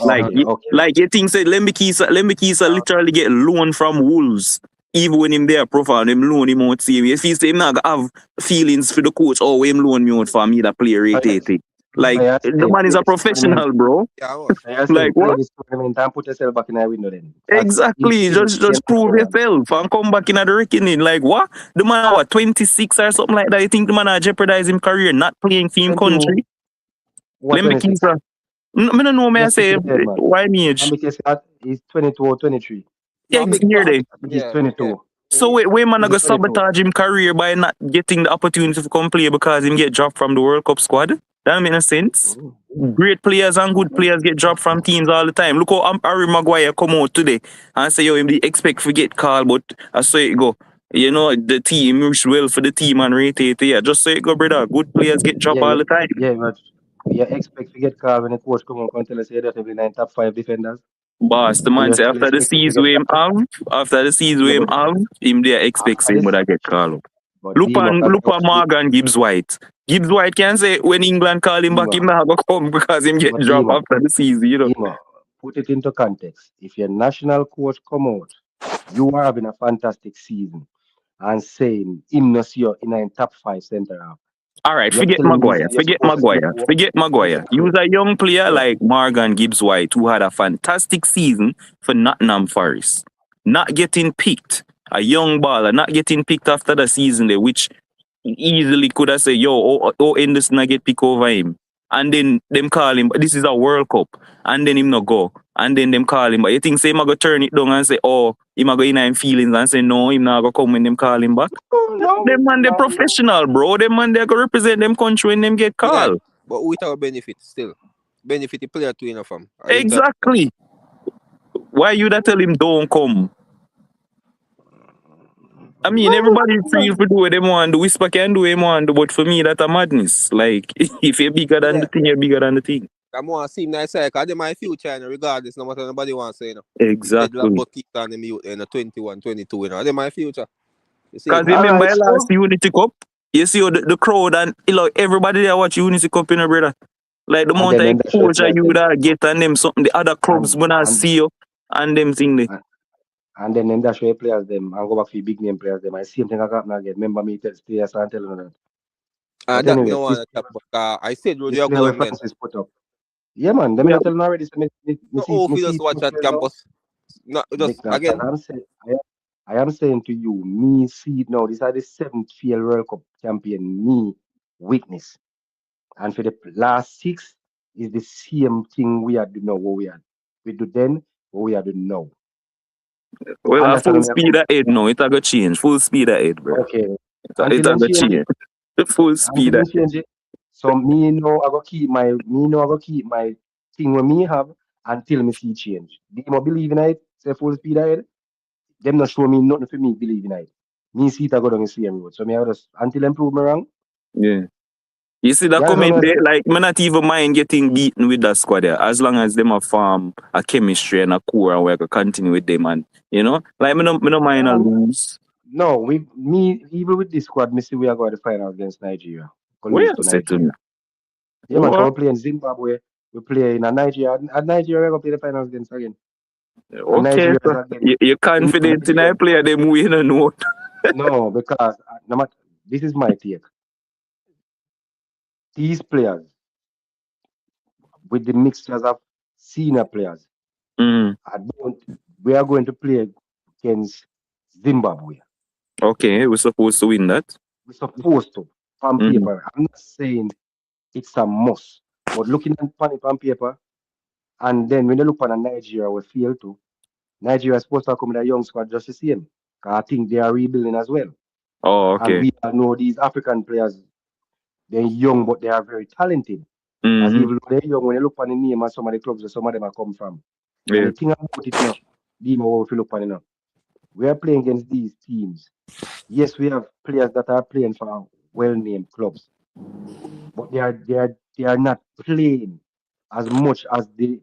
Like, okay, okay. like you think say Lembikisa literally get loan from Wolves. Even when him there profile, him loan him out see him. If he say him not have feelings for the coach, or him loan me out for me that play rate 80. Like I the man is a professional, bro. Yeah, man. I Like said, play what? this tournament and put yourself back in the window then. Exactly. Just prove yourself and come back in at the reckoning. Like what? The man what 26 or something like that. You think the man jeopardize his career not playing for him country? What Let me 26? keep I don't know, may I Just say, head, man. why me age? And because he's 22 or 23. No, big Here man. they. I think he's Yeah, 22. yeah. So wait, man, I go He's 22. sabotage him career by not getting the opportunity to come play because him get dropped from the World Cup squad? That make no sense. Great players and good players get dropped from teams all the time. Look how Harry Maguire come out today and say, yo, him they expect to get called, but I saw it go. You know, the team wish well for the team and rate it. Yeah, just say it go, brother. Good players get dropped all the time. Yeah, but you expect to get called when the coach come and tell us you don't have the 9 top 5 defenders. Boss, the And man you say still after the expect him to season get we him called. have, Yeah, but him there expect after him this, would I get called up. but Look Dima can on Morgan Gibbs White. Gibbs White can say when England call him back, him Dima, not gonna come because him get but dropped Dima, after the season, you know. Dima, put it into context. If your national coach come out, you are having a fantastic season and saying him not see you in a top 5 centre half. All right, You're forget telling me Maguire. say you're supposed to see Forget Maguire. Use a young player yeah. like Morgan Gibbs White, who had a fantastic season for Nottingham Forest. Not getting picked. A young baller, not getting picked after the season there, which easily could have said, yo, Henderson I get pick over him. And then them call him, but this is a World Cup. And then him not go. And then them call him. But you think say him a go turn it down and say, oh, him a go in him feelings and say, no, him not go come when them call him back. Them man they professional, bro. Them man they go represent them country when them get Yeah, called. but with our benefit still. Benefit the player too, you know, fam. Exactly. Why you that tell him don't come? I mean, everybody free to do what they want. The whisper can do what they want, but for me, that's a madness. Like, if you're bigger than the thing, you're bigger than the thing. I'm going to see him nice because they're my future, you know, regardless, no matter nobody wants to say, you know. Exactly. But keep on the mute, you know, 21, 22, you know. They're my future. You see? Because It? remember Alright, last so Unity Cup, you see how the crowd and you know, everybody there watch Unity Cup, you know, brother. Like the and amount then of them that show exposure players you them would get and them something, the other clubs and gonna and see you and them thing there. and then them that show players them and go back for big name players them. I same thing I got now again. Remember me tell players and telling them that. But And that me anyway, don't want to talk about. I said, Rudy, this you're player where going then. Francis put up. Yeah man, them Yeah. not telling already. So No, oh, if you just see watch things at well now. campus. No, just Because again. I am saying to you, me see it now. This are the 7th field World Cup champion. Me witness, and for the last 6 is the same thing we are doing now. What we do then, what we are doing now. Well, at Understand full me? speed ahead now, it a go change. Full speed ahead, bro. Okay. It Until a them go change change. it. Full speed Until them ahead. change it. So I go keep my thing when me have until me see change. They must believe in it, say full speed ahead. Them not show me nothing for me believe in it. Me see it I go down the same road. So me I just until them prove me wrong. Yeah. You see that Yeah, that's what comment I there? say. Like, me not even mind getting beaten with that squad there. As long as them have form a chemistry and a core and we can continue with them and, you know? Like, me no mind a lose. No, even with this squad, me see we are going to the final against Nigeria. Go What lose you to say to me? Nigeria. Yeah, man, What? come play in Zimbabwe. We play in a Nigeria. And Nigeria we're gonna play the finals against again. And Okay, Nigeria is so again you're in confident in Nigeria. a player them win and what? No, because no matter, this is my take. These players with the mixtures of senior players, Mm, I don't. We are going to play against Zimbabwe. okay, we're supposed to win that. We're supposed to on Mm-hmm. paper. I'm not saying it's a must, but looking at it on paper, and then when you look on Nigeria, we feel too. Nigeria is supposed to come with a young squad just the same. 'Cause I think they are rebuilding as well. Oh, And okay. we all know these African players, they're young, but they are very talented. As Mm-hmm. even though they're young, when you look on the name of some of the clubs where some of them are come from. And Yeah. the thing about it now, Dima, what if you look on it now? We are playing against these teams. Yes, we have players that are playing for well-named clubs, but they are not playing as much as the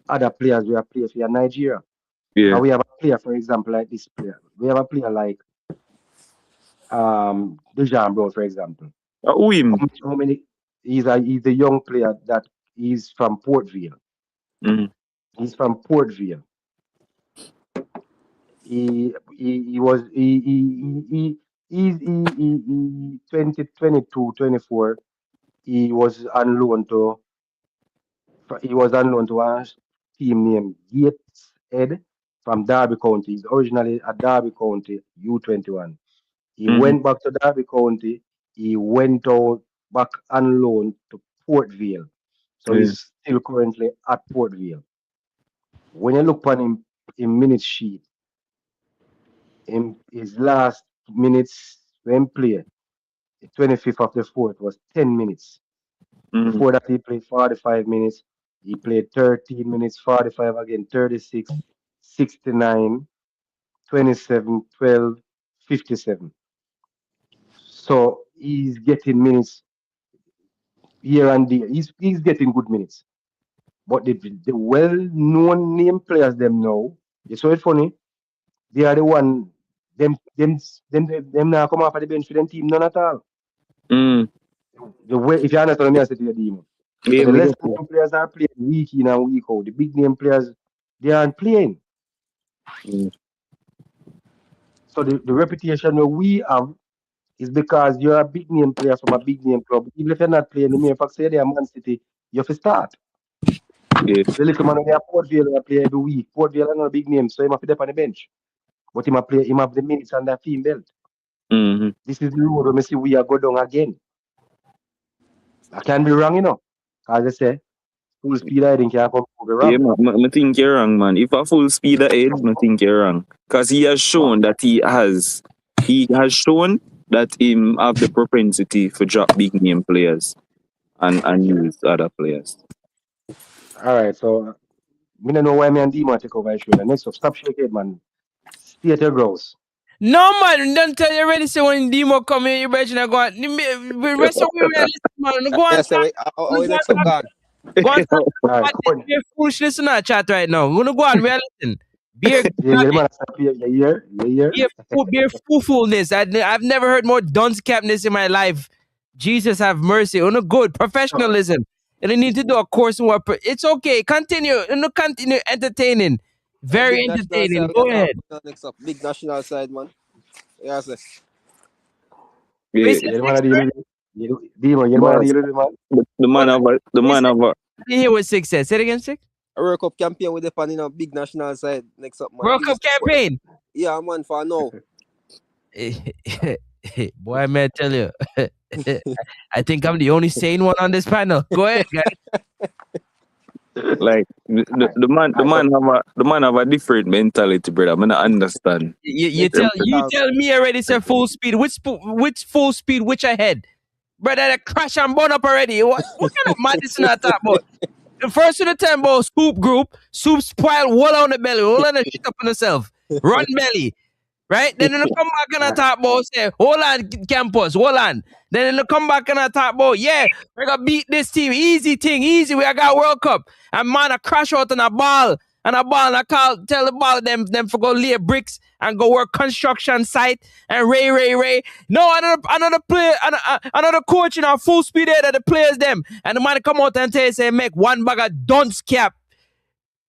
other players we are playing for Nigeria. Yeah. Because we have a player, for example, like this player. We have a player like Dejan Brown, for example. Who him? How many? He's a young player that he's from Port Vale. Mm. He's from Port Vale. He was he 2022 24 he was on loan to a team named Gateshead from Derby County. He's originally a Derby County U21. He Mm-hmm. went back to Derby County. He went out back on loan to Port Vale. So Yeah. he's still currently at Port Vale. When you look on him in minute sheet, in his last minutes when played, the 25th of the 4th was 10 minutes. Mm-hmm. Before that, he played 45 minutes. He played 13 minutes, 45 again, 36, 69, 27, 12, 57. So he's getting minutes here and there. He's getting good minutes. But the well-known name players them now, you saw it funny, they are the one them now come off of the bench for them team none at all. Mm. The way if you understand what I say to you, Demo. So Yeah, the me less get you. name players are playing week in and week out. The big name players they aren't playing. Mm. So the reputation that we have is because you're a big name player from a big name club. Even if you're not playing the mere fact say they're Man City, you have to start. Yeah. The little man they are Port Vale they play every week. Port Vale are not a big name, so he must be there on the bench. But he have the minutes on that team belt. Mm-hmm. This is the road where me see we are go down again. I can be wrong, As I say, full speed I think can come over Yeah, wrong. I think you're wrong, man. If a full speed ahead, I think you're wrong. Because he has shown that he has shown that him have the propensity for drop big name players and use other players. Alright, so me don't know why me and Dima take over his shoulder. Next up, stop shaking, man. Stay at your grouse. No man, don't tell you already. Say when Demo come here, you better go on. The rest of we realistic man. Go on, Yeah, say, how next up gone? go on. Alright, This come on. beer foolishness in our chat right now. We're gonna go on. We are listening. Beer, Yeah, man, stop here. Yeah. beer, I've never heard more dunce capness in my life. Jesus have mercy. On a good So, professionalism, and they need to do a course in what. It's okay. Continue. Continue entertaining. Very Big national entertaining. side, Go what ahead. next up? Big national side, man. Yeah, say. Yeah, Wait, yeah, man, Dima, you man, boss. man. The man have a, the man have a, I didn't hear what Six said. Say it again, Six. A World Cup campaign with the pan in a big national side next up, man. World Give Cup us support. campaign. Yeah, man, for now. Boy, may I tell you, I think I'm the only sane one on this panel. Go ahead, guys. like the man have a different mentality, brother. I not understand. You tell me already, sir. Full speed. Which full speed? Which ahead, brother? That crash and burn up already. What kind of madness in that talk about? The first to the 10 ball swoop group, swoop spoil, wall on the belly, wall on the shit up on herself, run belly. Right? Then in the come back and I talk about say, hold on, campus, hold on. Then in the come back and I talk about, yeah, we're gonna beat this team. Easy thing, easy. We got World Cup. And man, I crash out on a ball. And I tell the ball them for go lay bricks and go work construction site and Ray. No, another player, another coach in our full speed ahead of the players them. And the man come out and tell you, say, make one bag of dunce cap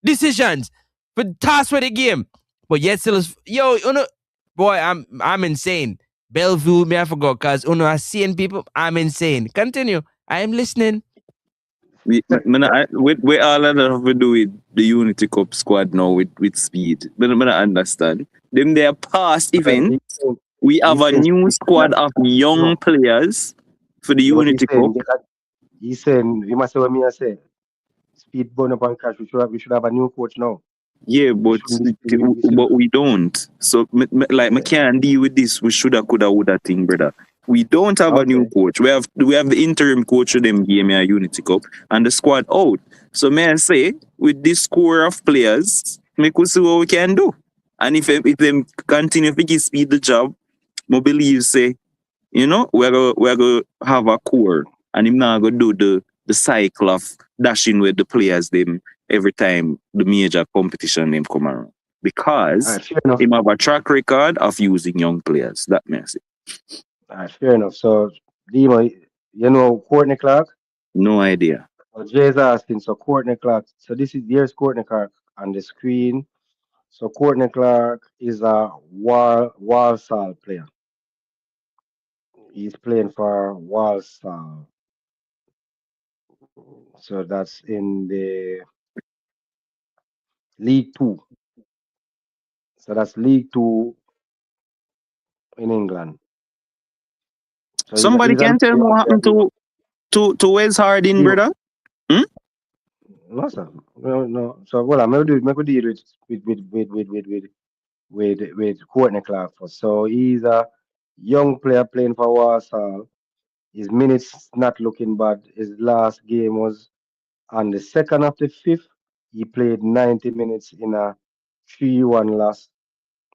decisions for task for the game. But yet still is, boy, I'm insane. Bellevue, me I forgot, cause I seeing people, I'm insane. Continue. I am listening. We all that have to do with the Unity Cup squad now with speed. But I don't understand. Them their past event, we have a new squad of young players for the Unity Cup. He's saying, you must say what me I say. Speed burn up and crash. We should have a new coach now. Yeah, but we don't. So I can't deal with this. We shoulda, coulda, woulda thing, brother. We don't have a new coach. We have the interim coach of them game a Unity Cup and the squad out. So may I say, with this core of players, make us see what we can do. And if them continue to give speed the job, I believe say, we're gonna have a core and him now gonna do the cycle of dashing with the players them every time the major competition them come around. Because Fair enough. him have a track record of using young players. That makes it. Fair enough. So, Demo, you know Courtney Clark? No idea. So Jay's asking, so Courtney Clark. So here's Courtney Clark on the screen. So Courtney Clark is a Walsall player. He's playing for Walsall. So that's in the League Two. So that's League Two in England. So Somebody he's a can tell me young what happened player. to Wes Harding, Demo. brother? Hmm? No, sir. No. So well, I'm gonna deal with Courtney Clark first. So he's a young player playing for Walsall. His minutes not looking bad. His last game was on the 2nd of the 5th. He played 90 minutes in a 3-1 loss.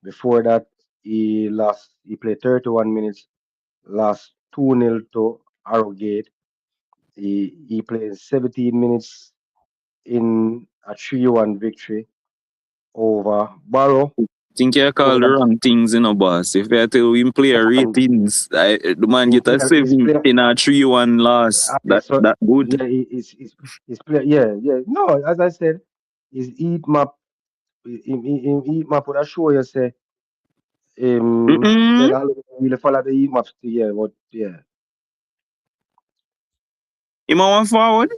Before that, he lost. He played 31 minutes, lost 2-0 to Harrogate. He played 17 minutes in a 3-1 victory over Barrow. Think you call Over the that, wrong things, boss. If I tell him player and ratings, the man his get a player, his 7 player, in a 3-1 loss. yeah, so That good. yeah, his player, yeah. No, as I said, his heat map, him heat map would show you say, Mm-mm. well, I will follow the heat maps, yeah, but yeah, Him a one forward?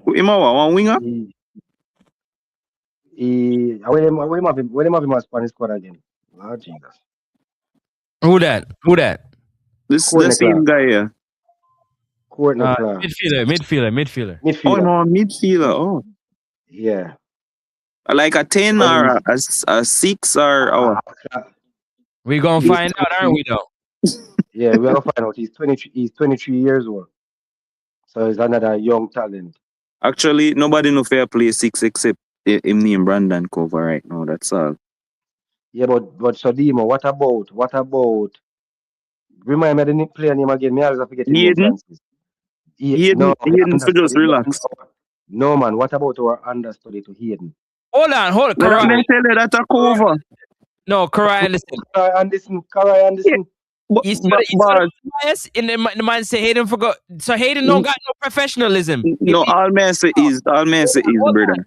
Him a one winger? he, when him have him as Spanish squad again, Lord Jesus, Who that? Who that? This the Courtney same Clark, guy here. Courtney Clark, Midfielder. Oh midfielder, no, midfielder. Oh. yeah. Like a 10 So or a 6 or uh, uh, We gonna he's find out, aren't 23. we? Though. Yeah, we're gonna find out. He's 23. He's 23 years old. So he's another young talent. Actually, nobody know fair play 6 except him name Brandon Cover right now. That's all. Yeah, but Sodimo, what about? Remind me the player name again. Me always forget his name, Hayden, Francis. No, the Hayden for just understudy. relax. No, man. What about our understudy to Hayden? Hold on. Let Karai. me tell you that a cover. No, Karai Anderson. Karai Yeah, Anderson. You see what but bias in the man say Hayden forgot. So Hayden don't got no professionalism. no, all me say is, brother.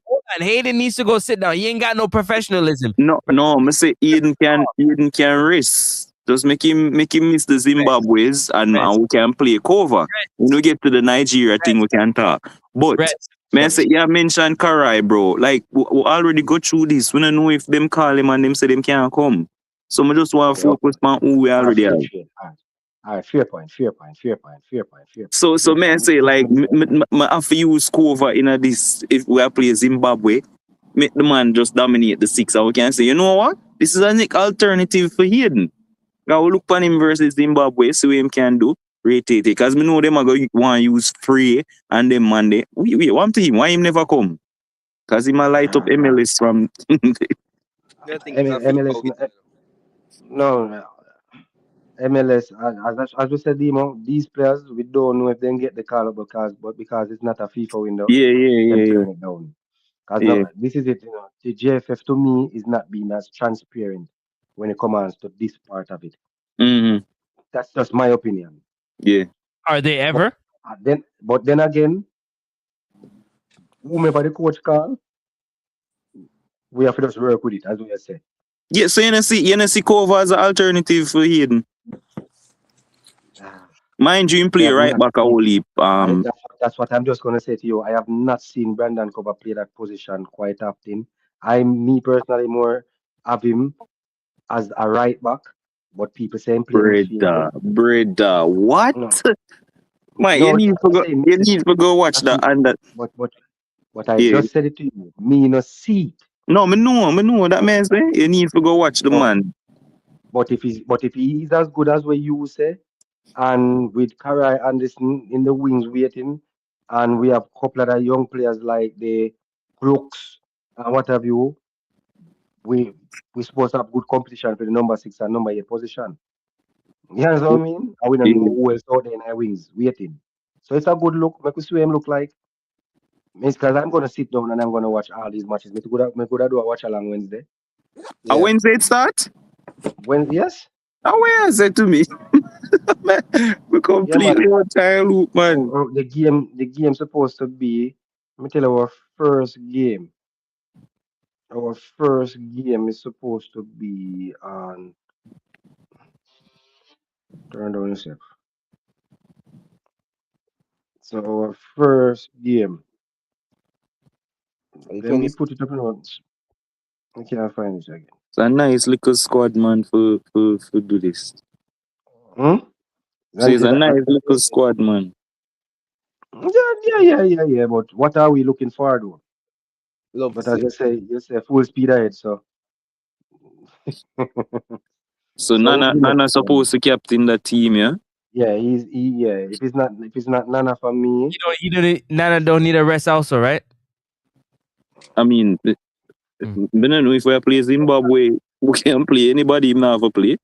Hold on. Hayden needs to go sit down. He ain't got no professionalism. No, me say Eden can rest. Just make him miss the Zimbabwe's and we can play cover. When we get to the Nigeria thing, we can talk. But Rest. me say, yeah, mention Karai, bro. Like we already go through this. We don't know if them call him and them say them can't come. So I just want to focus on who we already have. All right, fair point. So may I say, like, me have to use cover in a this if we are playing Zimbabwe, make the man just dominate the 6 and we can say, you know what? This is a nick alternative for Hayden. Now we look on him versus Zimbabwe, see what him can do, rate it. Because me know them are going to want to use free and them Monday. Wait, one thing, why him never come? Because he might light up MLS from I think it's a flip MLS. out. No, MLS, as we said, Demo, these players, we don't know if they can get the call up because it's not a FIFA window, them yeah. turn it down. Because Yeah. this is it, the JFF to me is not being as transparent when it comes to this part of it. Mm-hmm. That's just my opinion. Yeah. Are they ever? But then again, whomever the coach call, we have to just work with it, as we say. Yeah, so you see cover as an alternative for Hayden. Ah, Mind you, him I play have right not back a seen. whole heap. That's what I'm just gonna say to you. I have not seen Brandon Cover play that position quite often. Me personally, more have him as a right back, but people say him play midfield. Brother, what? No, Man, no, you need to go watch that's, that and that. but I Yeah. just said it to you. Me no see it. No, me know that man say you need to go watch the No, man. but if he is as good as what you say, and with Karai Anderson in the wings waiting, and we have a couple of young players like the Brooks and what have you. we we supposed to have good competition for the number 6 and number 8 position. You understand what I mean? And we don't know Yeah. who else out there in our wings waiting. So it's a good look. Make we see what him look like. Because I'm gonna sit down and I'm gonna watch all these matches. Me could do a watch along Wednesday. A Yeah. Wednesday it start? When yes, Where is it to me? Man, we yeah, man. completely on time loop, man. The game supposed to be. Let me tell you our first game. Our first game is supposed to be on. Turn down yourself. So our first game. On the Let me 20. put it up in once. I can't find it again. It's a nice little squad, man, for do this. Hmm? So it's a Until nice little squad, man. yeah. But what are we looking for, though? Love to But see as it. you say full speed ahead. So, So so Nana we know. Nana supposed to captain the team, yeah? Yeah, yeah. If it's not Nana for me, Nana don't need a rest also, right? I mean, I Hmm. don't know if we play Zimbabwe, we can play anybody him now for play.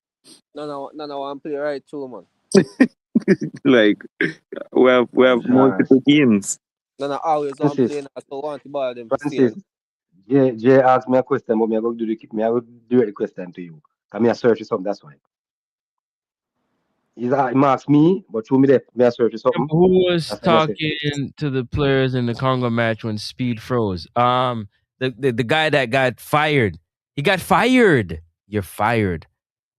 No, want to play right too, man. Like we have Josh, multiple games. No, always want to play Francis, now, so want to bother them to stay Francis, on. Jay asked me a question, but me I go do me I go do the question to you. Come here, search for something. That's why. He asked me, but through me there, me I search for something. Who was That's why I say, talking to the players in the Congo match when Speed froze? The guy that got fired. He got fired. You're fired.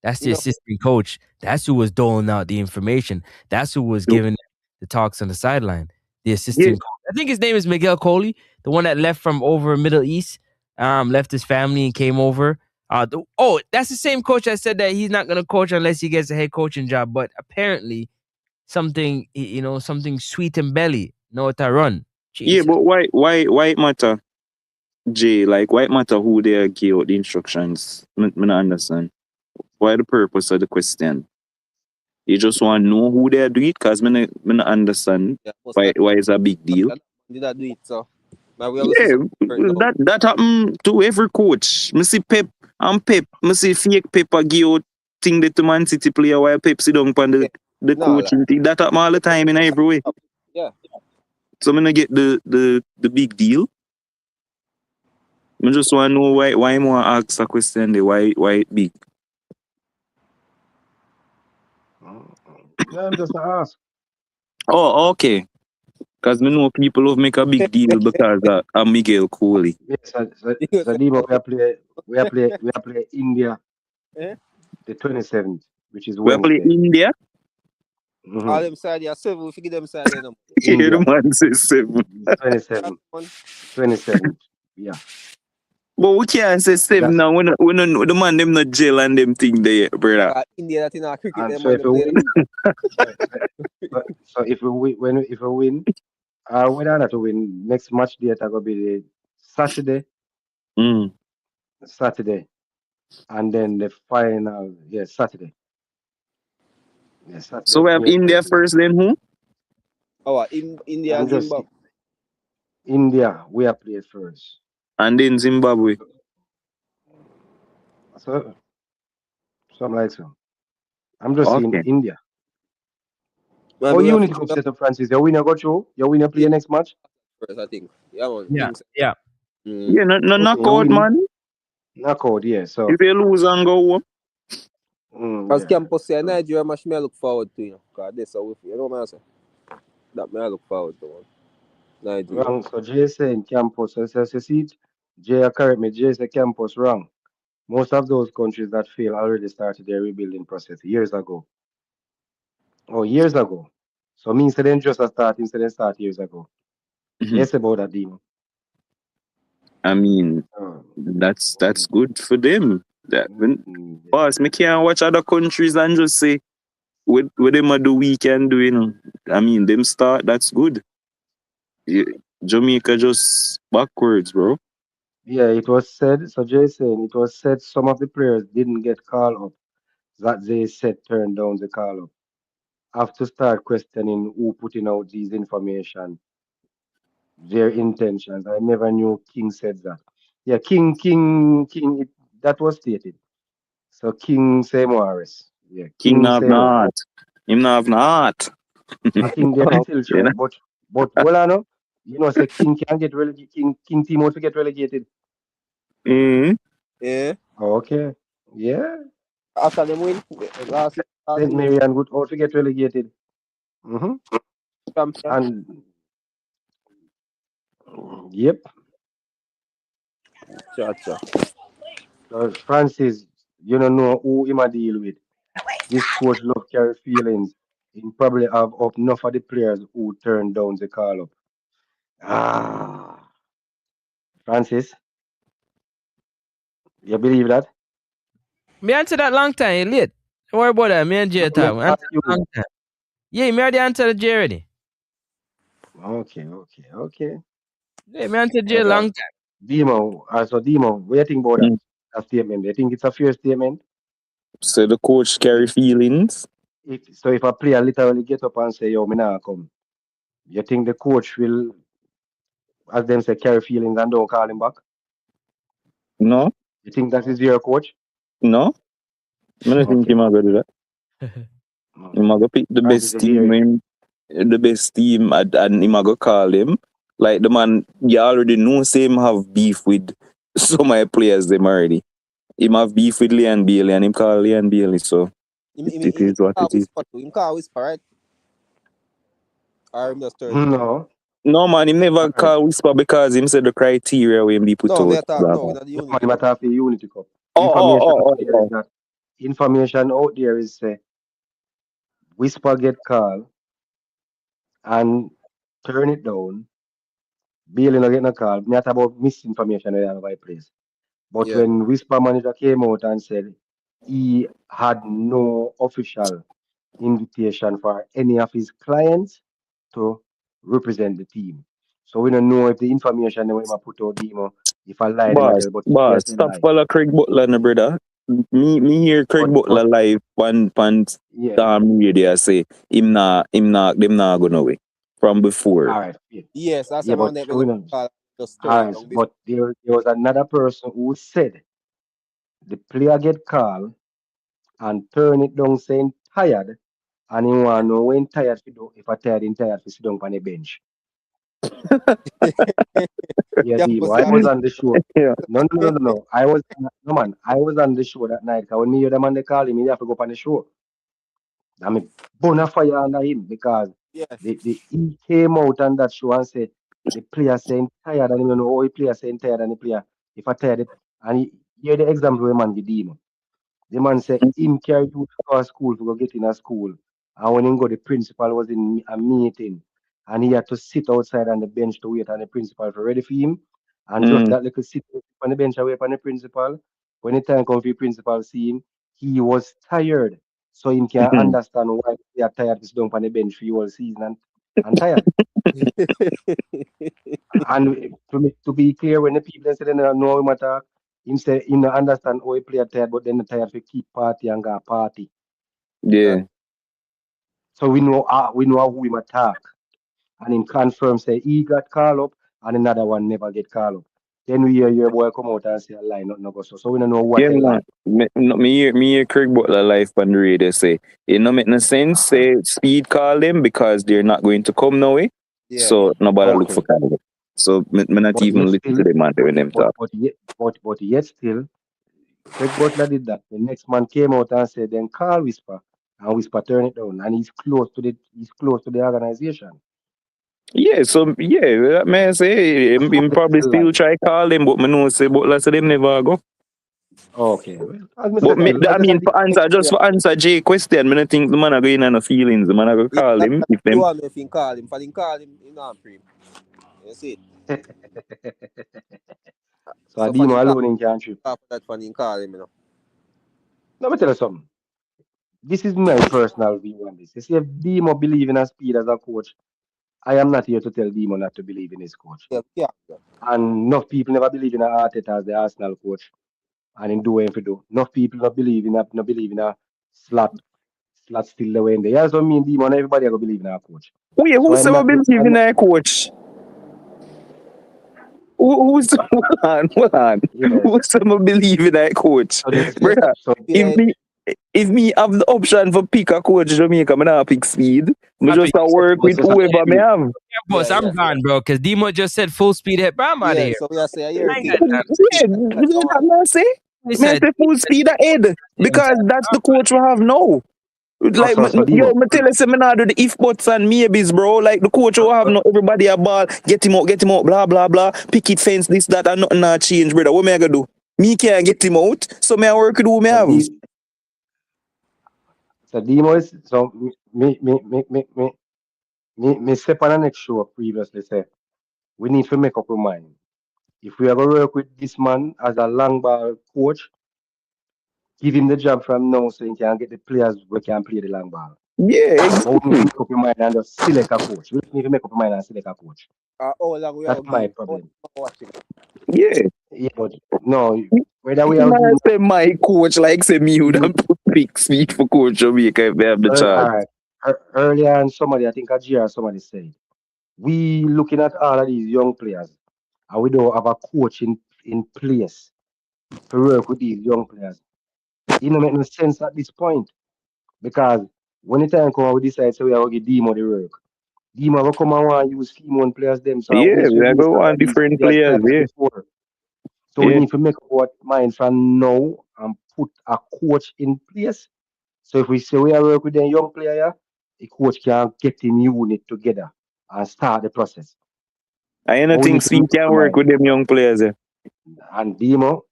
That's You the know, assistant coach. That's who was doling out the information. That's who was So, giving the talks on the sideline. The yeah, assistant coach. I think his name is Miguel Coley, the one that left from over Middle East, left his family and came over. That's the same coach that said that he's not going to coach unless he gets a head coaching job. But apparently, something sweet and belly. Know what I run. yeah, Jesus. but why it matter, Jay? Like why it matter who they give out the instructions? Me not understand. Why the purpose of the question? You just want to know who they do it? Cause me not understand yeah, most why it's a big deal. did I do it, so. But we have to see Yeah, something different now. that happen to every coach. Me see Pep and Pep. Me see fake Pep a give out thing that to Man City player while Pep sit down on Yeah. the No, coaching thing. That happen all the time in every way. yeah. So me not get the big deal. I just want to know why more ask a question there. Why it big? yeah, I'm just ask. Oh, okay. Because me know people will make a big deal because of Miguel Coley. Yes, You know, so Demo, we are play India eh? the 27th, which is We play Wednesday. India. All Hmm them side, yeah, seven, we forget them side, you know. Yeah, India, the man says 7. it's 27th, One, 27th. Yeah, But we can't say 7 that's now. We don't know the man them not jail and them thing there, brother. India that in our cricket, and them so man, if them we play. win, so if we when if we win, whether or not to win, next match date are gonna be the Saturday, Mm. Saturday, and then the final, yeah, Saturday, yeah, So Saturday, we have May India 30th. first, then who? India, I'm just Zimbabwe. India. We are played first. And then Zimbabwe. So something like so. I'm just saying Okay. India. Man, Oh, we you have need to go set up Francis. Your winner got you. Your winner play yeah, next match. first, I think. Yeah, man, Yeah, things. yeah. Yeah, no Your knockout, win man. knockout. Yeah. If So they lose and go home. As yeah. campus say, So Nigeria match me I look forward to, because this how we feel. You know what I say? That me I look forward to, man. Nigeria. wrong. So Jay saying campus. So see it. Jay correct me. Jay say campus wrong. Most of those countries that fail already started their rebuilding process years ago. Oh, years ago. So means they didn't just start instead they start years ago. Mhm. Yes, about that, Dino. I mean, Oh, that's good for them. That when yeah. boss, me can't watch other countries and just say what them a do we can do, I mean, them start, that's good. Yeah, Jamaica just backwards, bro. Yeah, it was said, so Jay saying it was said some of the players didn't get called up that they said turned down the call up. Have to start questioning who putting out these information, their intentions. I never knew King said that. Yeah, King. that was stated. So King say Morris. Yeah, King King not say no. not. Him not not. I think them still You try, know? but well I know, you know, say King can get relegated. King team out to get relegated. Mm. Yeah. Oh, okay. Yeah. After them win last Saint season Marian would out to get relegated. Mm-hmm. champion. And yep. Cha cha. So Francis, you don't know who him a deal with. This coach love carry feelings. He probably have up enough of the players who turn down the call up. Ah, Francis, you believe that? Me answer that long time. You late. Don't worry about that. Me and No, Jay me talk. We ask answer that you. long time. Yeah, me already answered Jay already. Okay. Yeah, me answered Jay That's long a time. Demo. So Demo, what do you think about that? Mm. That statement? Do you think it's a fair statement? So the coach carry feelings. If a player literally get up and say, "Yo, me nah come," you think the coach will, as them say, carry feelings and don't call him back? No, You think that is your coach? no. I don't think Okay. him a go do that. Him Okay. a go pick the Francis, best you hear team it? him, the best team and him a go call him. Like the man you already know say him have beef with some of the players them already. Him have beef with Leon Bailey and him call Leon Bailey, so it is what Him it is. whisper to him. Can't whisper, right? Or him just turn it down. No. No man, him All never right. call whisper because him said the criteria when be put No, me out. attack Blah, no, blah. in the No, man, Unity you Cup. matter of the Unity Cup. Oh, oh, Information oh, out oh, there is oh. that information out there is whisper get call and turn it down. Bailey no get no call. Not about misinformation we have by place. But Yeah. when Whisper manager came out and said he had no official invitation for any of his clients to represent the team. So we don't know if the information that we might put out demo, if I lie them I tell, but he Boss, say stop lie. follow Craig Butler, no brother. Me hear Craig But Butler live on yeah, radio say them not go no way from before. all right, yeah, Yes, that's yeah, the but man that we so we got know. call just turn All it right, down before. but there was another person who said the player get called and turn it down saying tired, and he want to know when tired to do if I tired in tired to sit down on the bench. Yeah, Demo. Campus I was happy. on the show. Yeah. No. I was no man. I was on the show that night. 'Cause when me hear the man they call him, he have to go up on the show. I mean, bona fire under him because Yes. he came out on that show and said the player saying tired and him don't know how he player saying tired and the player if I tired it and he hear the example where man give Demo. The man said him carry you to our school to go get in a school. And when he go, the principal was in a meeting. And he had to sit outside on the bench to wait on the principal for ready for him. And just Mm. that little sit on the bench away from the principal. When the time come for the principal see him, he was tired. So him can understand why they are tired to sit down on the bench for the whole season and tired. And to be clear, when the people say they don't know him attack, him say him don't understand how he play tired, but then the tired to keep party and go party. That Yeah. So we know who him attack. And him confirm say he got called up and another one never get called up. Then we hear your boy come out and say a lie, not no go so. So we don't know what Yeah, a man. lie. Me hear Craig Butler live on the radio say it no make no sense. Uh-huh. Say speed call them because they're not going to come now way. yeah. So nobody look for Okay. call them. So me not But even yet listen to still them man when them talk. but yet still Craig Butler did that. The next man came out and said then call Whisper and Whisper turn it down and he's close to the organization. Yeah, so yeah, that man say So him it's probably a lie. still try call them, but me know say Butler say them never go. Okay. Well, But me, I as I mean, said, for answer Jay question, me not think the man are going on no feelings. The man are go Yeah, call him that's if the them. one if you call him. For him call him, you know, pre. You see it. so So for Adimo him call alone in country. after that for him call him, you know. Let me tell you something. This is my personal view on this. You see, if Demo believe in a speed as a coach, I am not here to tell Demo not to believe in his coach. Yeah, yeah. And enough people never believe in a Arteta as the Arsenal coach and in do what he do. Enough people not believe in a slot still the way in there. That's what mean Demo and everybody go believe in our coach. Wait, So who say we believe in our coach? Who's hold on. Yes. Who's some believe in that coach? So this Brother, so if Yeah, me have the option for pick a coach Jamaica, me not pick speed. Me I pick just a work this with is whoever me have. Campos. yeah, I'm yeah. gone, bro. Because Demo just said full speed hit, bro. I'm out of Yeah, here. so we are saying your I ain't thing. got time. Yeah, I'm not say. He Me I said, say full speed ahead because that's the coach we have now. so Like, so yo, Demo. me tell you, say me not do the if buts and maybes, bro. Like the coach will have no everybody a ball, get him out, blah blah blah. Picket fence, this that, and nothing not change, brother. What me I gonna do? Me can't get him out, so me I work with who me So have. Demo is so me step on the next show previously say we need to make up our mind. If we ever work with this man as a long ball coach, give him the job from now so he can get the players who can play the long ball. Yeah, But we need to exactly. make up your mind and just select a coach. We need to make up your mind and select a coach. How long we That's are my give? How long problem. we watching? Yeah. Yeah, but no, whether we have Man, give say my coach like say me would have put big speed for coach Jamaica if they have the all chance. right. Earlier on somebody, I think a GR somebody said, we looking at all of these young players and we don't have a coach in place to work with these young players. It don't make no sense at this point because when the time come, we decide so we are going to give Demo the work. Demo will come and want to use female players them. So I Yeah, waste we with are waste going all on of these different players players. time Yeah, before. So we yeah. need to make up our mind from now and put a coach in place. So if we say we are work with a young player, the coach can get in unit together and start the process. I But don't we think need to speed make up can our work mind. with them young players. Yeah. And Demo,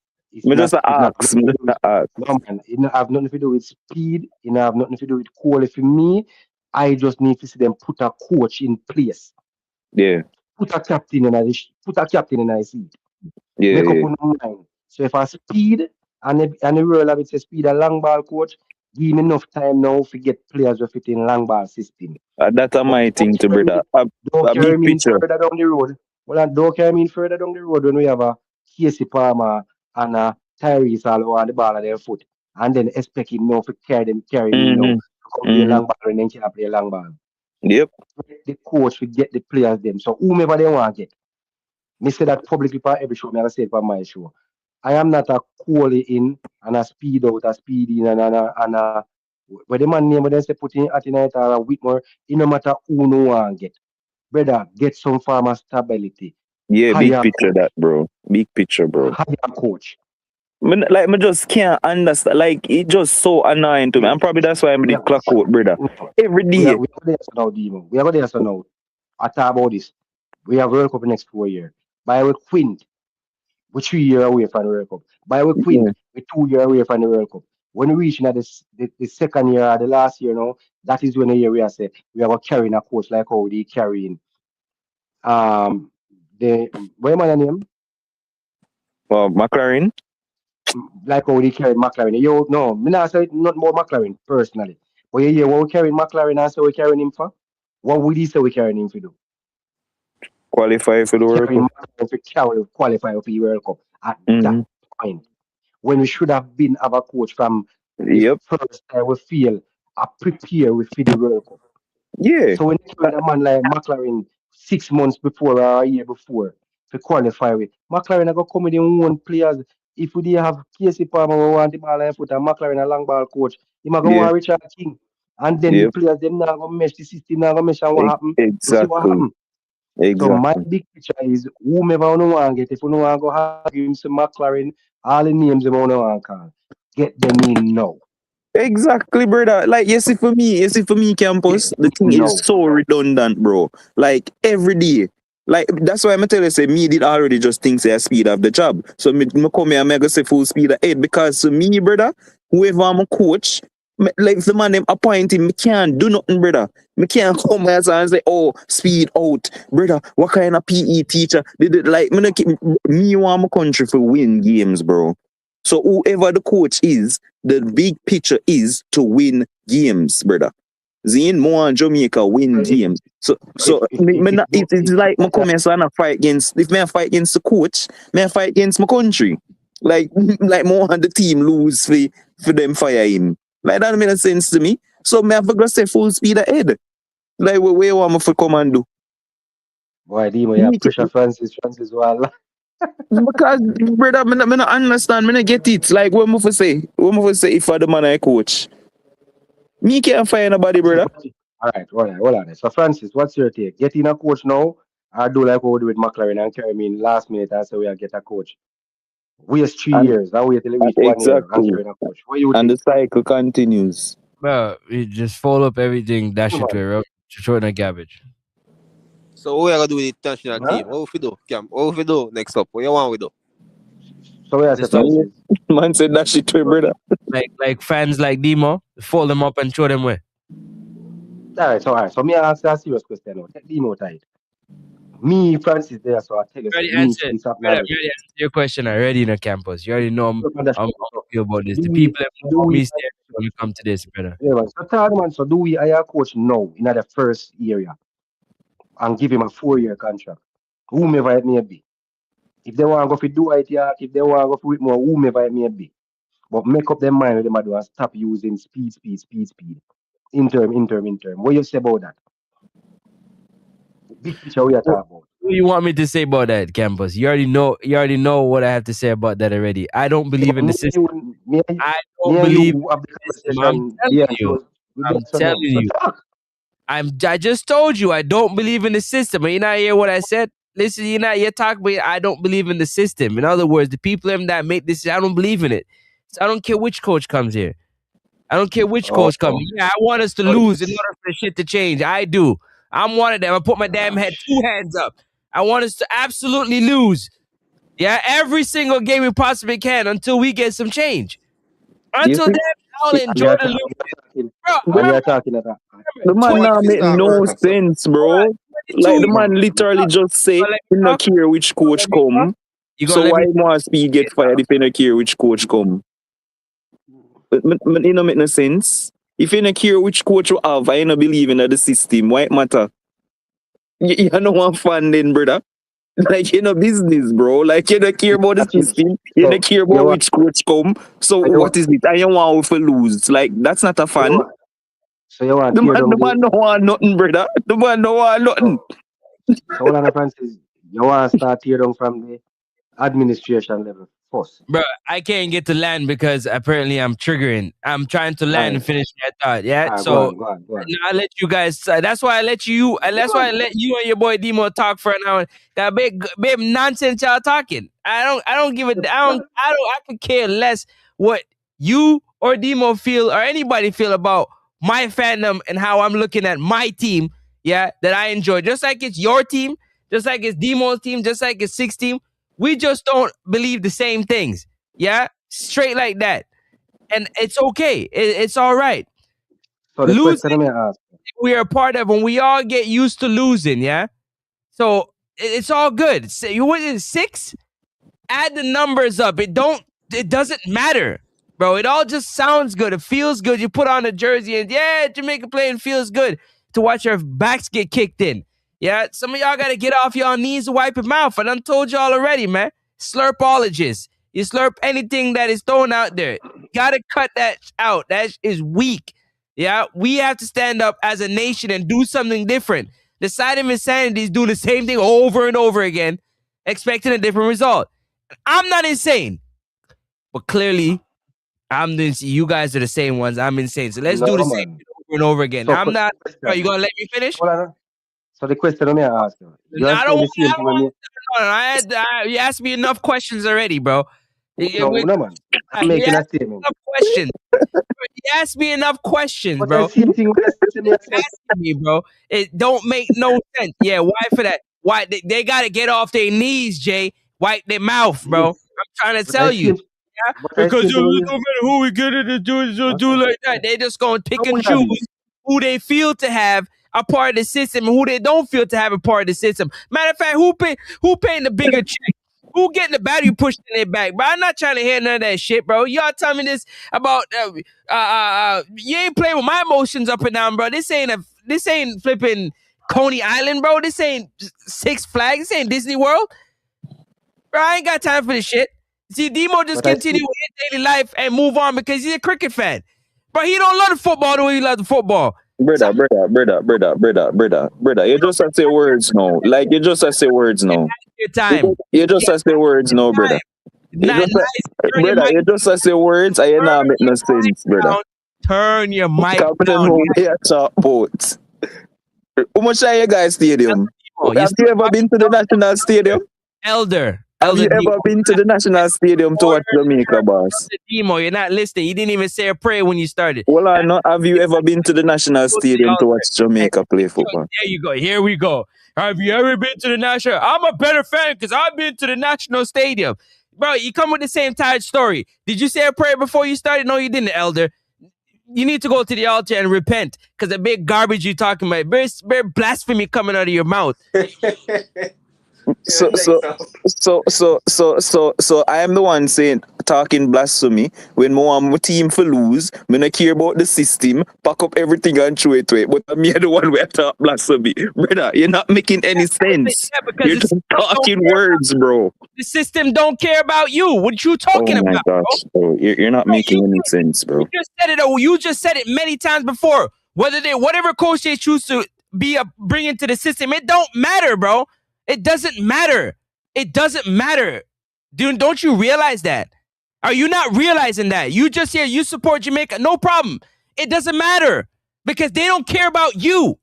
Me just a ask. Me nothing to just do a with ask. no man. It don't have nothing to do with speed. It don't have nothing to do with quality. For me, I just need to see them put a coach in place. Yeah, Put a captain in a seat. yeah, Make up yeah. on mind. So if I speed and the role of it says speed a long ball coach, give me enough time now to get players who fit in long ball system. That's a But my thing to brother. don't A big carry me in picture. further down the road. Well, and don't carry me in further down the road when we have a Casey Palmer and a Tyrese all over the ball at their foot. And then expect him now to carry me now Mm-hmm. to come play Mm-hmm. long ball and then can't play long ball. Yep. The coach will get the players them. So whomever they want to get. Me say that publicly for every show, me I say it for my show. I am not a call in and a speed out, a speed in and a where the man name when they say put in at night or a Whitmore, it no matter who no one get. Brother, get some form of stability. Yeah, big Hire a picture that, coach. bro. Big picture, bro. Hire a coach. Me just can't understand. Like, it just so annoying to me. And probably that's why I'm We the are, clock out, brother. no, Every day. we are there so now, Demo. We are there so now. I talk about this. We have World Cup next 4 years. By with Quint, we're 3 years away from the World Cup. By with Quint, Yeah. we're 2 years away from the World Cup. When we reach now the second year or the last year now, that is when the year we are say we are carrying a coach like how they carrying um the what am I name? Well, McLaren. Like how they carried McLaren. You no, me not say not more McLaren personally. But you hear what we carrying McLaren and say we carrying him for? What would he say we carrying him for do? Qualify for the We World carrying Cup. McLaren to qualify for the World Cup at that Mm-hmm. point. When we should have been have a coach from the Yep. first time we feel prepare with for the World Cup. Yeah. So when you carry a man like McLaren 6 months before or a year before to qualify with, McLaren are gonna come with their own players. If we did have Casey Palmer who want the ball and foot and McLaren a long ball coach, he might go Yeah. want Richard King. And then the Yep. players them not gonna mesh the system not gonna mesh and what happen? You see what Exactly. happen? So my Exactly. big picture is whomever you want get, if you want to go have him some McLaren, all the names you want to call, get them in now. Exactly, brother. Like, yes, if for me, Get campus, them the thing in is now. so redundant, bro. Like, every day. Like, that's why I'm tell you, say, me did already just think, say, I speed up the job. So, me come here, I'm going to say full speed ahead. Because to me, brother, whoever I'm a coach, like, if the man them appointing, me can't do nothing, brother. Me can't come here and say, oh, speed out. Brother, what kind of PE teacher? Like, me want my country for win games, bro. So, whoever the coach is, the big picture is to win games, brother. Zine more and Jamaica win If games. So it's like me come here so I fight against if me I fight against the coach, me I fight against my country. Like like more and the team lose for them fire him. Like that make sense to me. So me have to go say full speed ahead. Like where want me to come and do? boy, Dimo, yeah, pressure Francis well. Because, brother, me not understand, me not get it. Like, what move say? What move say if I the man I coach? Me can't find nobody, brother. All right, hold on. So Francis, what's your take? Getting a coach now, or do like what we do with McLaren and carry me in last minute and say we are get a coach? Waste 3 years and wait till we reach 1 year and Exactly. carry a coach. What do you And think? the cycle continues. Bro, you just fold up everything, dash it to Man, a road, throw it in the garbage. So what we are gonna do with the international huh? team? What we do, Cam? What we do next up? What you want we do? So where I say Just do Francis? Man said that shit to him, brother. like fans like Demo, fold them up and throw them away. All right. So me ask you a serious question now. Take the out of it. Me, Francis there, so I tell you, You say already me, answered. Spence up Brother, now. you already answered your question already in the campus. You already know I'm So feel about this. do The we people that do want we me stay when we come to this, brother. yeah, man. So third man, so do we hire a coach now in the first area and give him a 4 year contract? Whomever it may be. If they want to go for do it, yeah, if they want to go for it more, whomever it may be. But make up their mind what they do and stop using speed. Interim. What you say about that? Big picture we are What talking about. do you want me to say about that, campus? You already know what I have to say about that already. I don't Yeah, believe but in the system. I don't me and believe you have the in the system. I'm conversation telling behind you. closed. We I'm don't so telling dumb. So you. talk. I just told you I don't believe in the system. And you not hear what I said? Listen, you talk, but I don't believe in the system. In other words, the people that make this, I don't believe in it. So I don't care which coach comes here. I don't care which Oh, coach comes. Yeah, I want us to so lose in order for shit to change. I do. I'm one of them. I put my damn head 2 hands up. I want us to absolutely lose. Yeah, every single game we possibly can until we get some change. You Until see, then, I'll and we enjoy are, the ta- losing. we are talking Bro, and we remember, are talking about the So man what now if it make start no work and so? sense, hold on, bro. 22, Like the you man literally just say gonna let he me not talk? care which You gonna coach let me talk? come. You So gonna let why me must he get fired if he not care which coach come? But it don't make no sense. If you not care which coach you have, I don't believe in the system. Why it matter? You know one fan then, brother. Like you know business, bro. Like you don't care about the talking. system. You So don't care you about want which coach come. So so you what is it? And you want to lose? Like that's not a so you fan. want so you want to tear down The man don't want nothing, brother. The man don't want nothing. so so all of Francis, you want to start tear down from the administration level first. Bro, I can't get to land because apparently I'm triggering. I'm trying to land and Alright, finish my thought. Yeah. alright, So go on. I let you guys. That's why I let you. That's Go why I on. let you and your boy Demo talk for an hour. That big nonsense y'all talking. I don't give a. I could care less what you or Demo feel or anybody feel about my fandom and how I'm looking at my team. Yeah, that I enjoy. Just like it's your team, just like it's Demo's team, just like it's Six team. We just don't believe the same things. Yeah, straight like that, and it's okay. It's all right. So the Losing question I may ask, we are a part of, and we all get used to losing. Yeah, so it's all good. So you what is it, 6? Add the numbers up. It doesn't matter, bro. It all just sounds good. It feels good. You put on a jersey and yeah, Jamaica playing feels good to watch your backs get kicked in. Yeah, some of y'all gotta get off y'all knees and wipe your mouth. I done told y'all already, man. Slurpologists. You slurp anything that is thrown out there. You gotta cut that out. That is weak. Yeah, we have to stand up as a nation and do something different. The side of insanity is doing the same thing over and over again, expecting a different result. I'm not insane, but clearly I'm the, you guys are the same ones. I'm insane. So let's do the no same man. thing over and over again. So I'm not. Bro, you question. gonna let me finish? Hold on. So the question I may ask you are I don't saying the want. same thing with me. You asked me enough questions already, bro. No man. I'm You making a asked me statement. enough questions. You asked me enough questions, But the bro. same thing when I say me I said. Asking me, bro. It don't make no sense. Yeah, why for that? Why they gotta get off their knees, Jay. Wipe their mouth, bro. Yes. I'm trying to But I tell you. same Yeah, but I because same it thing when don't you matter who we get it to do okay. like that. They just gonna pick and Hold on. choose who they feel to have a part of the system and who they don't feel to have a part of the system. Matter of fact, who paying the bigger check? Who getting the battery pushed in their back? But I'm not trying to hear none of that shit, bro. Y'all tell me this about you ain't playing with my emotions up and down, bro. This ain't flipping Coney Island, bro. This ain't Six Flags. This ain't Disney World. Bro, I ain't got time for this shit. See, Demo just But I continue see with his daily life and move on because he's a cricket fan. But he don't love the football the way he loves the football. Brother. You just have to say words now. Like you just have to say words now. Your time. You just have to say words now, brother. You Not just nice. Turn your brother, mic. you just have to say words and you not make no sense, brother. Down. Turn your mic Come on, down. know where you talk about. How much are you guys stadium? Oh, Have you ever been to the national stadium? Elder. Have you ever been to the national stadium to watch Jamaica, boss? Demo, you're not listening. You didn't even say a prayer when you started. Well, I know. Have you ever been to the national stadium to watch Jamaica play football? There you go. Here we go. Have you ever been to the national? I'm a better fan because I've been to the national stadium. Bro, you come with the same tired story. Did you say a prayer before you started? No, you didn't, Elder. You need to go to the altar and repent because the big garbage you're talking about, very blasphemy coming out of your mouth. So I am the one saying talking blasphemy when my team for lose, me not care about the system, pack up everything and throw it away. But I'm the one where talk blasphemy. Brother, you're not making any sense. You're just talking words, bro. The system don't care about you. What you talking about? Oh my gosh, bro. You're not making any sense, bro. You just said it many times before. Whatever coach they choose to bring into the system, it don't matter, bro. It doesn't matter. It doesn't matter. Dude, don't you realize that? Are you not realizing that? You just here, you support Jamaica, no problem. It doesn't matter because they don't care about you.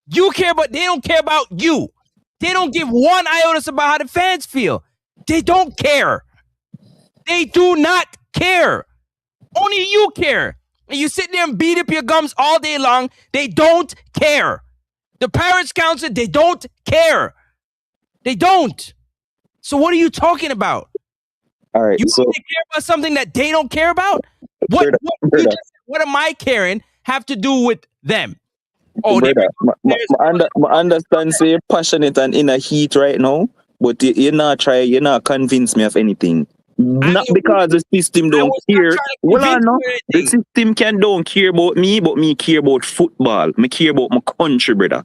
They don't care about you. They don't give one iota about how the fans feel. They don't care. They do not care. Only you care. And you sit there and beat up your gums all day long. They don't care. The Parents Council, they don't care. They don't. So what are you talking about? All right. You care about something that they don't care about? What am I caring have to do with them? Oh, brother, I understand say you're passionate and in a heat right now, but you're not convince me of anything. Not because the system don't care. Well, I know the system don't care about me, but me care about football. Me care about my country, brother.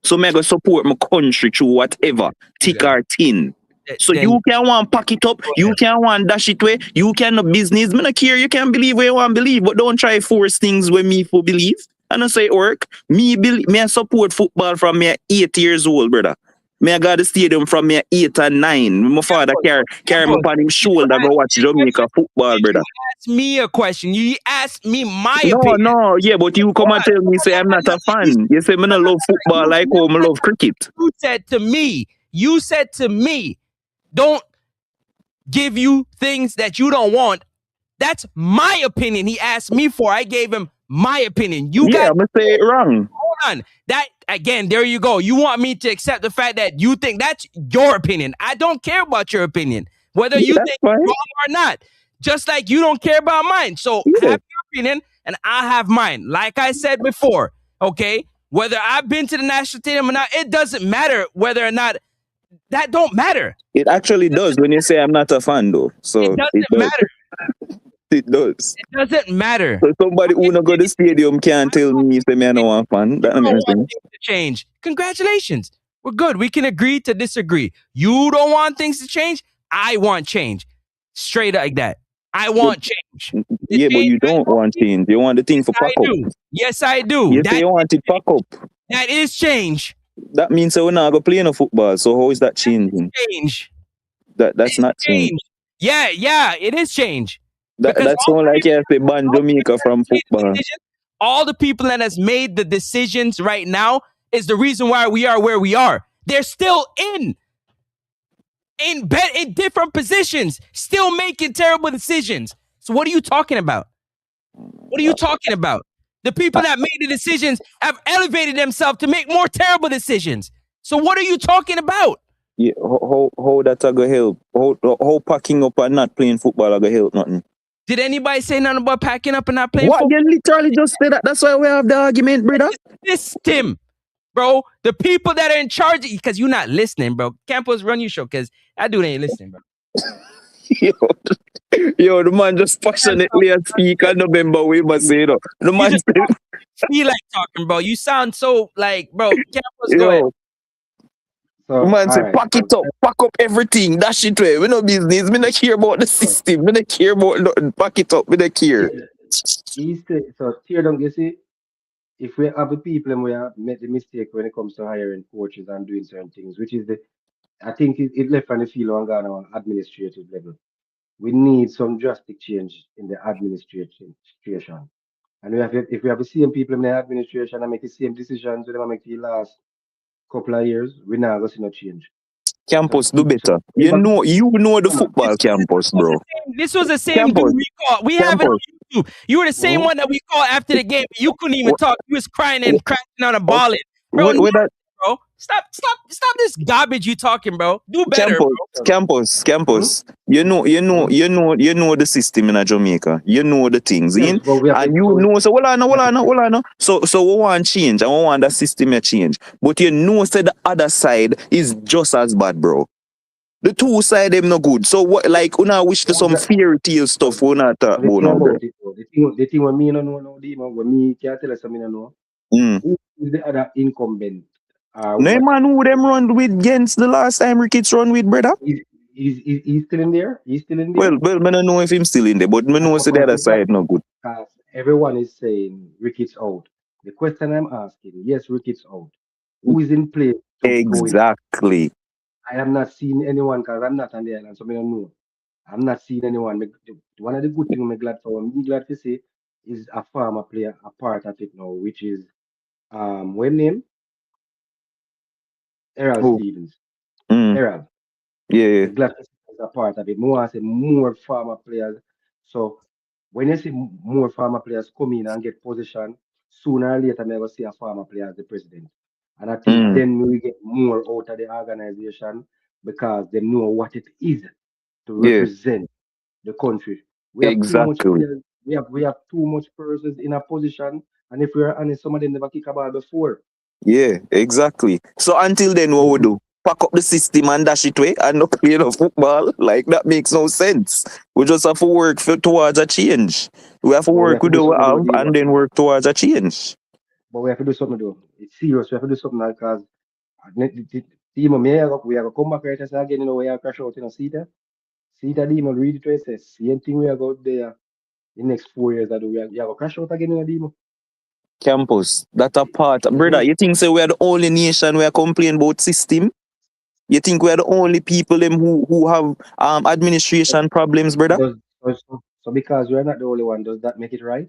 So me go support my country through whatever, thick or thin. So you can want pack it up, you can want dash it away, you can no business. Me not care, you can believe where you want to believe, but don't try force things where me for believe. I don't say it work. Me support football from me 8 years old, brother. Me I got the stadium from me 8 and 9. My father carry me upon him shoulder go watch Jamaica football, brother. You asked me a question. You asked me my opinion. No, yeah, but you come and tell me say I'm not a fan. You say me not love football like how I love cricket. You said to me, don't give you things that you don't want. That's my opinion. He asked me for. I gave him my opinion. I'm gonna say it wrong. Hold on. That again, there you go. You want me to accept the fact that you think that's your opinion. I don't care about your opinion, whether you think it's wrong or not. Just like you don't care about mine. So I have your opinion and I have mine. Like I said before, okay? Whether I've been to the national stadium or not, it doesn't matter whether or not. That don't matter. It actually does when you say I'm not a fan, though. So it doesn't matter. It does. It doesn't matter. So somebody who not go to the stadium can't tell me if they not a fan. That makes sense. To change. Congratulations. We're good. We can agree to disagree. You don't want things to change. I want change. Straight like that. I want change. Yeah, but you don't want change. You want the thing for pack up. Yes, I do. You say you want it pack up. That is change. That means we're not going to play no football. So how is that changing? Change. That's not change. Yeah, it is change. That's all like you say ban Jamaica from football. All the people that has made the decisions right now is the reason why we are where we are. They're still in different positions, still making terrible decisions. So what are you talking about? What are you talking about? The people that made the decisions have elevated themselves to make more terrible decisions. So what are you talking about? Yeah, how that a go help? How packing up and not playing football a go help nothing? Did anybody say nothing about packing up and not playing football? You literally just said that. That's why we have the argument, brother. This Tim, bro. The people that are in charge, because you're not listening, bro. Campos, run your show, because that dude ain't listening, bro. Yo, the man just passionately speak on November we must say it. The man feel like talking, bro. You sound so like, bro. Campos, go ahead. So, man say, pack it up, pack up everything, dash it away. We no business. We don't care about the system. We don't care about nothing. Pack it up. We don't care. He said, so tear down, you see, if we have the people and we have made the mistake when it comes to hiring coaches and doing certain things, which is I think it left on the field on Ghana on administrative level. We need some drastic change in the administration. And if we have the same people in the administration and make the same decisions with them make the last couple of years, we're not going to see no change. Campus, do better. You know the football campus, bro. This was the same Campus, dude we called. We have it on campus. YouTube. You were the same one that we called after the game. You couldn't even talk. You was crying and crashing on a ball. Bro, With that bro. Stop this garbage you talking, bro. Do better, campus. You know the system in a Jamaica. You know the things, Yes, but we have and to you go. know. So hold on. So we want change, and we want the system to change. But you know, say the other side is just as bad, bro. The two side them no good. So what? Like, we now wish for some fairy tale stuff. We not talk The about thing now, bro. about it, though, the thing when me no know now, when me can't tell us something I know, Mm. who is the other incumbent? No man, who them run with against the last time Ricketts run with, brother? He's still in there? He's still in there? Well, I don't know if him still in there, but I know say the other side no good. Because everyone is saying Ricketts out. The question I'm asking, yes, Ricketts out. Who is in place to go in? Exactly. I have not seen anyone because I'm not on the island, so I don't know. I'm not seeing anyone. One of the good things I'm glad for, I'm glad to see, is a farmer player a part of it now, which is when name Errol Who? Stevens. Mm. Errol. Yeah. I'm glad to see he's a part of it. More I say more farmer players. So when you see more farmer players come in and get position, sooner or later, I will see a farmer player as the president. And I think then we get more out of the organization because they know what it is to Yeah. represent the country. We have too much Exactly. players. We have too much persons in a position, and if we're honest, some of them never kick a ball before. Yeah, exactly. So until then, what we do? Pack up the system and dash it away and not play the football? Like, that makes no sense. We just have to work towards a change. We have to But we work have to with do what we something have to do. and then work towards a change. But we have to do something though. It's serious. We have to do something because team we have to come back right again, we have to crash out in a seat. See that demon read it where it says same thing we have got there in the next 4 years that we have to crash out again in a demon. Campus, that a part. Brother, you think so we are the only nation where complain about system? You think we are the only people them who have administration problems, brother? So because we're not the only one, does that make it right?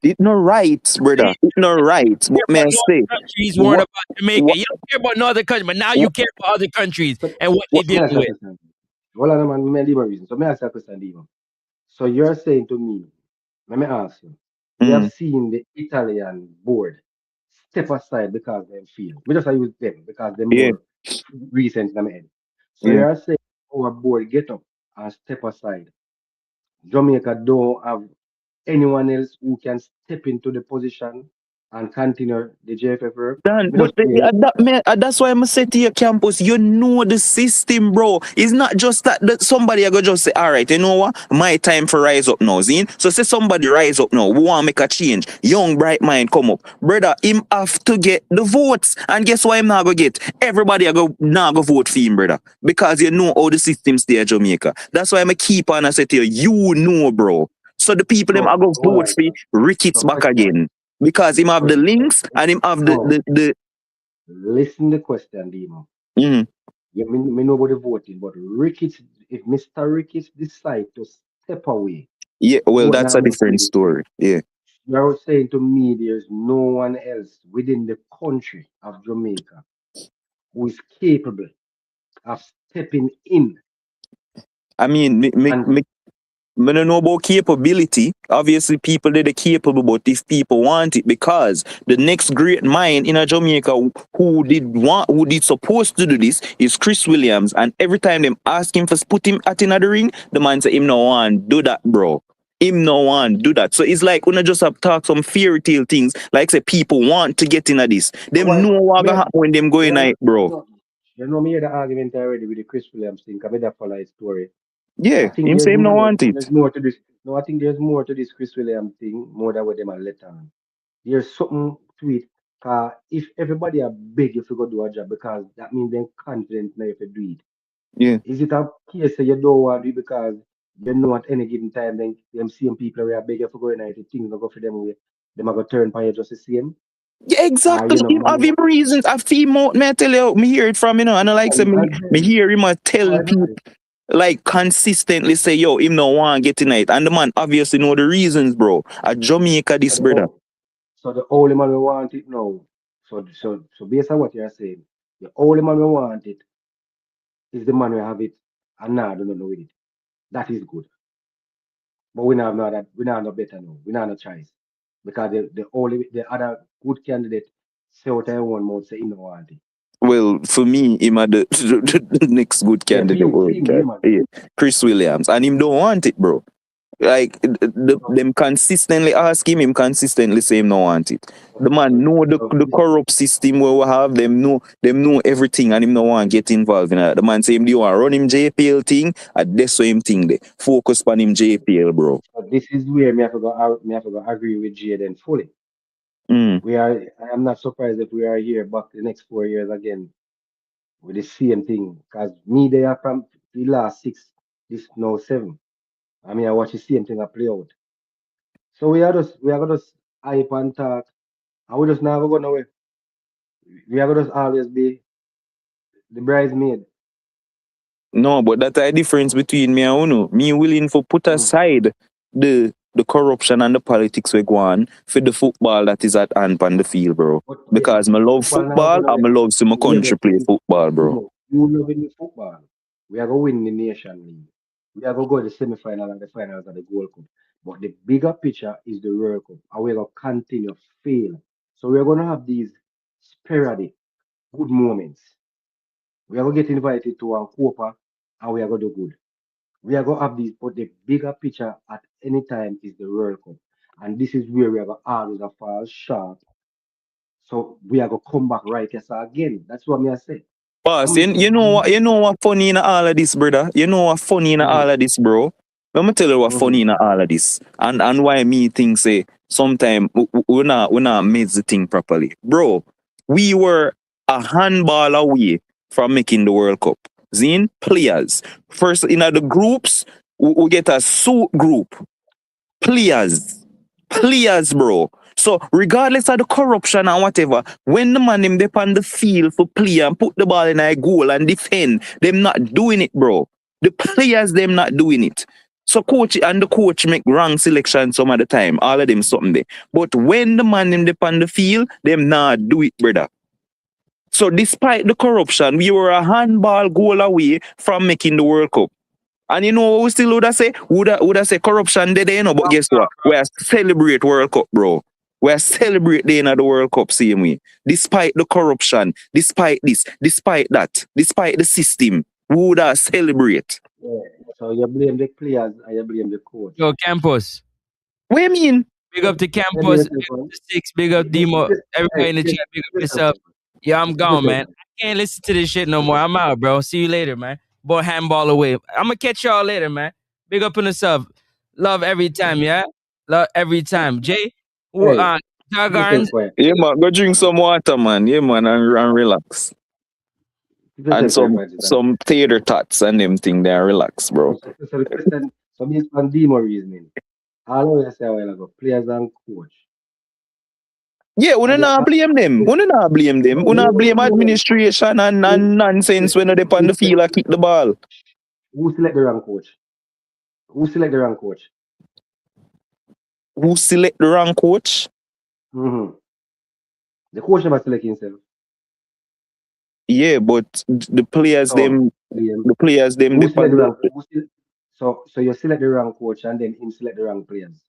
It's not right, brother. It's not right. But may I say, countries what, warned about Jamaica. what, You don't care about no other country, but now you care about other countries and what they Let me dealing ask you a with. question. Hold on, man. Let me leave a reason. So let me ask you a question, Demon. So you're saying to me, let me ask you, we have seen the Italian board step aside because they feel. We just use them because they're yeah, more recent than my head. So yeah. you're saying our board get up and step aside. Jamaica don't have anyone else who can step into the position and continue the JFF work. Dan, Me but just hear you. that's why I'm say to your campus, you know the system, bro. It's not just that somebody I go just say, all right, you know what? My time for rise up now, Zine. So say somebody rise up now, we want to make a change. Young bright mind come up, brother. Him have to get the votes, and guess what? Him not go get. Everybody I go not go vote for him, brother, because you know how the system stay at Jamaica. That's why I'm a keep on and say to you, you know, bro. So the people them So I go hold vote on. for Ricketts So back question. again. Because him have the links and him have No. the Listen the question, Demo. mm, Yeah, me know about the voting, but Ricketts, if Mr. Ricketts decide to step away, yeah, well vote that's now a go different through it. story. Yeah. You're saying to me there's no one else within the country of Jamaica who is capable of stepping in I mean and I don't know about capability. Obviously, people that are capable, but if people want it, because the next great mind in a Jamaica who did supposed to do this is Chris Williams, and every time them ask him for put him at in the ring, the man say him no want do that, bro. Him no want do that. So it's like when I just have talk some fairy tale things, like say people want to get into this. Them why know what gonna me, happen when them go in it, bro. no, you know me the argument already with the Chris Williams thing, because that follow his story. Yeah, I think him say him no want it. there's more to this. No, I think there's more to this Chris Williams thing, more than what them are let on. There's something to it. If everybody are big if you go do a job, because that means they're confident now if you do it. Yeah. Is it a case that you don't want to do it because you know at any given time then them same people who are big if you go in it, things don't go for them way. them are going to turn by just the same. Yeah, exactly. You know, Him have him reasons. I feel more. Me I tell you, me hear it from and I like say me hear him tell people like consistently say, yo, him no want get tonight, and the man obviously know the reasons, bro. At Jamaica, this brother. So the only man we want it now. So based on what you're saying, the only man we want it is the man we have it, and now do not know with it. That is good. But we now know that we now know better now. We now no choice. Because the other good candidate say what I want more say he no want it. Well, for me, him are the next good candidate. Chris Williams, and him don't want it, bro. Like them consistently ask him consistently say him no want it. The man know the corrupt system where we have them know everything and him no want get involved in that. The man say him do want run him JPL thing, and that's what him thing they focus on him JPL, bro. So this is where me have to go agree with Jaden fully. I am not surprised if we are here back the next 4 years again with the same thing. Because me they are from the last 6, this now 7. I mean I watch the same thing play out. So we are gonna just hype and talk, and we just never go nowhere. We are gonna just always be the bridesmaid. No, but that's a difference between me and Uno. Me willing for put aside the corruption and the politics we go on for the football that is at hand on the field, bro. Because I love football and I love see my country play football, bro. You love in the football. We are going to win the Nation League. We are going to go to the semi-final and the finals of the Gold Cup. But the bigger picture is the World Cup. And we're going to continue to fail. So we're going to have these sporadic good moments. We are going to get invited to one Copa and we are going to do good. We are going to have these, but the bigger picture at any time is the World Cup. And this is where we are going to always fall short. So we are going to come back right again. That's what I say. Boss, you know what funny in all of this, brother? You know what funny in all of this, bro? Let me tell you what funny in all of this. And why me think say sometimes we're not made the thing properly. Bro, we were a handball away from making the World Cup. Zine players. First in the groups, we get a suit group. Players, bro. So regardless of the corruption and whatever, when the man them dep on the field for play and put the ball in a goal and defend, them not doing it, bro. The players them not doing it. So the coach make wrong selection some of the time. All of them something there. But when the man them dep on the field, them not do it, brother. So despite the corruption, we were a handball goal away from making the World Cup. And you know what we still would have say? Would have say corruption there, you know, but guess what? We are celebrate World Cup, bro. We are celebrate the end of the World Cup same way. Despite the corruption, despite this, despite that, despite the system, we would have celebrate. Yeah. So you blame the players and you blame the coach. Yo, Campos. What do you mean? Big up to Campos, big up to Six, big up Demo, everybody in the chat, big up yourself. Yeah, I'm gone, man. I can't listen to this shit no more. I'm out, bro. See you later, man. Boy, handball away. I'm gonna catch y'all later, man. Big up on yourself. Love every time, yeah? Love every time. Jay, Gargans. Yeah, man. Go drink some water, man. Yeah, man, and relax. And some tater tots and them thing there, relax, bro. So the question, so based on Demo reasoning, all I say a while ago, players and coach. Yeah, we not blame them. We not blame them. We not blame administration and nonsense when they on the field and kick the ball. Who select the wrong coach? Who select the wrong coach? Who select the wrong coach? The coach never select himself. Yeah, but the players them So you select the wrong coach and then him select the wrong players.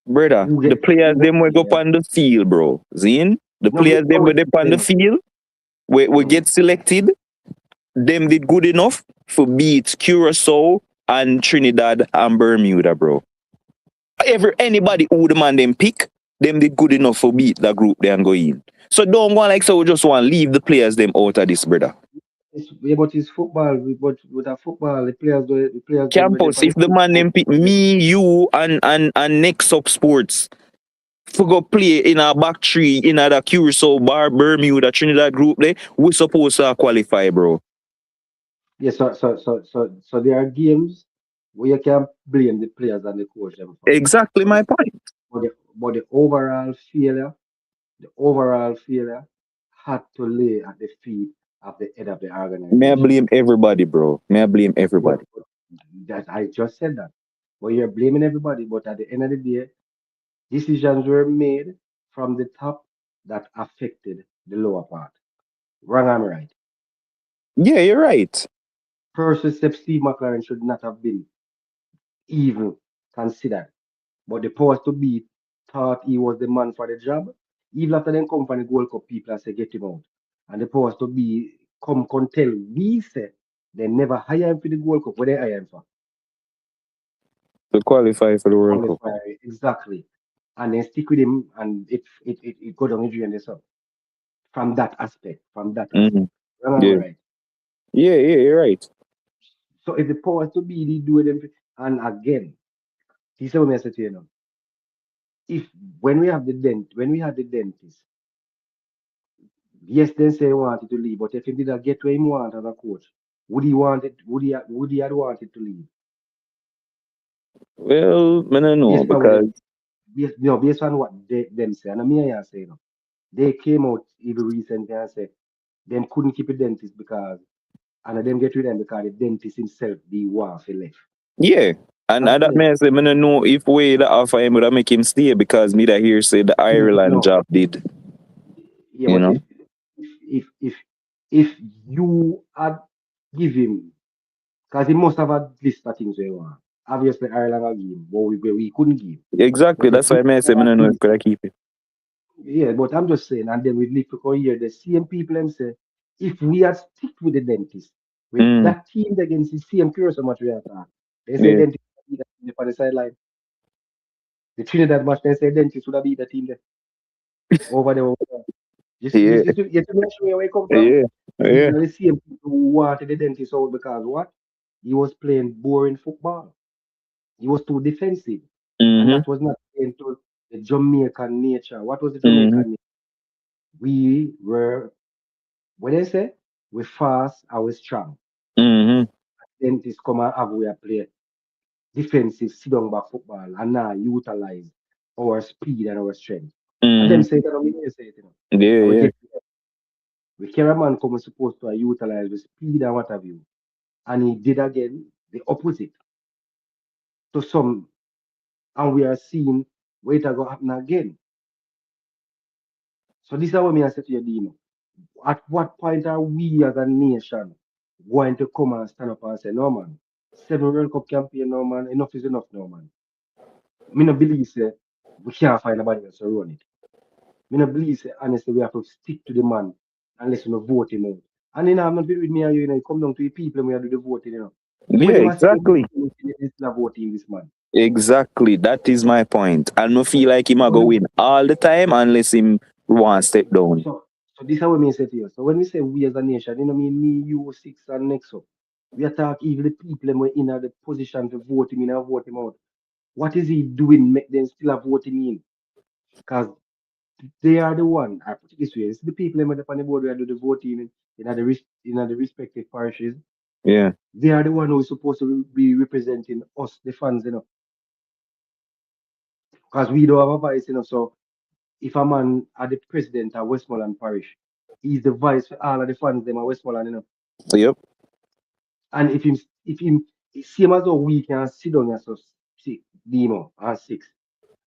Brother, the players them will go on the field, bro. Zine? The players them will go on the field. We get selected. Them did good enough for beat Curacao and Trinidad and Bermuda, bro. Anybody who the man them pick, them did good enough for beat that group they and go in. So don't go like so we just want to leave the players them out of this, brother. But it's football. But with a football, the players. Campus, if the man them pick me, you, and Next Up Sports for go play in a back three in a Curacao, Bermuda, Trinidad group, we supposed to qualify, bro. Yes, so there are games where you can blame the players and the coach them. Exactly my point. but the overall failure had to lay at the feet of the head of the May I organization. blame everybody, bro? May I blame But everybody? that I just said that. But you're blaming everybody. But at the end of the day, decisions were made from the top that affected the lower part. Wrong, I'm right. Yeah, you're right. Percy said Steve McLaren should not have been even considered. But the powers to be thought he was the man for the job. Even after them come from the Gold Cup, people and say get him out. And the powers to be come tell we say they never hire him for the Gold Cup. What they hire him for? To qualify for the World Cup. Qualify exactly. And then stick with him and it go down injury and this up. From that aspect. From that Hmm. aspect. Am I Yeah. right? Yeah, you're right. So if the powers to be they do them and again, this is what I say to you now. If when we had the dentist, yes, then say he wanted to leave, but if he didn't get where he wanted as a coach, would he had wanted to leave? Well, I don't know Based on what because based on what them say, and I mean I say no. They came out even recently and said them couldn't keep a dentist because and them get rid of them because the dentist himself the want to left. yeah. And that means I don't know if way the offer him would make him stay because me that here say the Ireland No. job did. Yeah, You but know? if you had give him because he must have had list of things we want. Obviously Ireland will give him, but we couldn't give. Exactly. But if That's why I say I don't know if could I keep it. yeah, but I'm just saying, and then we live for a year, the same people them say, if we had stick with the dentist, with Mm, that team against the same curious so much we have had. They say yeah. dentist would have beat the team on the sideline. The Trinidad match, they say dentist would have beat the team there. Over there. Over there. Yeah. You see where I come from? Yeah. These Yeah. are the same people who wanted the dentist out because what? He was playing boring football. He was too defensive. And Mm-hmm. that was not into the Jamaican nature. What was the Mm-hmm. Jamaican nature? We were, what they say? We fast and we strong. Mm-hmm. Dentists come and have we play defensive, sit down back football and now utilize our speed and our strength. And them Mm-hmm. say that we need to say it, you know. Yeah, And yeah. we carry a man come supposed to utilize the speed and what have you. And he did again the opposite to some, and we are seeing where it go happen again. So this is what me I say to you, Dino. At what point are we as a nation going to come and stand up and say, no man, 7 World Cup campaign, no man, enough is enough, no man. Me no believe say we can't find nobody else to run it. Me no believe say honestly we have to stick to the man unless we vote him out. And I'm not with me and you, it come down to the people and we do the voting, So Yeah, when you say exactly. this not voting this man. Exactly. That is my point. I don't feel like him a go win all the time unless him want to step down. So this is what me say to you. So when we say we as a nation, you know mean me, you, six and next up. We attack even the people them were in the position to vote him in and vote him out. What is he doing make them still have voting in? Because they are the one, I put it this way, it's the people them on the board who do the voting in the respective parishes. Yeah. They are the one who is supposed to be representing us, the fans, Because we don't have a voice, So if a man are the president of Westmoreland Parish, he's the vice for all of the fans them at Westmoreland, Yep. And if him same as how we can sit down and so see Demo and six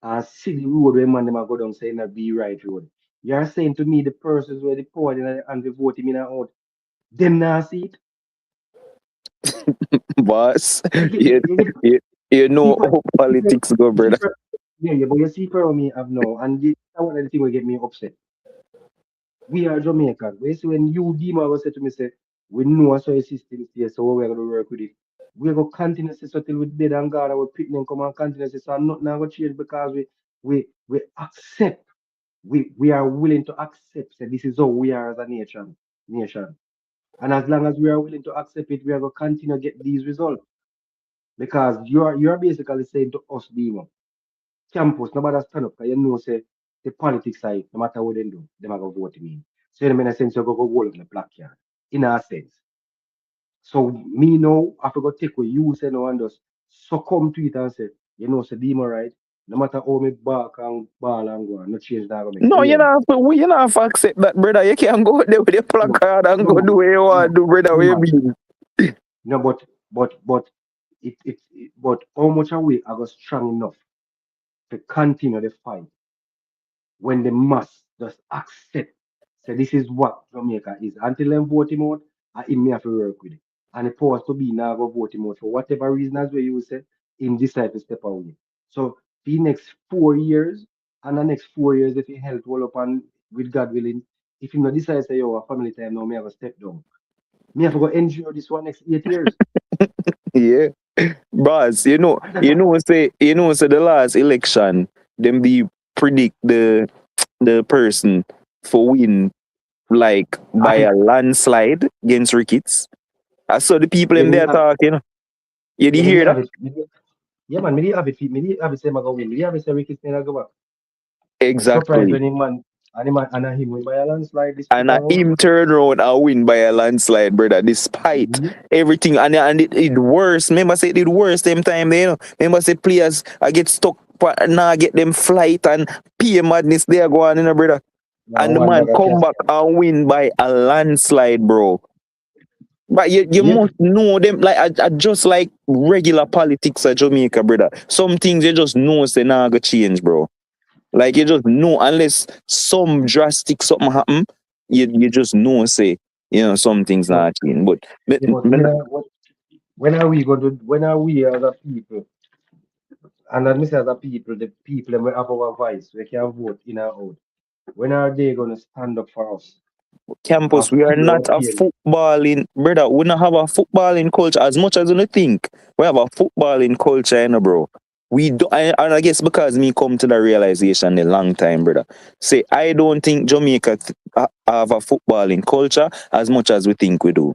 and see the road where man them a go down saying that be right road. You're saying to me the persons where the poor and the vote him in and out, them not see it. Boss, You you, get you, you see know per how politics go, see brother. per yeah, but you see per me have now and this is one of the thing will get me upset. We are Jamaicans. We see when you Demo was say to me say we know a certain system here, so we're gonna work with it. We go continue to so till we dead and God our picnic come and continue to so nothing gonna change because we accept we are willing to accept that this is how we are as a nation. And as long as we are willing to accept it, we are gonna continue to get these results. Because you're basically saying to us, Demo, campus, nobody stand up because you know say the politics side, no matter what they do, them are gonna vote me. So in a sense you go hold up the black card. In a sense. So me now, I forgot take what you say now and just succumb to it and say, say Demo right. No matter how me bark and ball and go on, no change that gonna make. No, You hear me? you not have to accept that, brother. You can't go there with your No, placard and go no, do what you want to do, brother. What you no, mean? no, but how much are we are strong enough to continue the fight when the mass just accept, say this is what Jamaica is. Until them vote him out, I him me have to work with it. And the powers to be now go vote him out for whatever reason as well you will say, him decide to step away. So the next 4 years and the next 4 years if he health all up and with God willing, if he not decide say yo a family time now me have a step down. Me have to go endure this one next 8 years. Yeah. Boss, say the last election, them be predict the person for win like by I a landslide against Ricketts. I saw the people yeah, in there talking. You did me hear have that? it. Yeah man, me did have it say I go win. Me did have it say Ricky Snell go back. Me surprised Exactly. when him man and him win by a landslide this And time around. him turn around and win by a landslide, brother, despite Mhm. everything. And it worse. Remember say it did worse them time there, you know. Remember say players I get stuck now get them flight and pay madness there go on, you know, brother. No And the wonder man that come just back and win by a landslide, bro. But you yep. must know them like I just like regular politics of Jamaica, brother. Some things you just know say nah go change, bro. Like you just know unless some drastic something happen, you just know say some things But not change. But yeah, but when are we going to when are we as a people and as me say as a people, the people that we have our voice, we can vote in and out. When are they gonna stand up for us and Campus, we are feel not our a pain? footballing brother. We don't have a footballing culture as much as you think. We have a footballing culture, bro. We do, and I guess because me come to the realization a long time, brother. Say I don't think Jamaica have a footballing culture as much as we think we do.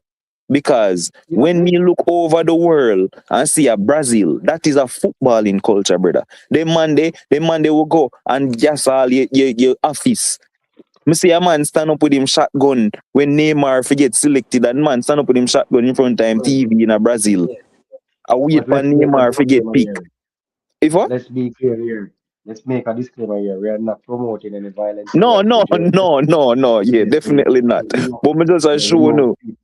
Because You know when what? me look over the world and see a Brazil, that is a footballing culture, brother. They will go and just all your office. Me see a man stand up with him shotgun when Neymar forget selected, and man stand up with him shotgun in front of him But, TV in a Brazil. yeah, I wait but for let's make a Neymar forget disclaimer pick. here. If what? Let's be clear here. Let's make a disclaimer here. We are not promoting any violence No, towards the no, jersey. no, no, no. Yeah, Yeah, definitely not. we know, But me just yeah, we show know. you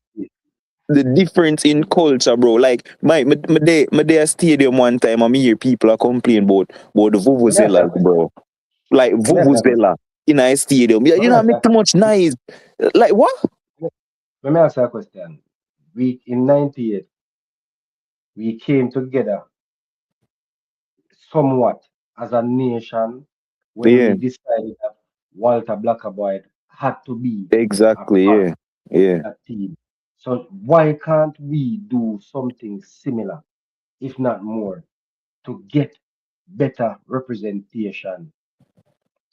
the difference in culture, bro. Like my day a stadium one time, and me hear people are complaining about the Let me ask you a vuvuzelas, question. bro. Like Let me ask you a question. vuvuzela in a stadium. Yeah, Let you me know, ask you make a, too much noise. Like what? let me ask you a question. We in '98 we came together somewhat as a nation when Yeah, we decided that Walter Blackerboy had to be a exactly. part Yeah, yeah. of that team. So why can't we do something similar, if not more, to get better representation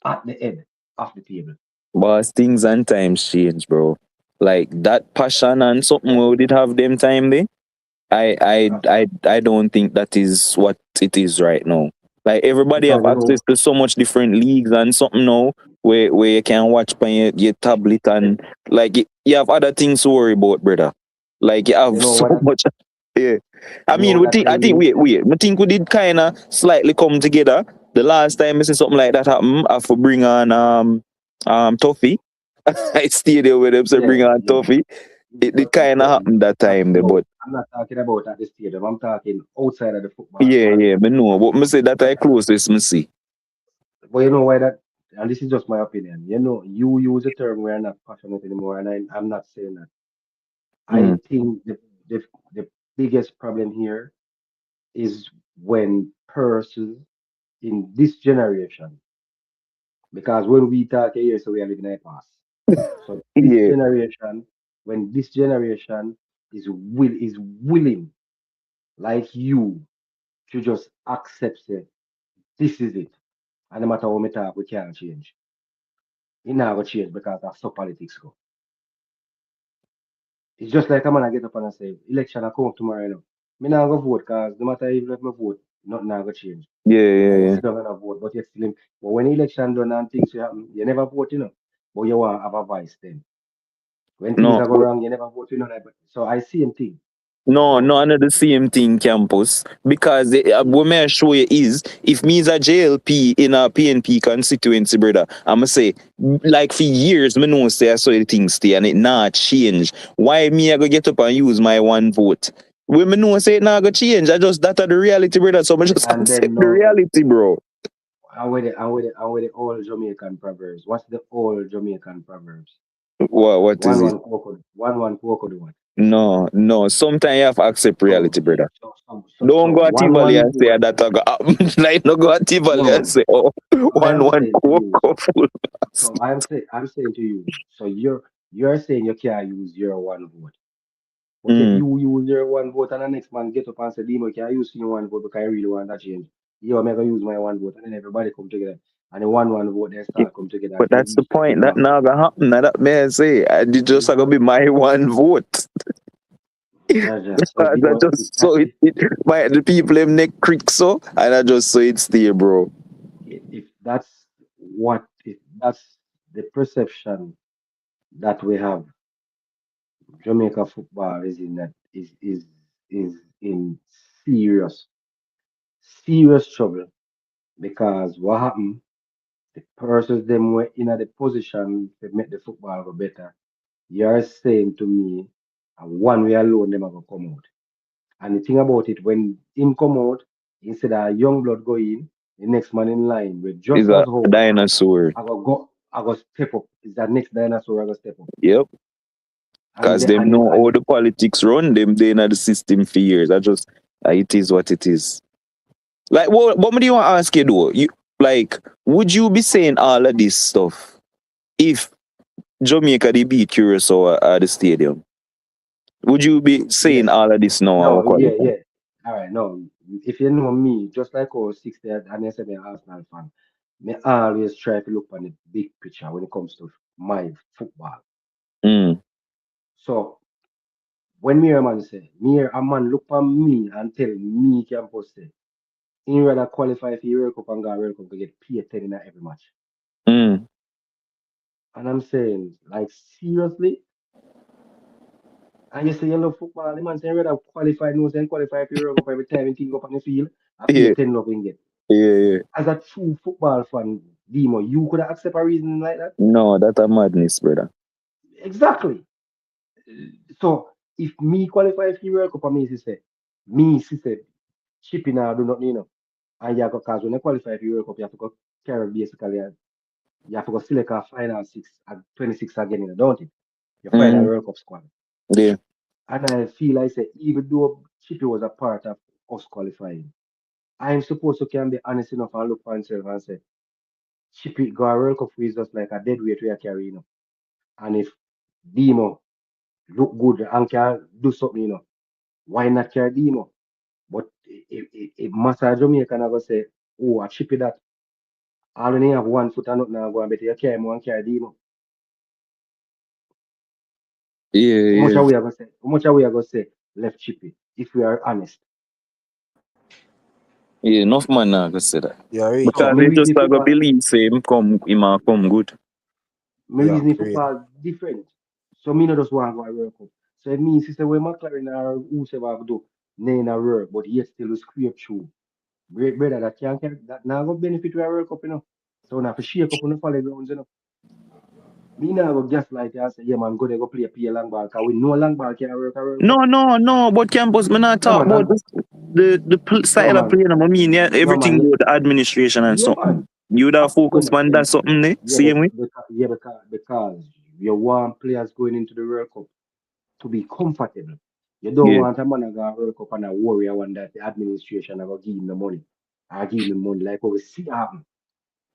at the end of the table? But things and times change, bro. Like that passion and something we did have them time there. Uh, I don't think that is what it is right now. Like everybody Because have you know, access to so much different leagues and something now where you can watch by your tablet and like you have other things to worry about, brother. Like you have you know so what much. Yeah. I you know mean, what I tell I think you. wait. I think we did kind of slightly come together. The last time I see something like that happen, I have to bring on Toffee. I stayed there with them, so Yeah, bring on yeah. Toffee. It did kind of happen that time there, No, but I'm not talking about at the stadium. I'm talking outside of the football yeah, park. yeah, me know. But me say that But, I closest me see. but you know why that? And this is just my opinion. You know, you use the term we're not passionate anymore, and I'm not saying that. I Mm. think the biggest problem here is when persons in this generation, because when we talk here, so we are living in a past. So this Yeah, generation, when this generation is willing, like you, to just accept it, this is it. And no matter how we talk, we can't change. It not gonna change because that's how politics go. It's just like a man I get up and I say, election I come tomorrow, you know. Me not go vote because no matter if let me vote, nothing not gonna change. yeah, I yeah, just yeah. sit down and I vote, but you still but when election done and things happen, you never vote, you know. But you want to have a voice then. When things No, are go but wrong, you never vote, you know. Like, so I same thing. No, So, no, not the same thing, campus. Because what may I show you is, if me is a JLP in a PNP constituency, brother, I'ma say, like for years, me know say I saw the things stay and it not change. Why me I go get up and use my one vote? When me know say it not go change, I just that are the reality, brother. So I just and accept then the no, reality, bro. and with the old Jamaican proverbs. What's the old Jamaican proverbs? What is it? One cocoa do what? No, no. Sometimes you have to accept So, reality, brother. so Don't go at Tivoli one and say vote. that I go up. Like no go at Tivoli and No, say, oh, I am one saying to you. cocoa full. So I'm saying to you. So you're saying you can't use your one vote. But if Mm. you use your one vote and the next man get up and say, Demo, can I use your one vote because I really want that change? Yeah, I'm gonna use my one vote and then everybody come together. And the one vote they Yeah, start come together but and that's the produce point. something That back. now gonna happen. Now that man say, I did just gonna be Exactly. my one vote. Jaja. So I Demo, just so it my the people them neck creak so, and I just so it stay, bro. if that's the perception that we have, Jamaica football is in that is in serious serious trouble because what happened, the persons them were in the position to make the football go better. You're saying to me, one way alone them are gonna come out. And the thing about it, when him come out, instead of young blood go in, the next man in line with Is just a as how dinosaur. I go step up. Is that next dinosaur I go step up? Yep. And Cause the, them and know and how the politics run. Them they in the system for years. I just it is what it is. Like what do you want to ask you though? You like would you be saying all of this stuff if Jamaica they beat Curacao at the stadium? Would you be yeah, saying all of this now and we no, yeah, qualify? yeah. All right, no. If you know me, just like I was 60 and I said I'm an Arsenal fan, me always try to look on the big picture when it comes to my football. Mm. So when me a man say, me a man look on me and tell me campus say, he rather qualify for World Cup and go World Cup to get paid 10 in every match. Mm. And I'm saying, like seriously, and you say you love football, the man say rather qualify, no saying qualify for World Cup every time he think up on the field, I pay Yeah, 10 nothing get. yeah, yeah. As a true football fan, Demo, you could accept a reason like that? No, that a madness, brother. Exactly. So if me qualify for World Cup, me say, shipping now do not know. And you have to, because when you qualify for World Cup, you have to go carry basically, you have to go select a final six at 26 again, don't it? Your final Mm. World Cup squad. Yeah. And I feel like say, even though Chippy was a part of us qualifying, I'm supposed to can be honest enough and look for myself and say, Chippy go a World Cup is just like a dead weight we are carrying. And if Demo look good and can do something, why not carry Demo? But if Master Jamaican I go say, oh, a Chippy that all only have 1 foot and nothing and go and better you carry more and carry Demo. Yeah, How much yeah. are we gonna say? How much are we gonna say left Chippy if we are honest? Yeah, enough man now go say that. Yeah, reach So Because out. me they just reasoning like a football, believe say him a come good. me Yeah, reasoning for real. football different. So me not just want to go a World Cup. So it means sister when McLaren or whosoever do nay in a work, but yet still scrape through. Great brother that can that now go benefit with a World Cup, So now for shake up on the follow grounds. Me now go gaslight you and say, yeah man, go there go play a long ball, because we know long ball can work a World No, Cup. no, no. But campus, me not Yeah talk man, about and, the no side of man, playing. I mean, yeah, no everything man, about the administration and yeah something. man. You would have Of focus course, on that something, there. yeah, Same way. because you want players going into the World Cup to be comfortable. You don't Yeah, want a man to go World Cup and a warrior one that the administration are going to give him the money. I give him money like what we see happen.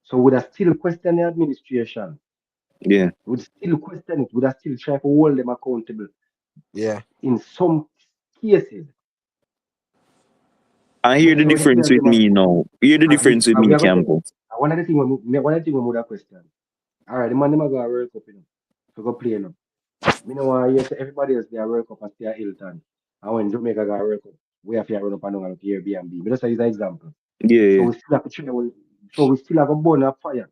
So would I still question the administration? yeah. Would still question it? Would I still try to hold them accountable? Yeah. In some cases, I hear make the sure the difference players with them are, me now. Hear the difference with and we me, are going to say, campus. one of the things we would question. All right, the man them a go a World Cup, to go play now. Me know why you say everybody else they are World Cup and stay at Hilton. And when Jamaica got World Cup, we have to run up and down to Airbnb. Me just use an example. Yeah, So yeah. we still have to so we still have a burn of fire.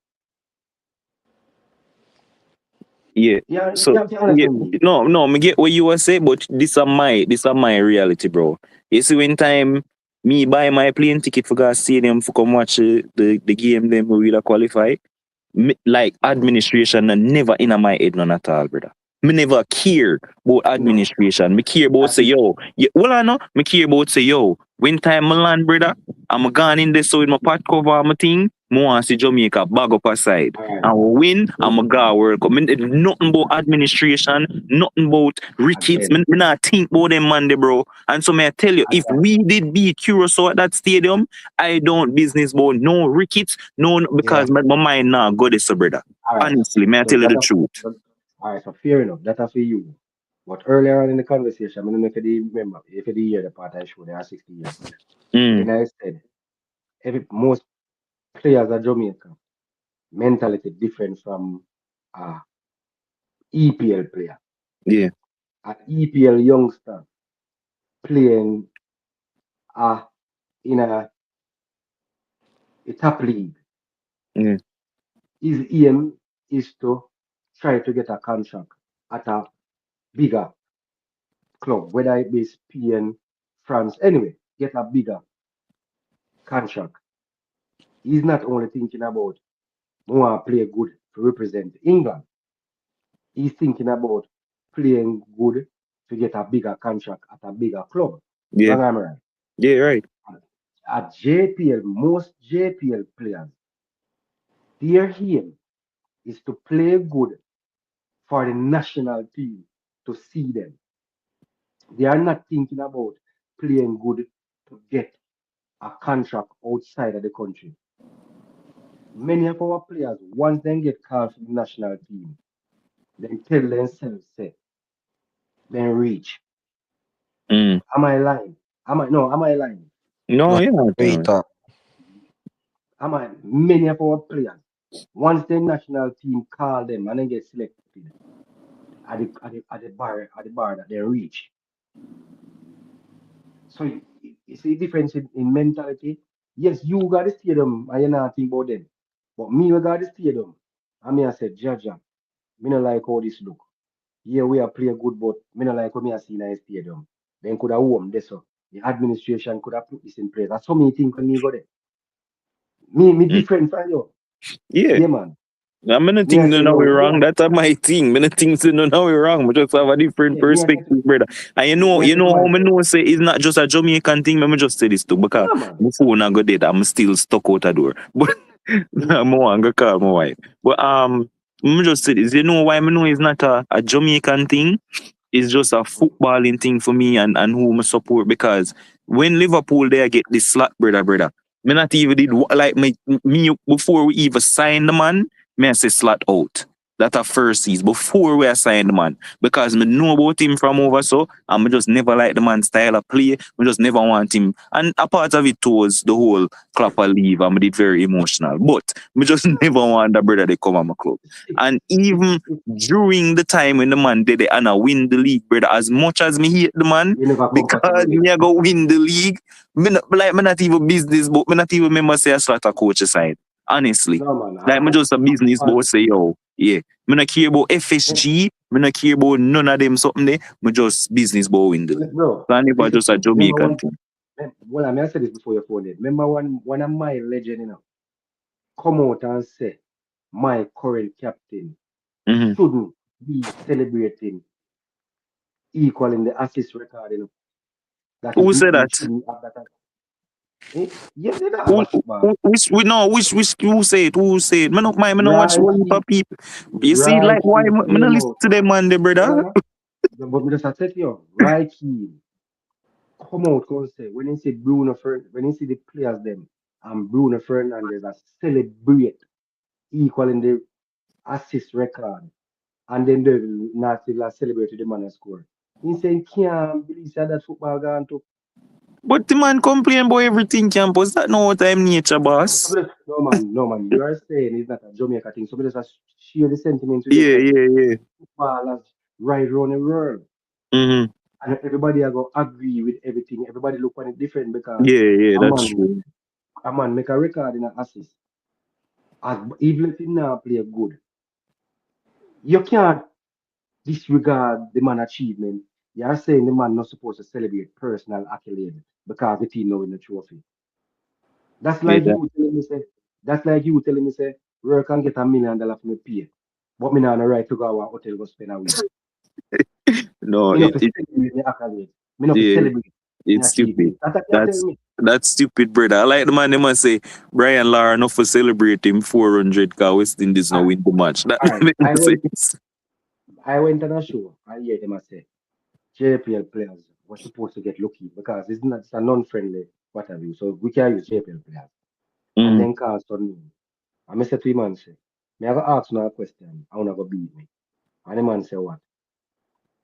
Yeah. Yeah, So you yeah, understand me? no, me get what you were saying, but this are my reality, bro. You see, when time me buy my plane ticket for go stadium for come watch the game, them we will qualify. Like administration and never in my head none at all, brother. Me never care about No, administration. Me care about that say is yo. Yeah, well I know. Me care about say yo. When time me land, brother, I'm gone in there so with my pot cover my thing. Me want see Jamaica bag up aside. all right. And we win, I'm a So go World Cup. Me, nothing about administration, nothing about rickets. again, Me not think about them man, there, bro. And so may I tell you, if again, we did beat Curacao at that stadium, I don't business about no rickets, no yeah, because my mind now go this, brother. all right. Honestly, may I So tell you the truth? all right. So fair enough. That for you. But earlier on in the conversation, I don't know if you remember, if you hear the part I showed, there are 60 years. Mm, When I said most players are Jamaica mentality different from a EPL player. yeah, An EPL youngster playing uh, in a top league. yeah, His aim is to try to get a contract at a bigger club, whether it be Spain, France, anyway, get a bigger contract. He's not only thinking about more play good to represent England. He's thinking about playing good to get a bigger contract at a bigger club. yeah, Wrong, am I right? yeah, right. At JPL, most JPL players, their aim is to play good for the national team to see them. They are not thinking about playing good to get a contract outside of the country. Many of our players, once they get called for the national team, then tell themselves, say, then reach. Mm. Am I lying? Am I lying? No, No, yeah, wait, Many of our players, once the national team call them and they get selected at the bar that they reach. So you see the difference in mentality. Yes, you got the stadium and you're not thinking about them. But me, we got the stadium. And me, I said, Jaja, me not like how this look. Yeah, we are play good, but me not like what me I see in the stadium. Then could have home this so. The administration could have put this in place. That's so many things when me go there. Me mm, different from you. yeah. Yeah, man. I'm not Me I think say, no yo, we we wrong. are, That's my thing. Me not think no we wrong. We just have a different yeah, me I say, perspective, brother. And me I you say know to how me myself, know say it's not just a Jamaican thing. Me just say this too because yeah, man. before I go dead, I'm still stuck out a door. But I'm want to call my wife. But me just say this. You know why me know it's not a Jamaican thing? It's just a footballing thing for me and who I support because when Liverpool there get this slot, brother. Me not even did like me before we even signed the man, me I say slot out. That a first season before we signed the man. Because me know about him from over so and me just never like the man style of play. Me just never want him. And a part of it was the whole Clapper leave and me did very emotional. But me just never want that brother to come at my club. See, And it's, even it's, during the time when the man did it and I win the league, brother, as much as me hate the man, you never compatible because with it. me I go win the league, me not even business, but me not even remember say I start a coach side. Honestly. No, man. Like me just a business I, boss say, yo, yeah. Me not care about FSG, me not care about none of them something there. Me just business boy win the league. bro, So I never listen just to a me. Remember Jamaican one, thing. well, I said this before your phone. Remember one of my legend, come out and say my current captain Mm-hmm. shouldn't be celebrating equaling the assist record, That Who said he that? shouldn't have that. Yes, they don't have Who, a football. which who say it? Who say it? Me no watch Right, one for people. You see, right, like why me no came listen out. to them man, there, Well, brother? but me just I tell you, right, come out and say when he see when he see the players them and Bruno Fernandez are celebrate equaling the assist record and then they not still celebrate the man and score. He say can't believe that football gone to. But the man complain about everything campus. That know what I'm nature, boss. No man, you are saying it's not a Jamaica thing. So we just share the sentiments with you Yeah, because yeah, yeah. football has right around the world. Mm-hmm. And everybody are going to agree with everything. Everybody look on it different because Yeah, yeah, a that's man, true. a man make a record in an assist. Even if he not play good, You can't disregard the man achievement. You're saying the man not supposed to celebrate personal accolade because the team not win the trophy. That's Yeah, like you telling me say, that's like you telling me say, work and get $1 million for me pay. But me not no right to go to a hotel go spend a week. no, Me not to it celebrate the accolade. Me not to yeah, celebrate the it's stupid. achievement. That's what you're That's telling me. that's stupid, brother. I like the man. They must say Brian Lara not for celebrate him 400 because West Indies no I, win the match. That all right. makes no sense. I went on a show. I hear them say JPL players were supposed to get lucky because it's a non-friendly what have you. So we can use JPL players. And Mm, then call me. And I said to him and say, me I go ask now a question. I wanna go beat me. And the man say what?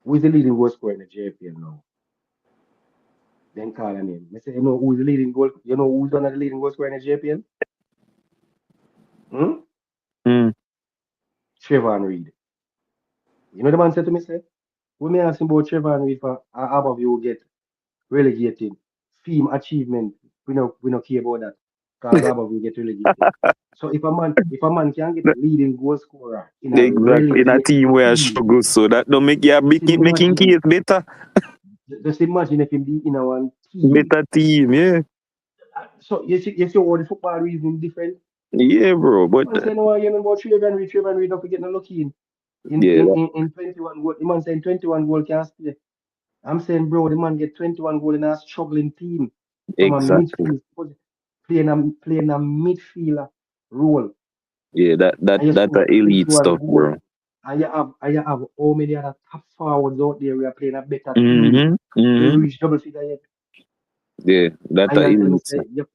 Who is the leading goal scorer in the JPL now? Then call a name. I say, you know who is the leading goal? You know who's one of the leading goal scorer in the JPL? Hmm? mm, Trevor Reed. You know the man said to me, say, when me ask him about Trevor Reed for half of you will get relegated. Team achievement. We no care about that. Because half of you get relegated. So if a man can get leading goal scorer in a exactly. In a relegated team where I team, struggle, so that don't make you just making imagine case better. just imagine if him be in a one team. Better team, yeah. So you see all the football reason different. Yeah, bro. But Man say no, you know about Trevor Reed don't forget no lucky in, yeah, in, in, in 21 goal. The man saying 21 goal can stay. I'm saying, bro, the man get 21 goal in a struggling team from a exactly. midfield, playing a midfielder role. Yeah, And you that score elite 21 stuff, goal. bro. And you have how many other top forwards out there we are playing a better team. Mm-hmm. We Mm-hmm. reach double figure yet. Yeah, that And you tell me elite say, stuff. yep.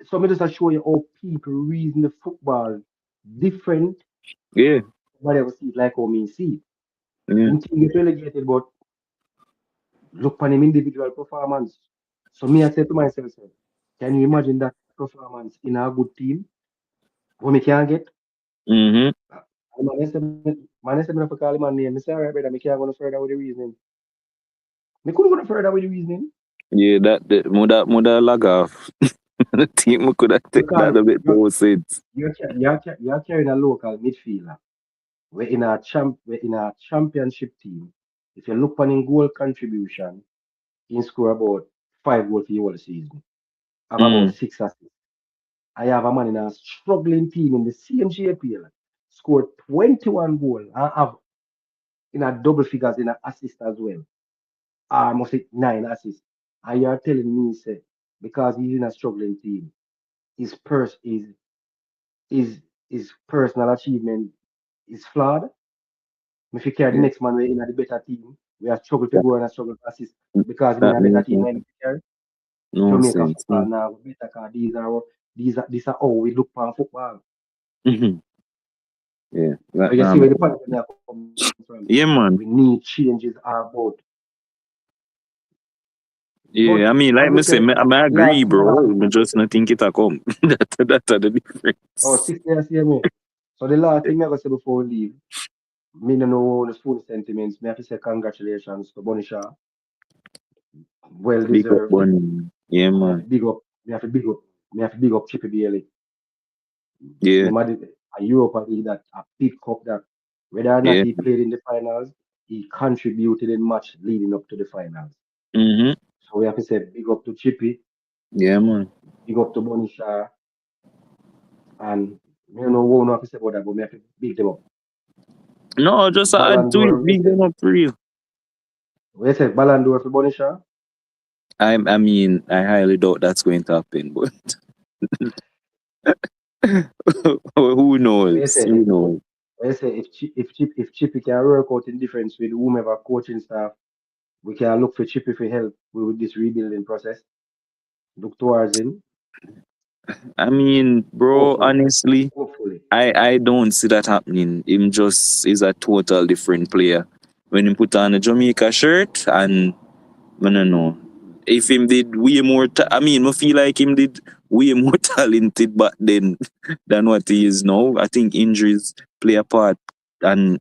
So me just show you how people reason the football different, Yeah, but ever see it like how me see it. yeah. Him team get relegated, but look on him individual performance. So me I say to myself, say, can you imagine that performance in a good team? What me can get? Mm-hmm. And man, I said, me not for call him a name. I say, all right, brother, me can't go no further with the reasoning. Me couldn't go no further with the reasoning Yeah, that mother lag off. The team could have taken because that a bit more sense. you're carrying a local midfielder. We're in a championship team. If you look on in goal contribution, he score about 5 goals for the whole season. Have about Mm. 6 assists. I have a man in a struggling team in the same JPL, scored 21 goals. I have in a double figures in a assist as well. I must say 9 assists. And you're telling me, say, because he's in a struggling team, his purse his personal achievement is flawed. If you carry the Yeah, next man we in a the better team, we are struggle to that, go and struggle to assist because we in that a better makes team and carry. no Jamaica sense. football now better cause these are how we look for football. Mm-hmm. Yeah, So that you see now where the point where I come from. yeah, We man. need changes are about. But Yeah, I mean, as like we me say, said, I agree, last year, bro. I just not think it a come. That's the oh, difference. 6 years here, me. So the last thing I gotta say before we leave, me no know the full sentiments. Me have to say congratulations to Bonisha. Well Big up deserved. one. Yeah, Me have to man. big up. Me have to big up. Me have to big up Chippy Bailey. Yeah, Remember a Europa League that a big cup that whether or not yeah. he played in the finals, he contributed in match leading up to the finals. Mm-hmm. So we have to say big up to Chippy, Yeah, man. big up to Bonisha, and me no know what we have to say about that, but we have to big them up. No, just add Ballon to d'Or, it. Big them up for real. we say Ballon d'Or for Bonisha. I mean, I highly doubt that's going to happen, but who We knows? say Who knows? if Chippy can work out in difference with whomever coaching staff, we can look for Chippy for help with this rebuilding process. Look towards him, I mean, bro, hopefully, honestly, hopefully. I don't see that happening. Him just is a total different player. When he put on a Jamaica shirt and I don't know. If him did way more, I mean, I feel like him did way more talented back then than what he is now. I think injuries play a part, and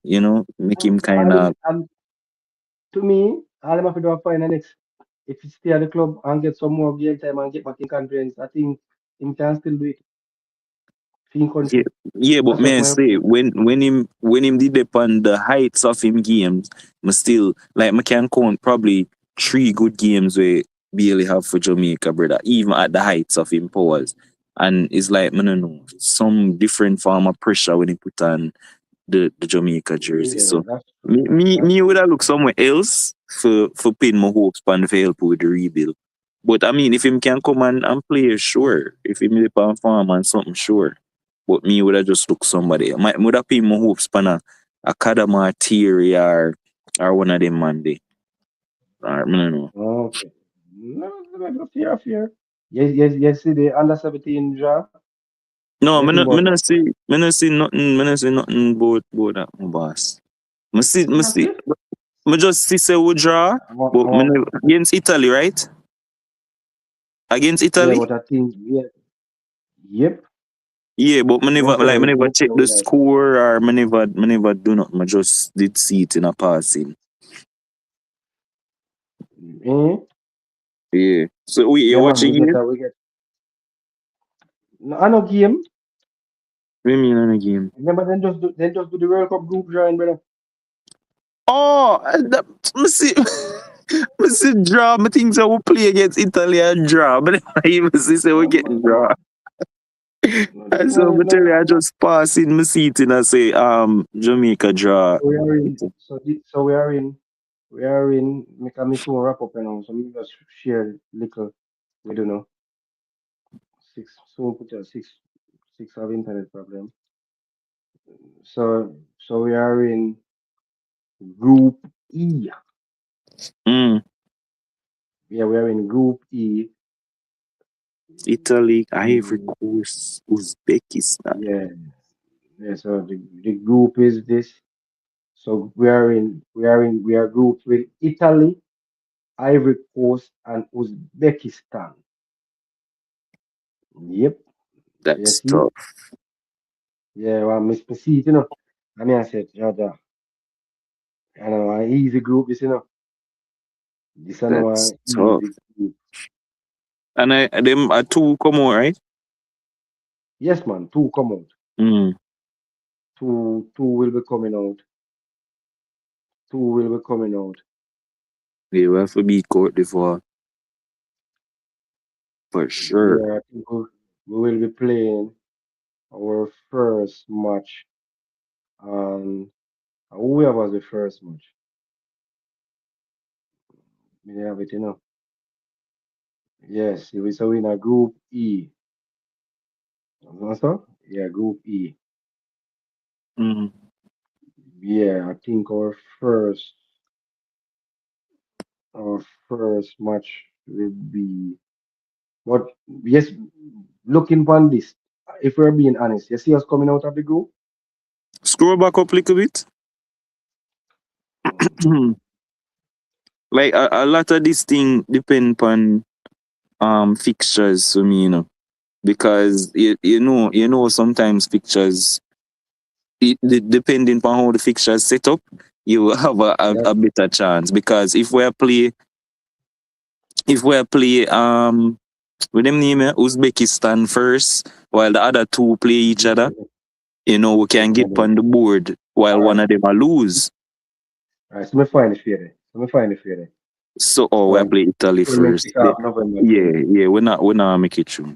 make him kind of And to me, all I'm have to do is find the next. If he stay at the club and get some more game time and get back in confidence, I think him can still do it. Team Yeah, country. yeah, but That's what man, my say when him did upon the heights of him games, me still like me can count probably 3 good games where Bailey have for Jamaica, brother. Even at the heights of him powers, and it's like man, no, know some different form of pressure when he put on the Jamaica jersey. yeah, So that's true. That's me would true. have looked somewhere else for pin my hopes on for help with the rebuild. But I mean, if him can come and play, sure. If him dey on farm and something, sure. But me would have just looked somebody. I would have pin my hopes on a Kadama Thierry or one of them man dey. Or, I don't know. Okay. No, no, fear, fear. Yes, yes, yes. See the under 17 draft. No, What you think about that? me not see nothing. Me not see nothing about that, my boss. Me That's see. it. Me just see say we draw, I but me want, never, against Italy, right? Against yeah, Italy? but I think, yeah, yep. Yeah, but Most of me them, never most of check them the we like. score or me never do nothing. I just did see it in a passing. Eh? Yeah. So you Yeah, man, watching here? we get. No, I know game. What do you mean on a game? Remember, then just do the World Cup group drawing, brother. Oh, me see, me see draw. Me think so we play against Italy and draw, but I even see say we No, getting draw. no, this And so one is me tell no. you, I just pass in me see it and I say Jamaica draw. So we are in. So we are in. Make a miss one wrap up, you know. So we just share little. We don't know. Six. So we put a six have internet problem. So we are in Group E. Mm. Yeah, we are in Group E. Italy, Ivory Mm, Coast, Uzbekistan. yeah, yeah. So the group is this. So we are grouped with Italy, Ivory Coast, and Uzbekistan. Yep. So you That's see, tough. yeah, well, Miss see it, you know. I mean, I said, yeah, I know, an easy group, this, you know. This I know, That's an tough. easy group. And them are two come out, right? Yes, man. Two come out. Mm. Two will be coming out. Two will be coming out. They will have to beat Cote d'Ivoire for sure. Yeah, I think we will be playing our first match. Um, whoever was the first match? We have it, you know. Yes, so in a group E. Also? Yeah, group E. Mm. Yeah, I think our first match will be but yes, looking upon this, if we're being honest, you see us coming out of the group? Scroll back up a little bit. Mm. Like a lot of this thing depend on fixtures for me, because you know sometimes fixtures depending on how the fixtures set up, you will have That a better chance because if we play with them name Uzbekistan first while the other two play each other, we can get on the board while all one right. of them a lose. All right, so me find it for you there. So me find it for you there. So we So play Italy tournament first. kick off November 20. Yeah, we're not make it through.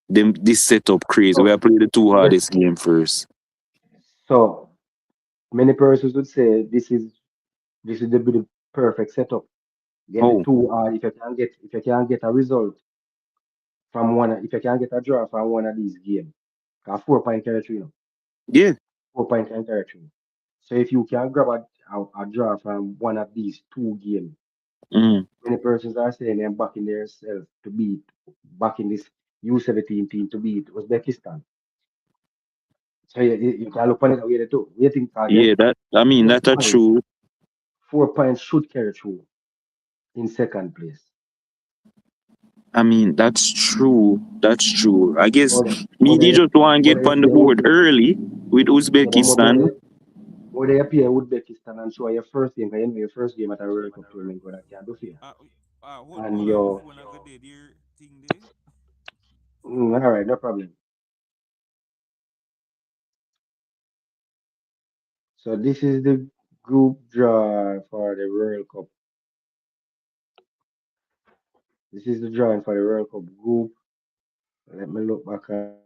Them this setup crazy. We So are play the two yes, hardest game first. so many persons would say this is the perfect setup. Get the Oh, two if you can get a result from one if you can get a draw from one of these games. 'Cause 4 point territory, you know. yeah. 4 point territory. So if you can grab a draw from one of these two games, Mm, many persons are saying they're backing themselves to beat backing this U17 team to beat Uzbekistan. So you can look on it that way too. What do you think, yeah, again? that I mean Four that are points. true. 4 points should carry through in second place. I mean that's true. That's true. I guess But me they just want to but get they on the appear board early with yeah, Uzbekistan. but they appear Uzbekistan and show your first game, 'cause you know your first game at a World Cup tournament, but that can do for you. And Hold on, my your phone I got dead. Your thing there. all right, no problem. So this is the group draw for the World Cup. This is the drawing for the World Cup group. Let me look back at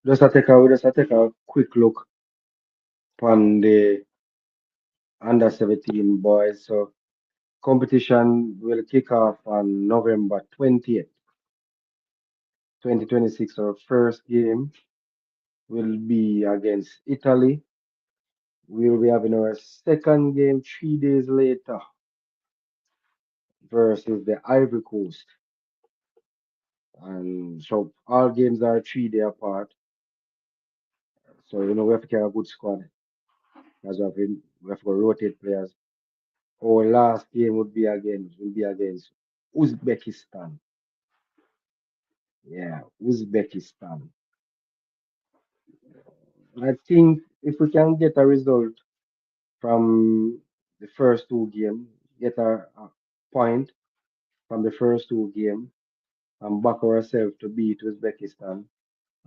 just a take a quick look on the under 17 boys. So competition will kick off on November 20th, 2026. Our first game will be against Italy. We will be having our second game 3 days later versus the Ivory Coast. And so all games are 3 day apart. So we have to carry a good squad. As we have to rotate players. Our last game will be against Uzbekistan. Yeah, Uzbekistan. I think if we can get a result from the first two games, get a point from the first two games, and back ourselves to beat Uzbekistan,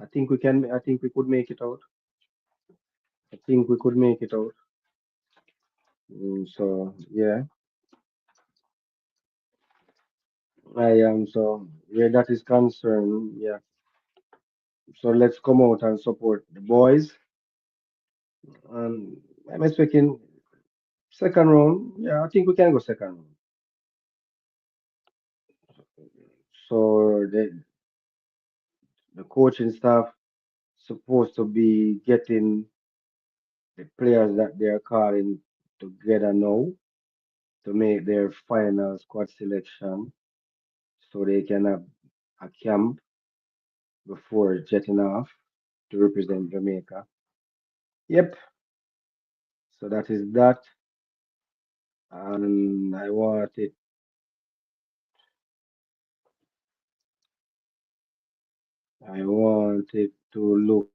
I think we can. I think we could make it out. I think we could make it out. So yeah, I am. So where that is concerned, yeah. So let's come out and support the boys. And I'm expecting second round. Yeah, I think we can go second round. So the coaching staff supposed to be getting the players that they are calling together now to make their final squad selection so they can have a camp before jetting off to represent Jamaica. Yep, so that is that. And I wanted to look.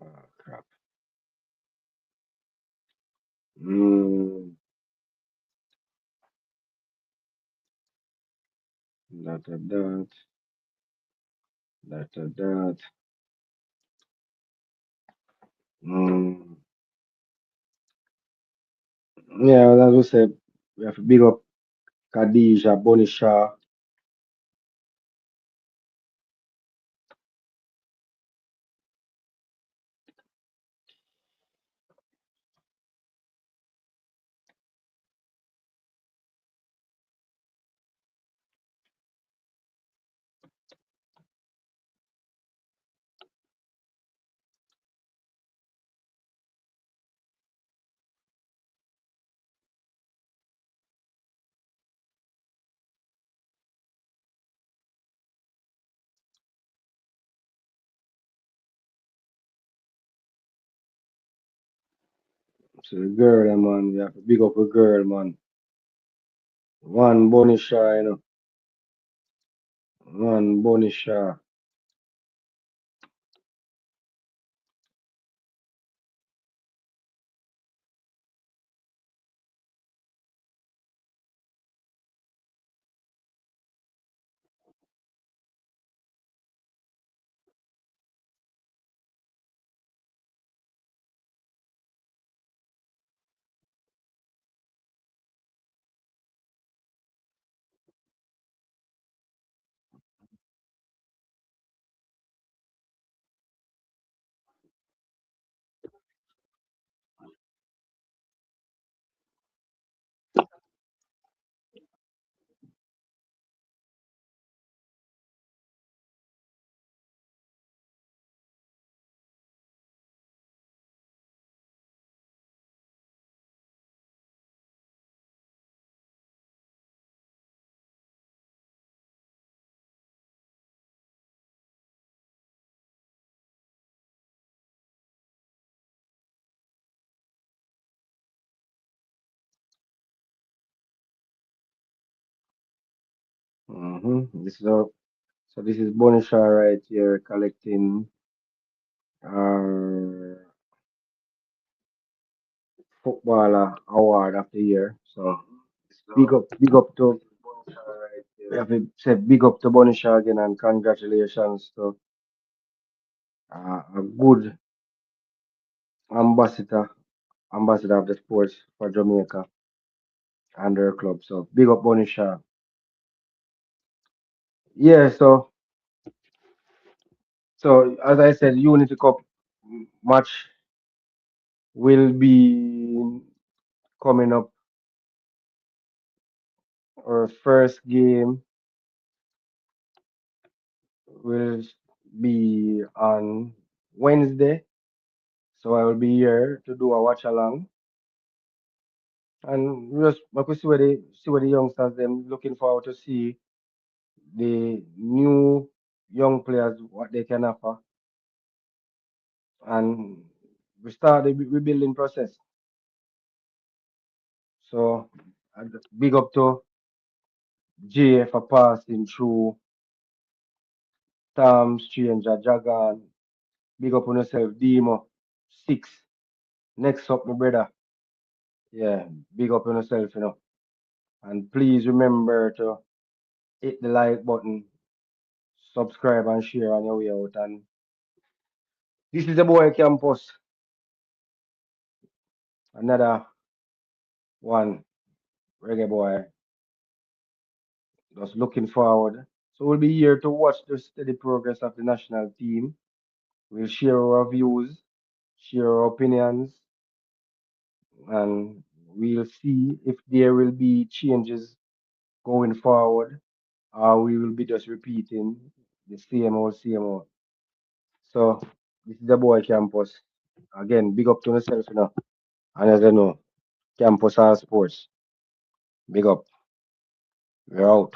Oh, crap. Mm, that, that, that, that. Mm. Yeah, as we said, we have to big up Khadija, Bonisha. So the girl, man, we have to big up a girl, man. One Bonisha, one Bonisha. This is a, so this is Bonisha right here collecting our footballer award of the year. So big up to we have to say big up to Bonisha again and congratulations to a good ambassador ambassador of the sports for Jamaica and their club. So big up Bonisha. Yeah, so as I said, Unity Cup match will be coming up. Our first game will be on Wednesday. So I will be here to do a watch along and we just we could see where the youngsters them looking forward to see the new young players what they can offer and we start the rebuilding process. So big up to J for passing through Tom Stranger Jagan. Big up on yourself, Demo. Six. Next up, my brother. Yeah, big up on yourself, you know. And please remember to hit the like button, subscribe and share on your way out. And this is the boy campus. Another one, reggae boy. Just looking forward. So we'll be here to watch the steady progress of the national team. We'll share our views, share our opinions, and we'll see if there will be changes going forward, or we will be just repeating the same old. So this is the boy campus. Again, big up to myself, you know. And as you know, campus all sports. Big up. We're out.